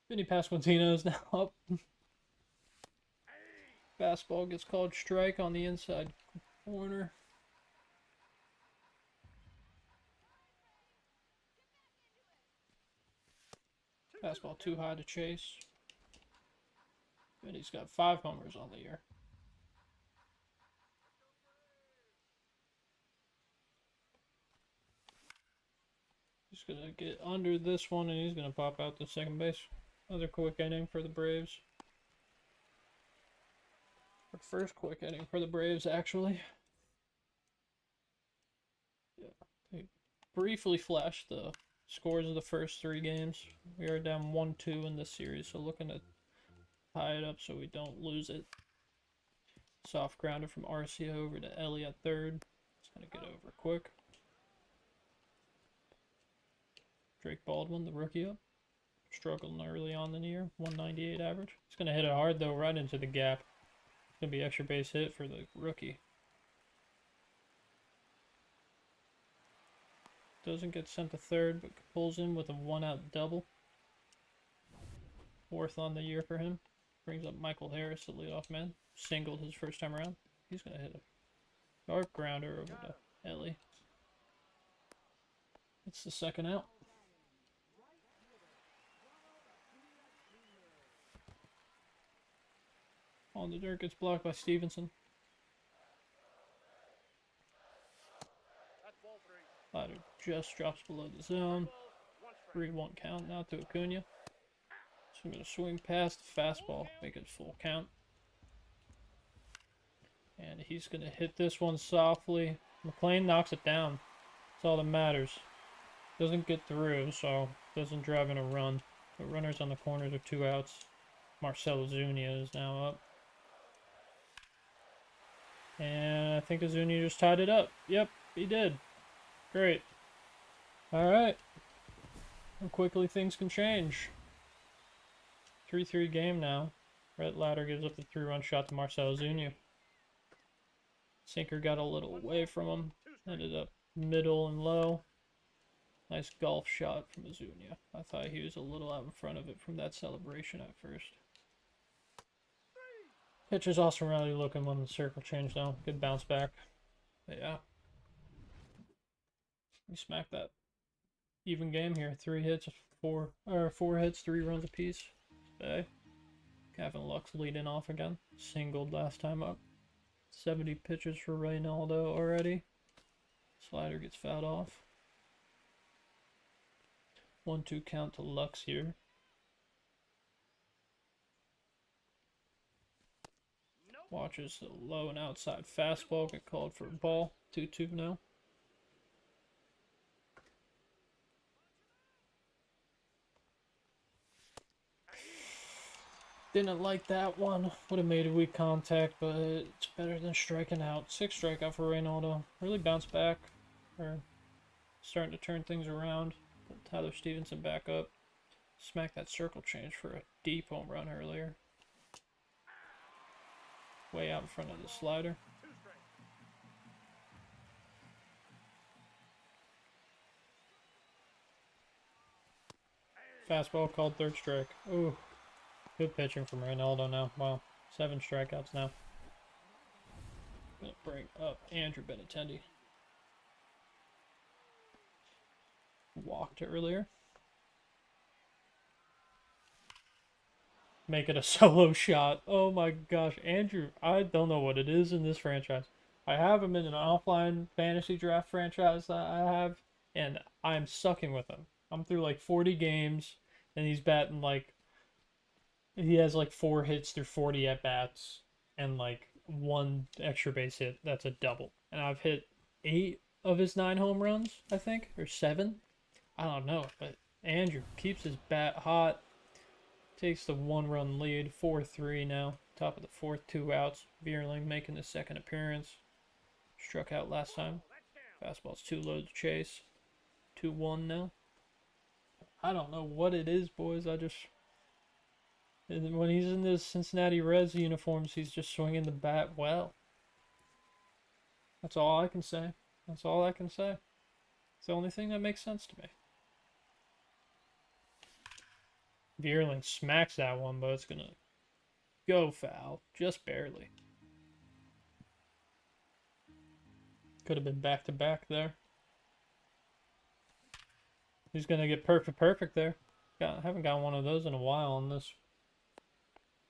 A: Vinny Pasquantino is now up. Fastball gets called strike on the inside corner. Fastball too high to chase. Vinny's got 5 homers on the year. He's going to get under this one and he's going to pop out to second base. Another quick inning for the Braves. Our first quick inning for the Braves, actually. Yeah, they briefly flashed the scores of the first 3 games. We are down 1-2 in this series, so looking to tie it up so we don't lose it. Soft grounder from Arcia over to Ellie at third. It's going to get over quick. Drake Baldwin, the rookie, up. Struggling early on in the year. 198 average. He's going to hit it hard, though, right into the gap. It's going to be extra base hit for the rookie. Doesn't get sent to third, but pulls in with a 1-out double. 4th on the year for him. Brings up Michael Harris, the leadoff man. Singled his first time around. He's going to hit a sharp grounder over to Ellie. It's the second out. On the dirt, gets blocked by Stevenson. Slider just drops below the zone. 3-1 count now to Acuna. So I'm going to swing past the fastball, make it full count. And he's going to hit this one softly. McLean knocks it down. That's all that matters. Doesn't get through, so doesn't drive in a run. The runners on the corners are 2 outs. Marcell Ozuna is now up. And I think Ozuna just tied it up. Yep, he did. Great. Alright. And quickly things can change. 3-3 game now. Rhett Ladder gives up the 3-run shot to Marcell Ozuna. Sinker got a little away from him. Ended up middle and low. Nice golf shot from Ozuna. I thought he was a little out in front of it from that celebration at first. Pitcher's Austin Riley looking when the circle changed now. Good bounce back. But yeah. We smacked that even game here. 4 hits, 3 runs apiece. Today. Gavin Lux leading off again. Singled last time up. 70 pitches for Reynaldo already. Slider gets fouled off. 1-2 count to Lux here. Watches the low and outside fastball get called for a ball. 2-2 now. Didn't like that one. Would have made a weak contact, but it's better than striking out. 6 strikeout for Reynaldo. Really bounced back. Or starting to turn things around. Put Tyler Stevenson back up. Smacked that circle change for a deep home run earlier. Way out in front of the slider. Fastball called 3rd strike. Ooh. Good pitching from Reynaldo now. Wow. 7 strikeouts now. Gonna bring up Andrew Benintendi. Walked earlier. Make it a solo shot. Oh my gosh. Andrew, I don't know what it is in this franchise. I have him in an offline fantasy draft franchise that I have, and I'm sucking with him. I'm through like 40 games, and he's batting like... He has like 4 hits through 40 at-bats, and like 1 extra base hit. That's a double. And I've hit 8 of his 9 home runs, I think, or 7. I don't know, but Andrew keeps his bat hot. takes the 1-run lead, 4-3 now. Top of the fourth, 2 outs. Vierling making his second appearance. Struck out last time. Fastball's too low to chase. 2-1 now. I don't know what it is, boys. When he's in the Cincinnati Reds uniforms, he's just swinging the bat well. That's all I can say. That's all I can say. It's the only thing that makes sense to me. Vierling smacks that one, but it's going to go foul. Just barely. Could have been back-to-back there. He's going to get perfect there. Haven't got one of those in a while on this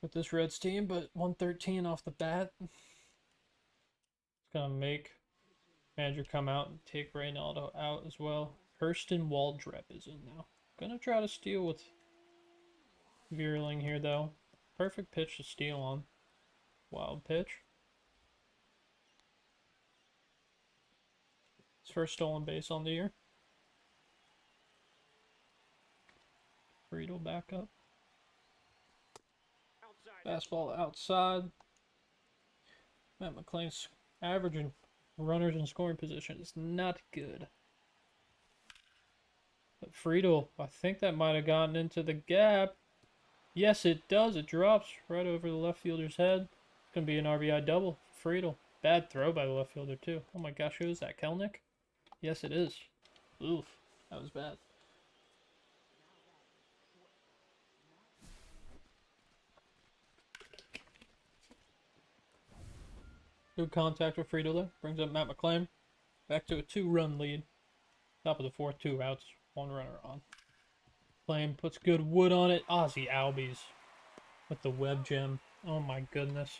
A: with this Reds team, but 113 off the bat. It's going to make manager come out and take Reynaldo out as well. Hurston Waldrep is in now. Going to try to steal with Vierling here, though. Perfect pitch to steal on. Wild pitch. His first stolen base on the year. Friedel back up. Fastball outside. Matt McLean's averaging runners in scoring position is not good. But Friedel, I think that might have gotten into the gap. Yes, it does. It drops right over the left fielder's head. It's going to be an RBI double for Friedel. Bad throw by the left fielder, too. Oh my gosh, who is that? Kelnick? Yes, it is. Oof, that was bad. Good contact with Friedel there. Brings up Matt McClain. Back to a 2-run lead. Top of the fourth, 2 outs. 1 runner on. McClain puts good wood on it. Ozzie Albies with the web gem. Oh my goodness.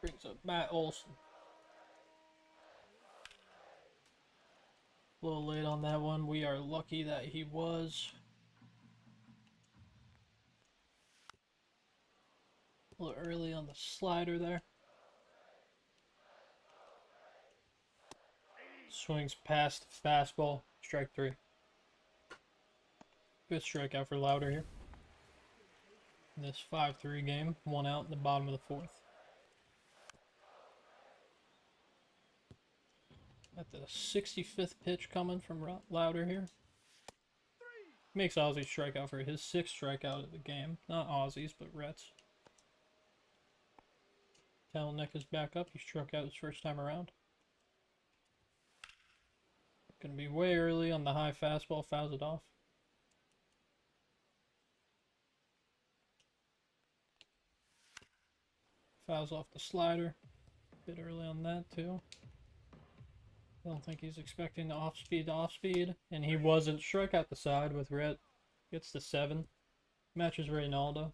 A: Brings up Matt Olson. A little late on that one. We are lucky that he was. A little early on the slider there. Swings past the fastball. Strike 3. Good strikeout for Louder here. In this 5-3 game. 1 out in the bottom of the fourth. At the 65th pitch coming from Louder here. Makes Ozzie strike out for his 6th strikeout of the game. Not Ozzie's, but Rhett's. Kelnick is back up. He struck out his first time around. Gonna be way early on the high fastball. Fouls it off. Fouls off the slider. A bit early on that, too. I don't think he's expecting the off-speed, and he wasn't. Strike out the side with Rhett. Gets the 7. Matches Reynaldo.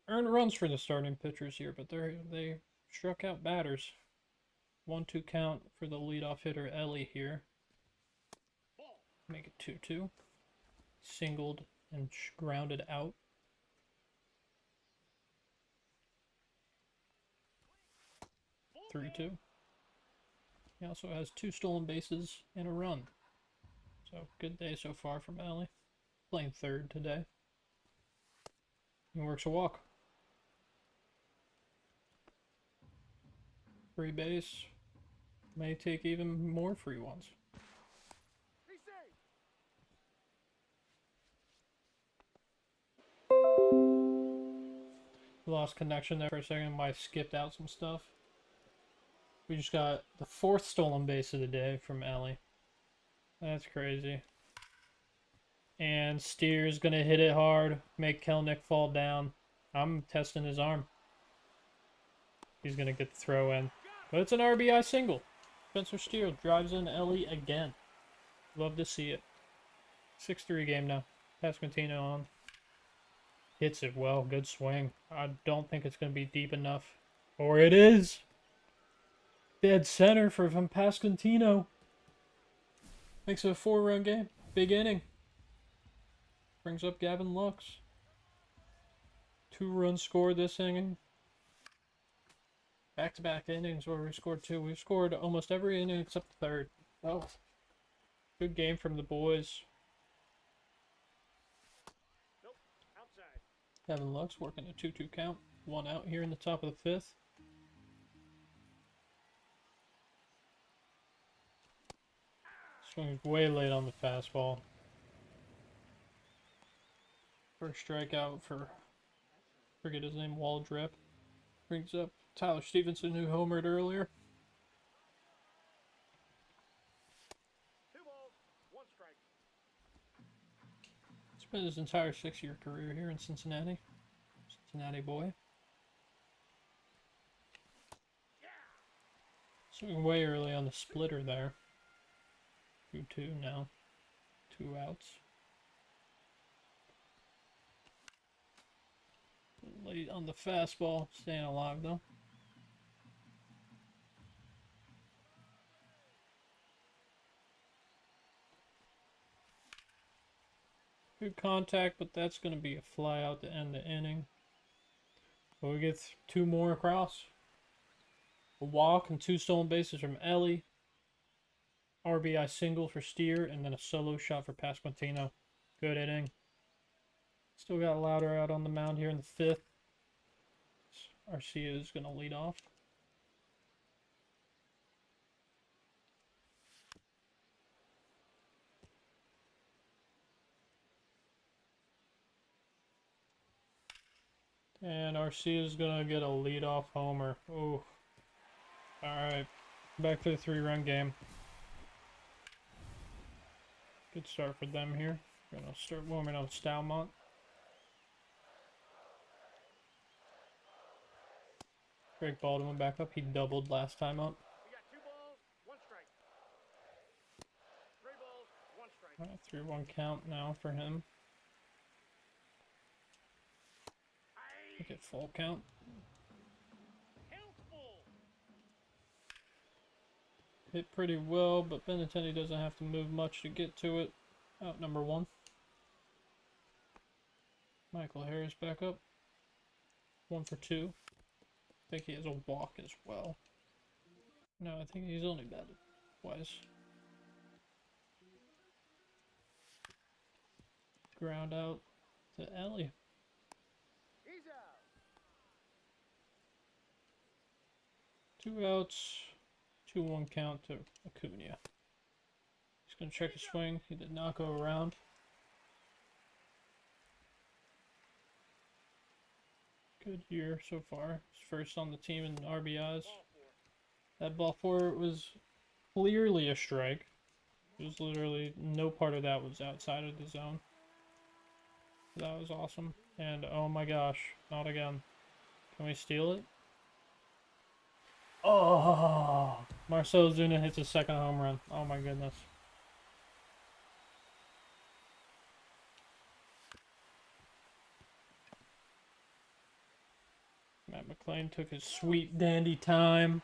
A: Earned runs for the starting pitchers here, but they struck out batters. 1-2 count for the leadoff hitter Ellie here. Make it 2-2. Singled and grounded out. 3-2. He also has 2 stolen bases and a run. So, good day so far from Ellie. Playing third today. He works a walk. Free base. May take even more free ones. Lost connection there for a second. I skipped out some stuff. We just got the 4th stolen base of the day from Ellie. That's crazy. And Steer's going to hit it hard, make Kelnick fall down. I'm testing his arm. He's going to get the throw in. But it's an RBI single. Spencer Steer drives in Ellie again. Love to see it. 6-3 game now. Pasquantino on. Hits it well. Good swing. I don't think it's going to be deep enough. Or it is. Dead center from Pasquantino. Makes it a 4-run game. Big inning. Brings up Gavin Lux. 2 runs scored this inning. Back-to-back innings where we scored 2. We've scored almost every inning except the 3rd. Oh, Good game from the boys.
B: Nope. Outside.
A: Kevin Lux working a 2-2 count. 1 out here in the top of the 5th. Swings way late on the fastball. First strikeout for, forget his name, Waldrep. Brings up Tyler Stevenson, who homered earlier.
B: 2 balls, 1 strike.
A: Spent his entire 6-year career here in Cincinnati. Cincinnati boy. Swinging way early on the splitter there. 2-2 now. 2 outs. Late on the fastball, staying alive though. Good contact, but that's going to be a fly out to end the inning. But we get 2 more across. A walk and 2 stolen bases from Ellie. RBI single for Steer, and then a solo shot for Pasquantino. Good inning. Still got Louder out on the mound here in the 5th. Arcia is going to lead off. And Arcia is going to get a leadoff homer. Oh. Alright. Back to the 3-run game. Good start for them here. Gonna start warming up Stalmont. Greg Baldwin back up. He doubled last time up.
B: We got 2 balls, 1 strike. 3 balls, 1 strike.
A: Alright, 3-1 count now for him. Look at full count.
B: Count full.
A: Hit pretty well, but Benintendi doesn't have to move much to get to it. Out number 1. Michael Harris back up. 1 for 2. I think he has a walk as well. No, I think he's only batted twice. Ground out to Ellie.
B: He's out.
A: 2 outs. 2-1 count to Acuna. He's going to check his swing. He did not go around. Good year so far. He's first on the team in RBIs.
B: Ball 4.
A: That ball 4 was clearly a strike. It was literally no part of that was outside of the zone. That was awesome. And oh my gosh, not again. Can we steal it? Oh! Marcell Ozuna hits his 2nd home run. Oh my goodness. Matt McClain took his sweet dandy time.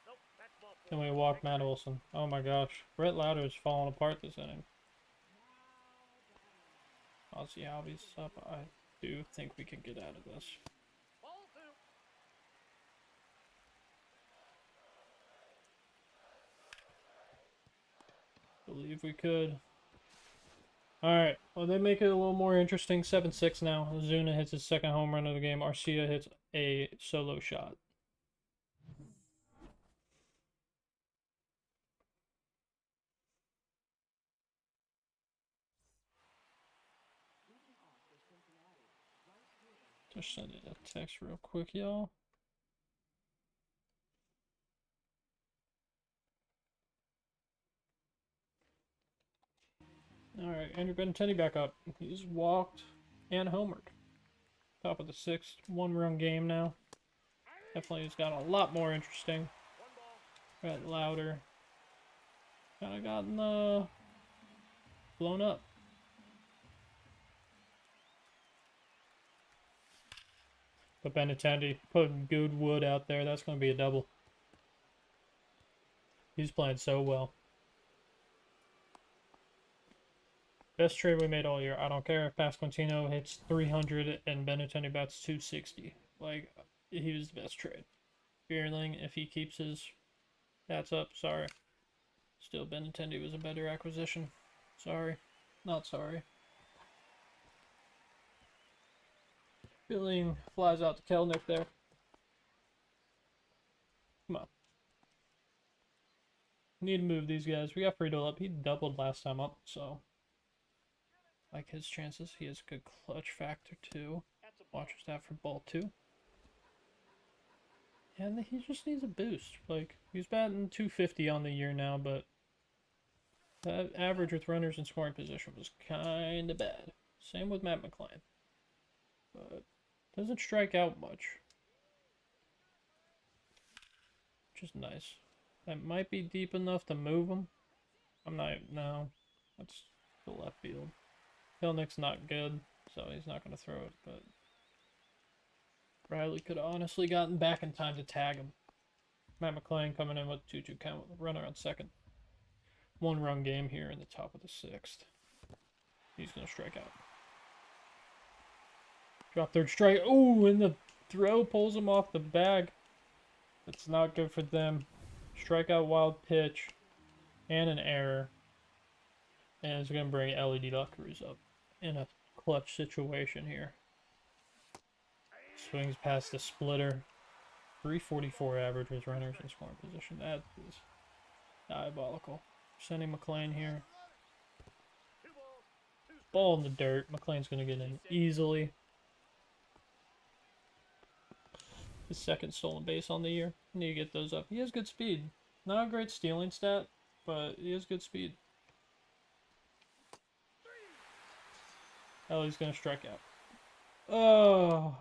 B: Nope, that's ball 4.
A: Then we walk Matt Olson. Oh my gosh. Brett Lauder is falling apart this inning. Ozzy Albies up. I do think we can get out of this.
B: Ball 2.
A: Believe we could. Alright, well they make it a little more interesting. 7-6 now. Ozuna hits his 2nd home run of the game. Arcia hits a solo shot. Just send it a text real quick, y'all. Alright, Andrew Benintendi back up. He's walked and homered. Top of the 6th. 1-run game now. Definitely has got a lot more interesting.
B: 1 ball.
A: Got louder. Kind of gotten blown up. But Benintendi putting good wood out there. That's going to be a double. He's playing so well. Best trade we made all year. I don't care if Pasquantino hits 300 and Benintendi bats 260. Like, he was the best trade. Beerling, if he keeps his bats up, sorry. Still, Benintendi was a better acquisition. Sorry. Not sorry. Beerling flies out to Kelnick there. Come on. Need to move these guys. We got Friedel up. He doubled last time up, so like his chances. He has a good clutch factor too. Watch his stat for ball 2. And he just needs a boost. Like, he's batting 250 on the year now, but that average with runners in scoring position was kind of bad. Same with Matt McClain. But doesn't strike out much. Which is nice. That might be deep enough to move him. I'm not, no. That's the left field. Hillnick's not good, so he's not going to throw it, but Riley could have honestly gotten back in time to tag him. Matt McClain coming in with a 2-2 count with a runner on second. 1-run game here in the top of the 6th. He's going to strike out. Drop third strike. Ooh, and the throw pulls him off the bag. That's not good for them. Strikeout, wild pitch, and an error. And it's going to bring LED La Cruz up in a clutch situation here. Swings past the splitter. 344 average with runners in scoring position. That is diabolical. Sending McClain here. Ball in the dirt. McClain's going to get in easily. His second stolen base on the year. Need to get those up. He has good speed. Not a great stealing stat, but he has good speed. Ellie's going to strike out. Oh.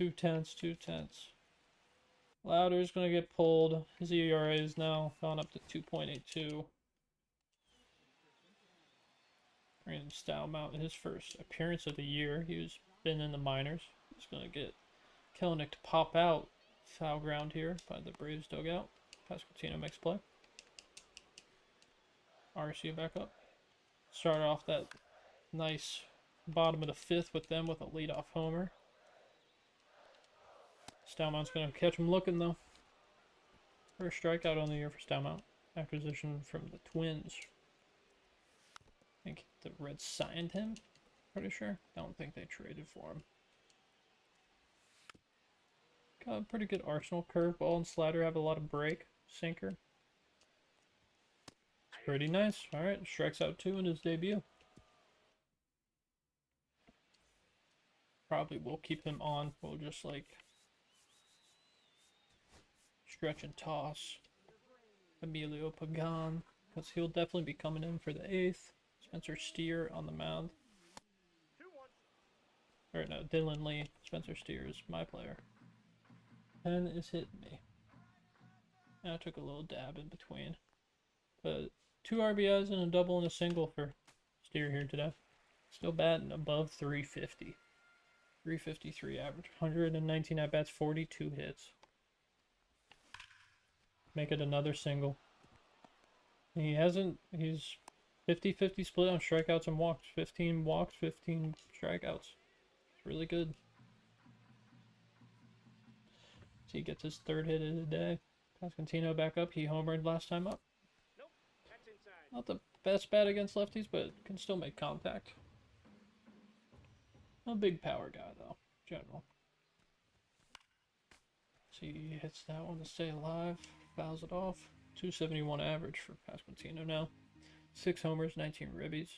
A: 2/10. Louder's going to get pulled. His ERA is now gone up to 2.82. Brandon Stoudemire, his first appearance of the year. He's been in the minors. He's going to get Kelenic to pop out. Foul ground here by the Braves dugout. Pasquantino makes play. Arcia back up. Start off that nice bottom of the 5th with them with a leadoff homer. Stoudemire's going to catch him looking, though. First strikeout on the year for Stoudemire. Acquisition from the Twins. I think the Reds signed him. Pretty sure. Don't think they traded for him. Got a pretty good arsenal. Curveball and slider have a lot of break. Sinker. It's pretty nice. Alright, strikes out 2 in his debut. Probably will keep him on. We'll just like stretch and toss Emilio Pagan, because he'll definitely be coming in for the 8th. Spencer Steer on the mound. Or no, Dylan Lee. Spencer Steer is my player. 10 is hitting me. And I took a little dab in between. But 2 RBIs and a double and a single for Steer here today. Still batting above 350. 353 average. 119 at-bats, 42 hits. Make it another single. He's 50-50 split on strikeouts and walks. 15 walks, 15 strikeouts. It's really good. So he gets his 3rd hit of the day. Pasquantino back up. He homered last time up.
B: Nope, that's inside.
A: Not the best bat against lefties, but can still make contact. Not a big power guy, though, in general. So he hits that one to stay alive. Fouls it off. 271 average for Pasquantino now. 6 homers, 19 ribbies.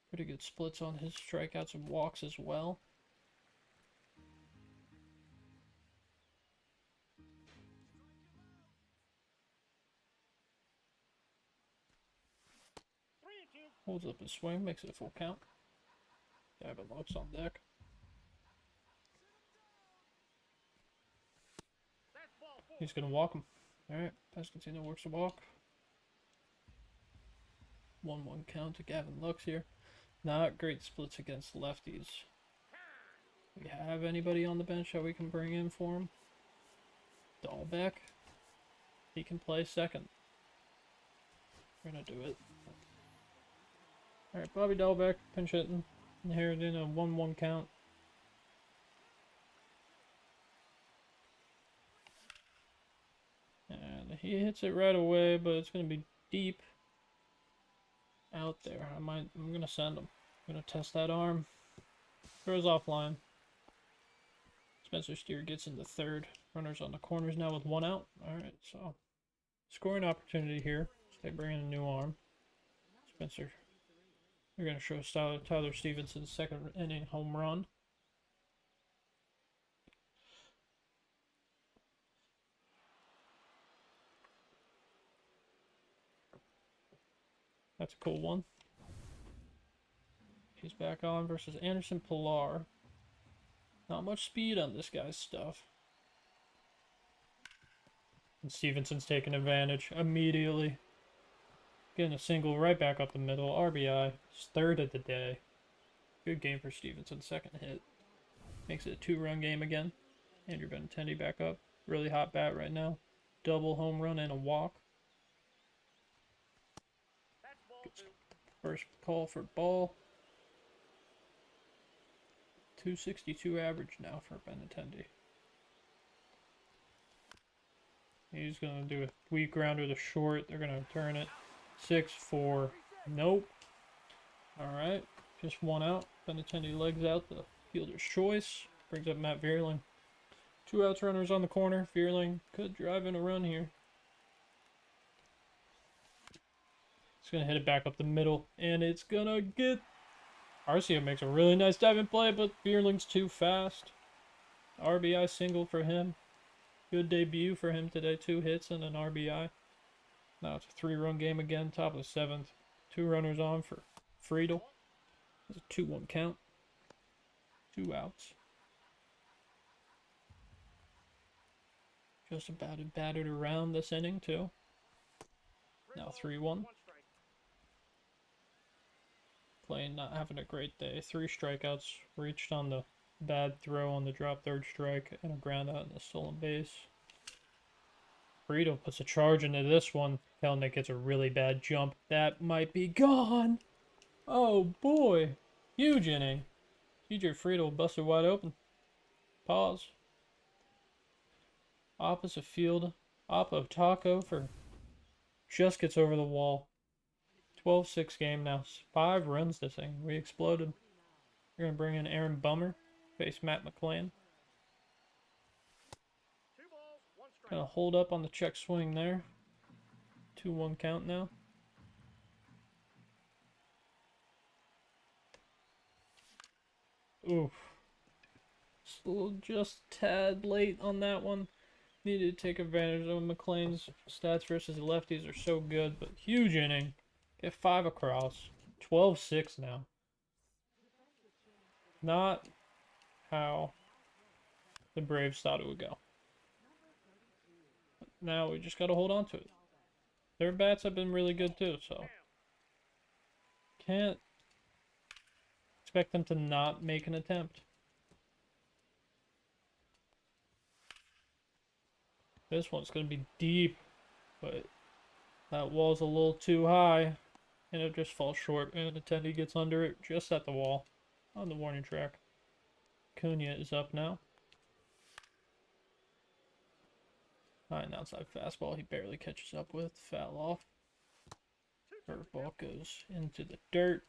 A: Pretty good splits on his strikeouts and walks as well. Holds up his swing, makes it a full count. Gavin Lux on deck. He's going to walk him. Alright, Pasquantino works the walk. 1-1 count to Gavin Lux here. Not great splits against lefties. Do we have anybody on the bench that we can bring in for him? Dahlbeck. He can play second. We're going to do it. Alright, Bobby Dahlbeck, pinch hitting. Inherited a 1-1 count. he hits it right away, but it's gonna be deep out there. I'm gonna send him. I'm gonna test that arm. Throws offline. Spencer Steer gets into third. Runners on the corners now with 1 out. Alright, so scoring opportunity here. They bring in a new arm. Spencer. They're going to show Tyler Stevenson's second inning home run. That's a cool one. He's back on versus Anderson Pilar. Not much speed on this guy's stuff. And Stevenson's taking advantage immediately. Getting a single right back up the middle. RBI. His third of the day. Good game for Stevenson. Second hit. Makes it a 2-run game again. Andrew Benintendi back up. Really hot bat right now. Double home run and a walk. Gets first call for ball. 262 average now for Benintendi. He's going to do a weak grounder to short. They're going to turn it. 6-4. Nope. Alright. Just 1 out. Benintendi legs out the fielder's choice. Brings up Matt Vierling. 2 outs, runners on the corner. Vierling could drive in a run here. It's going to hit it back up the middle. And it's going to get... Arcia makes a really nice diving play, but Vierling's too fast. RBI single for him. Good debut for him today. 2 hits and an RBI. Now it's a 3-run game again. Top of the 7th. 2 runners on for Friedel. It's a 2-1 count. 2 outs. Just about battered around this inning too. Now 3-1. Playing not having a great day. 3 strikeouts. Reached on the bad throw on the drop third strike and a ground out in the stolen base. Friedel puts a charge into this one. Kelenic gets a really bad jump. That might be gone. Oh boy. Huge inning. TJ Friedel busted wide open. Pause. Opposite field. Oppo Taco for just gets over the wall. 12-6 game now. 5 runs this inning. We exploded. We're going to bring in Aaron Bummer. Face Matt McClain. Going to hold up on the check swing there. 2-1 count now. Oof. Just tad late on that one. Needed to take advantage of McClain's stats versus the lefties are so good, but huge inning. Get 5 across. 12-6 now. Not how the Braves thought it would go. Now we just got to hold on to it. Their bats have been really good too, so can't expect them to not make an attempt. This one's going to be deep, but that wall's a little too high, and it just falls short, and Benintendi gets under it just at the wall on the warning track. Cunha is up now. High and outside fastball, he barely catches up with. Foul off. Curveball goes into the dirt.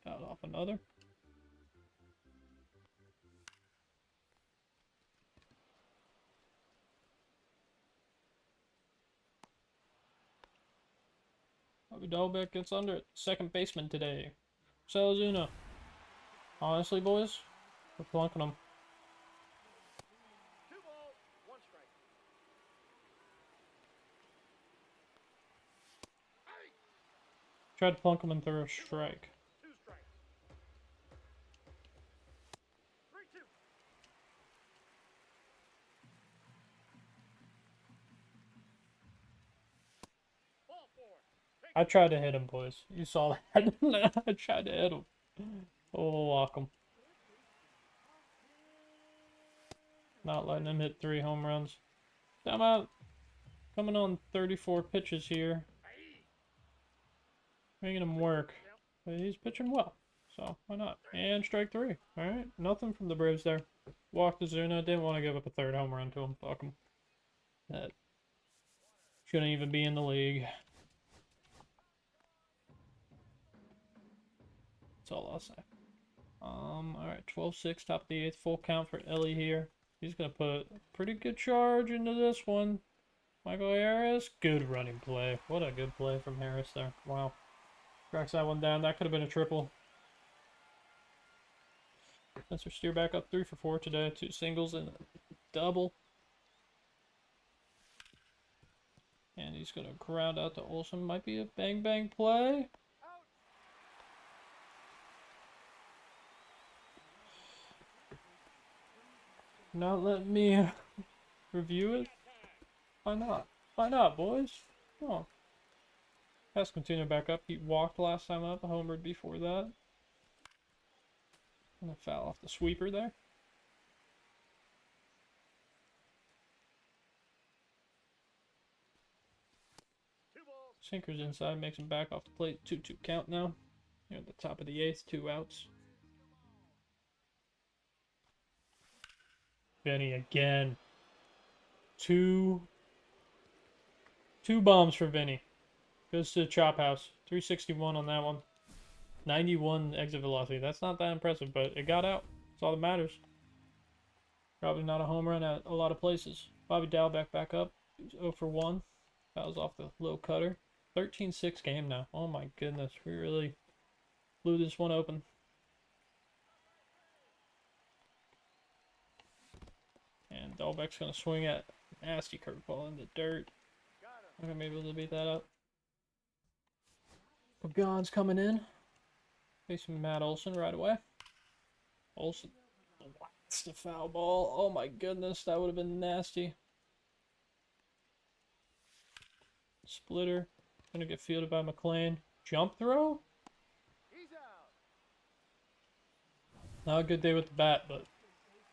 A: Fouled off another. Dalbeck gets under it. Second baseman today. Salazuna. Honestly, boys, we're plunking them.
B: 2 balls, 1 strike.
A: Tried to plunk him and throw a strike.
B: 2 strikes. 3-2. Ball 4.
A: I tried to hit him, boys. You saw that. I tried to hit him. Oh, lock him. Not letting him hit 3 home runs. I'm out. Coming on 34 pitches here. making him work. But he's pitching well, so why not? And strike three. All right, nothing from the Braves there. Walked Ozuna. Didn't want to give up a third home run to him. Fuck him. That shouldn't even be in the league. That's all I'll say. Alright, 12-6, top of the 8th, full count for Ellie here. He's gonna put a pretty good charge into this one. Michael Harris, good running play. What a good play from Harris there. Wow. Tracks that one down. That could have been a triple. Spencer Steer back up 3 for 4 today. 2 singles and a double. And he's gonna ground out to Olsen. Might be a bang bang play. Not letting me review it? Why not? Why not, boys? Oh. Pasquantino back up. He walked last time up, homered before that. Gonna foul off the sweeper there. Sinker's inside, makes him back off the plate. 2-2 count now. You're at the top of the 8th, 2 outs. Vinny again. Two bombs for Vinny. Goes to the chop house. 361 on that one. 91 exit velocity. That's not that impressive, but it got out. That's all that matters. Probably not a home run at a lot of places. Bobby Dalbec back up. He's 0 for 1. Fouls off the low cutter. 13-6 game now. Oh my goodness. We really blew this one open. And Dalbec's going to swing at nasty curveball in the dirt. I'm going to be able to beat that up. Pagan's coming in. Facing Matt Olson right away. Olson. That's the foul ball. Oh my goodness. That would have been nasty. Splitter. Going to get fielded by McLean. Jump throw? Not a good day with the bat, but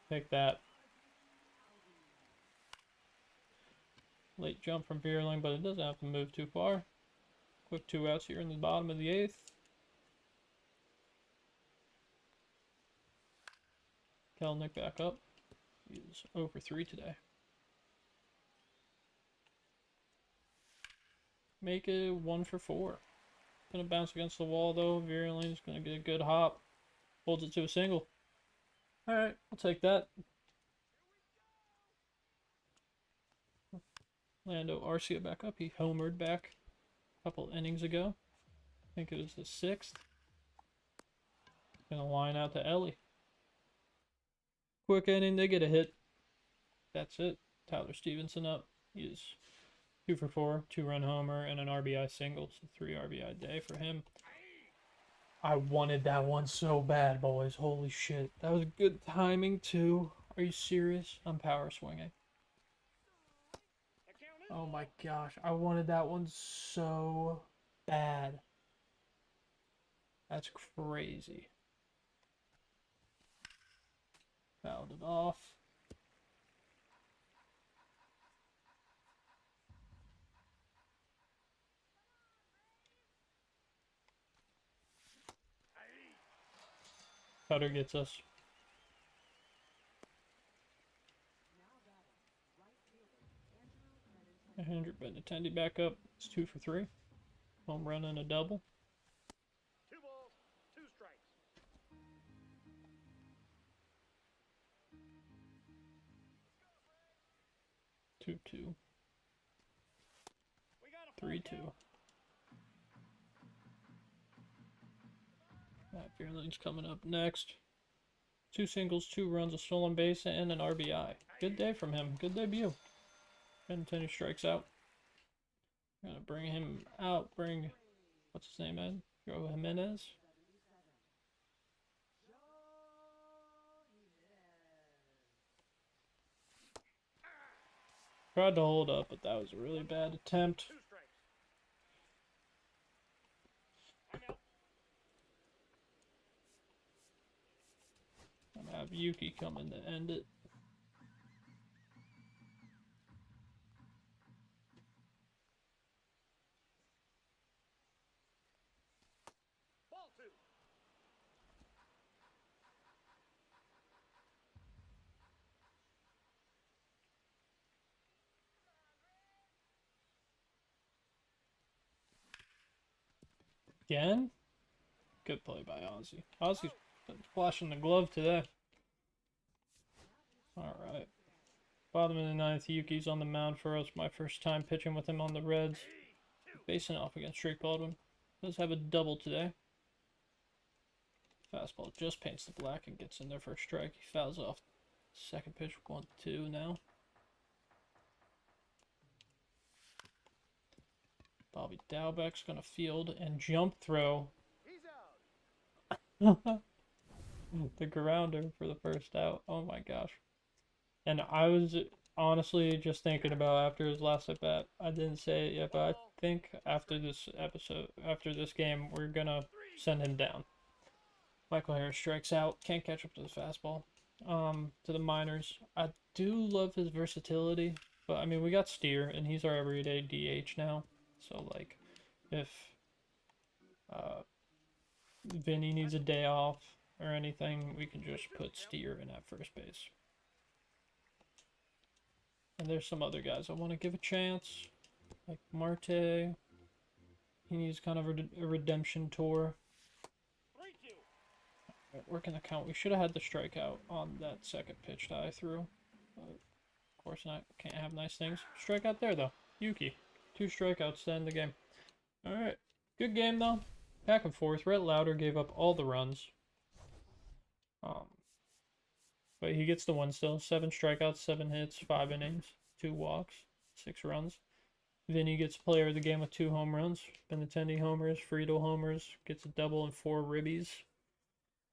A: take that. Late jump from Veerling, but it doesn't have to move too far. Quick 2 outs here in the bottom of the 8th. Kelnick back up. He's 0 for 3 today. Make it 1 for 4. Gonna bounce against the wall though. Veerling's gonna get a good hop. Holds it to a single. Alright, I'll take that. Lando Arcia back up. He homered back a couple innings ago. I think it was the 6th. Gonna line out to Ellie. Quick inning, they get a hit. That's it. Tyler Stevenson up. He is 2 for 4, 2-run homer, and an RBI single. So 3 RBI day for him. I wanted that one so bad, boys. Holy shit. That was good timing, too. Are you serious? I'm power swinging. Oh my gosh. I wanted that one so bad. That's crazy. Fouled it off. Cutter gets us. Hendrick Benintendi back up. It's 2 for 3. Home run and a double.
B: 2 balls, 2 strikes.
A: 2-2. 3-2. Matt Veerling's coming up next. 2 singles, 2 runs, a stolen base, and an RBI. Good day from him. Good debut. Benintendi strikes out. Gonna bring him out. Bring, what's his name, Ed? Joe Jimenez. Tried to hold up, but that was a really bad attempt.
B: 2 strikes.
A: I'm gonna have Yuki come in to end it. Again? Good play by Ozzy. Ozzy's flashing the glove today. Alright. Bottom of the ninth, Yuki's on the mound for us. My first time pitching with him on the Reds. Facing off against Drake Baldwin. Does have a double today. Fastball just paints the black and gets in there for a strike. He fouls off. Second pitch, 1-2 now. Bobby Dalbeck's gonna field and jump throw.
B: He's out.
A: The grounder for the first out. Oh my gosh. And I was honestly just thinking about after his last at bat. I didn't say it yet, but I think after this episode, after this game, we're gonna send him down. Michael Harris strikes out. Can't catch up to the fastball. To the minors. I do love his versatility, but I mean we got Steer and he's our everyday DH now. So like, if Vinny needs a day off or anything, we can just put Steer in at first base. And there's some other guys I want to give a chance, like Marte. He needs kind of a redemption tour.
B: 3-2.
A: Right, working the count. We should have had the strikeout on that second pitch that I threw. But of course not. Can't have nice things. Strikeout there though. Yuki. 2 strikeouts to end the game. Alright. Good game though. Back and forth. Rhett Lauder gave up all the runs. But he gets the win still. 7 strikeouts, 7 hits, 5 innings, 2 walks, 6 runs. Vinny gets player of the game with 2 home runs. Benintendi homers, Friedel homers, gets a double and 4 ribbies.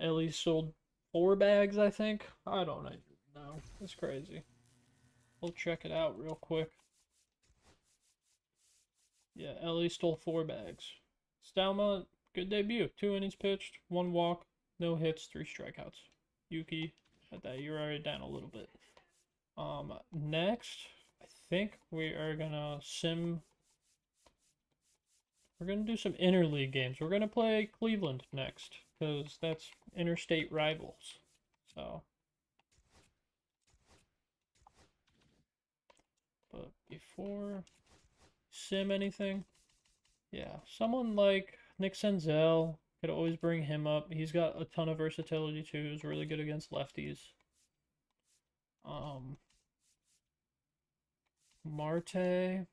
A: Ellie sold 4 bags, I think. I don't know. No, it's crazy. We'll check it out real quick. Yeah, Ellie stole 4 bags. Stalma, good debut. 2 innings pitched, 1 walk, no hits, 3 strikeouts. Yuki, at that you're already down a little bit. Next, I think we are gonna we're gonna do some interleague games. We're gonna play Cleveland next, because that's interstate rivals. So, but before sim anything, yeah, someone like Nick Senzel, could always bring him up. He's got a ton of versatility too. He's really good against lefties. Marte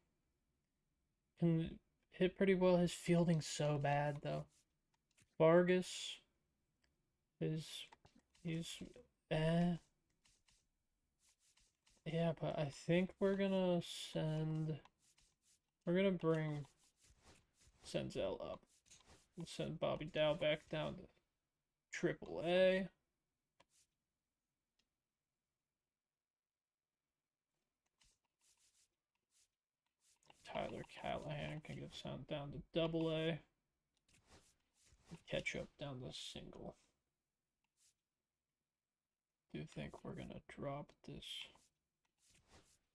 A: can hit pretty well. His fielding's so bad though. Vargas he's eh. Yeah, but I think we're gonna bring Senzel up and send Bobby Dow back down to AAA. Tyler Callahan can get sent down to AA. Catch up down to single. Do think we're gonna drop this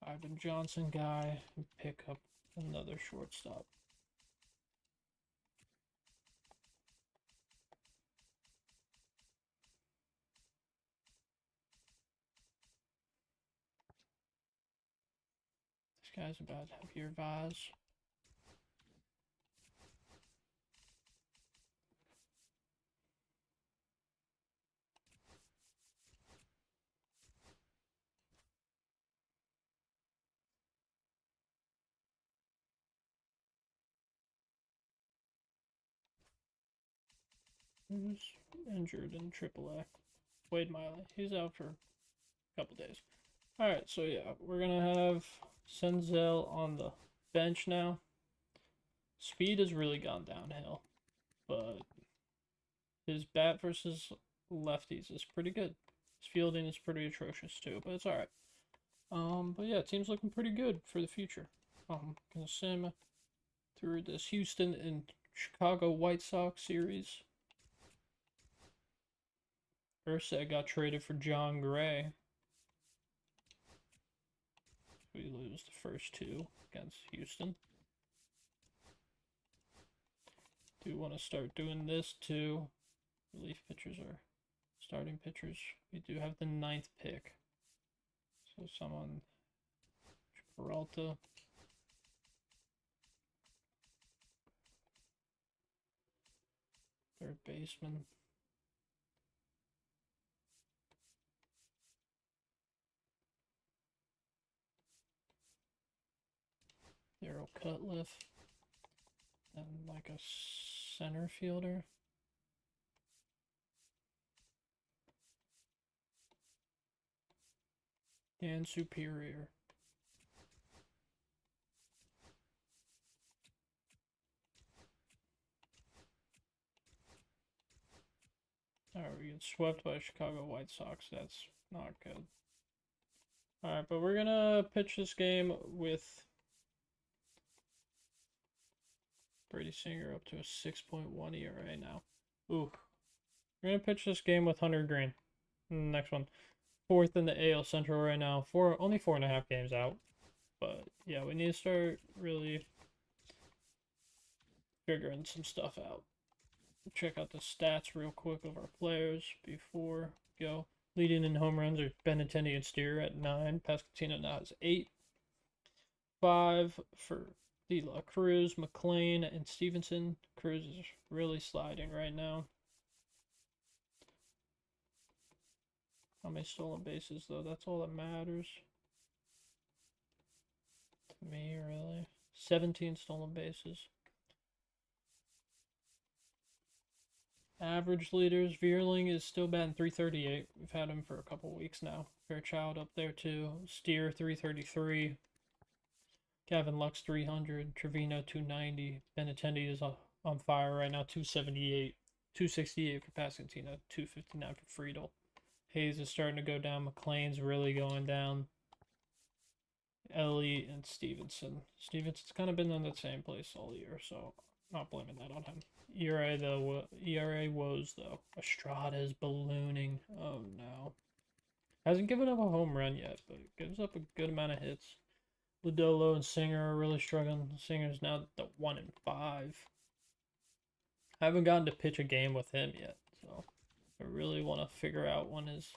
A: Ivan Johnson guy and pick up another shortstop. This guy's about Javier Vaz. Who's injured in AAA? Wade Miley. He's out for a couple days. Alright, so yeah, we're gonna have Senzel on the bench now. Speed has really gone downhill, but his bat versus lefties is pretty good. His fielding is pretty atrocious too, but it's alright. But yeah, team's looking pretty good for the future. Gonna sim through this Houston and Chicago White Sox series. Ursa got traded for John Gray. We lose the first 2 against Houston. Do want to start doing this too. Relief pitchers are starting pitchers. We do have the 9th pick. So someone, Peralta. Third baseman. Daryl Cutliff. And like a center fielder. Dan Superior. Alright, we get swept by Chicago White Sox. That's not good. Alright, but we're gonna pitch this game with Brady Singer up to a 6.1 ERA now. Ooh. We're gonna pitch this game with Hunter Green. Next one. Fourth in the AL Central right now. Only 4.5 games out. But yeah, we need to start really figuring some stuff out. Check out the stats real quick of our players before we go. Leading in home runs are Benintendi and Steer at 9. Pasquantino now has 8. 5 for De La Cruz, McLean, and Stevenson. Cruz is really sliding right now. How many stolen bases, though? That's all that matters. To me, really. 17 stolen bases. Average leaders, Veerling is still batting 338. We've had him for a couple weeks now. Fairchild up there too. Steer 333. Gavin Lux 300. Trevino 290. Benintendi is on fire right now, 278. 268 for Pasquantino, 259 for Friedel. Hayes is starting to go down. McLean's really going down. Ellie and Stevenson. Stevenson's kind of been in the same place all year, so not blaming that on him. ERA woes though. Estrada is ballooning. Oh no. Hasn't given up a home run yet, but gives up a good amount of hits. Lodolo and Singer are really struggling. Singer's now at 1-5. I haven't gotten to pitch a game with him yet, so I really want to figure out when his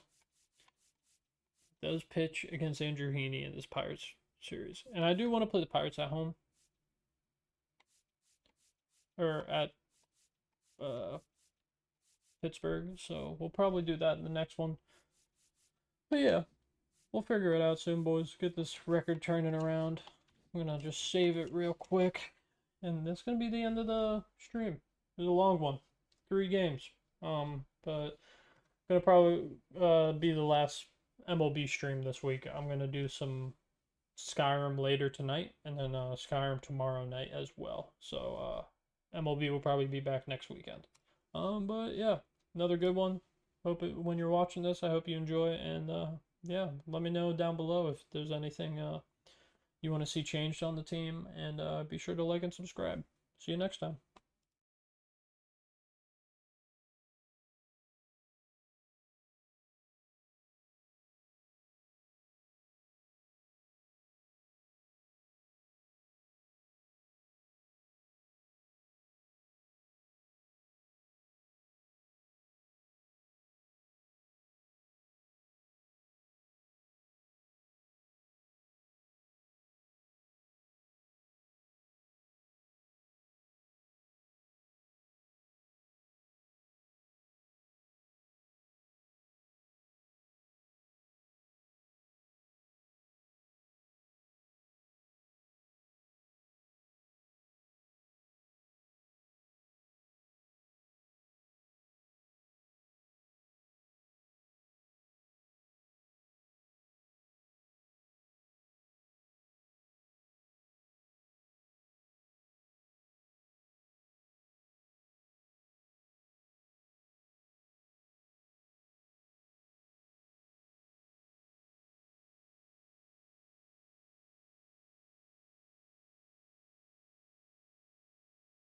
A: does pitch against Andrew Heaney in this Pirates series. And I do want to play the Pirates at home. Or at Pittsburgh, so we'll probably do that in the next one. But yeah, we'll figure it out soon, boys. Get this record turning around. I'm gonna just save it real quick, and that's gonna be the end of the stream. It's a long one, 3 games. But gonna probably be the last MLB stream this week. I'm gonna do some Skyrim later tonight, and then Skyrim tomorrow night as well. So MLB will probably be back next weekend. But yeah, another good one. When you're watching this, I hope you enjoy, and yeah, let me know down below if there's anything you want to see changed on the team, and be sure to like and subscribe. See you next time.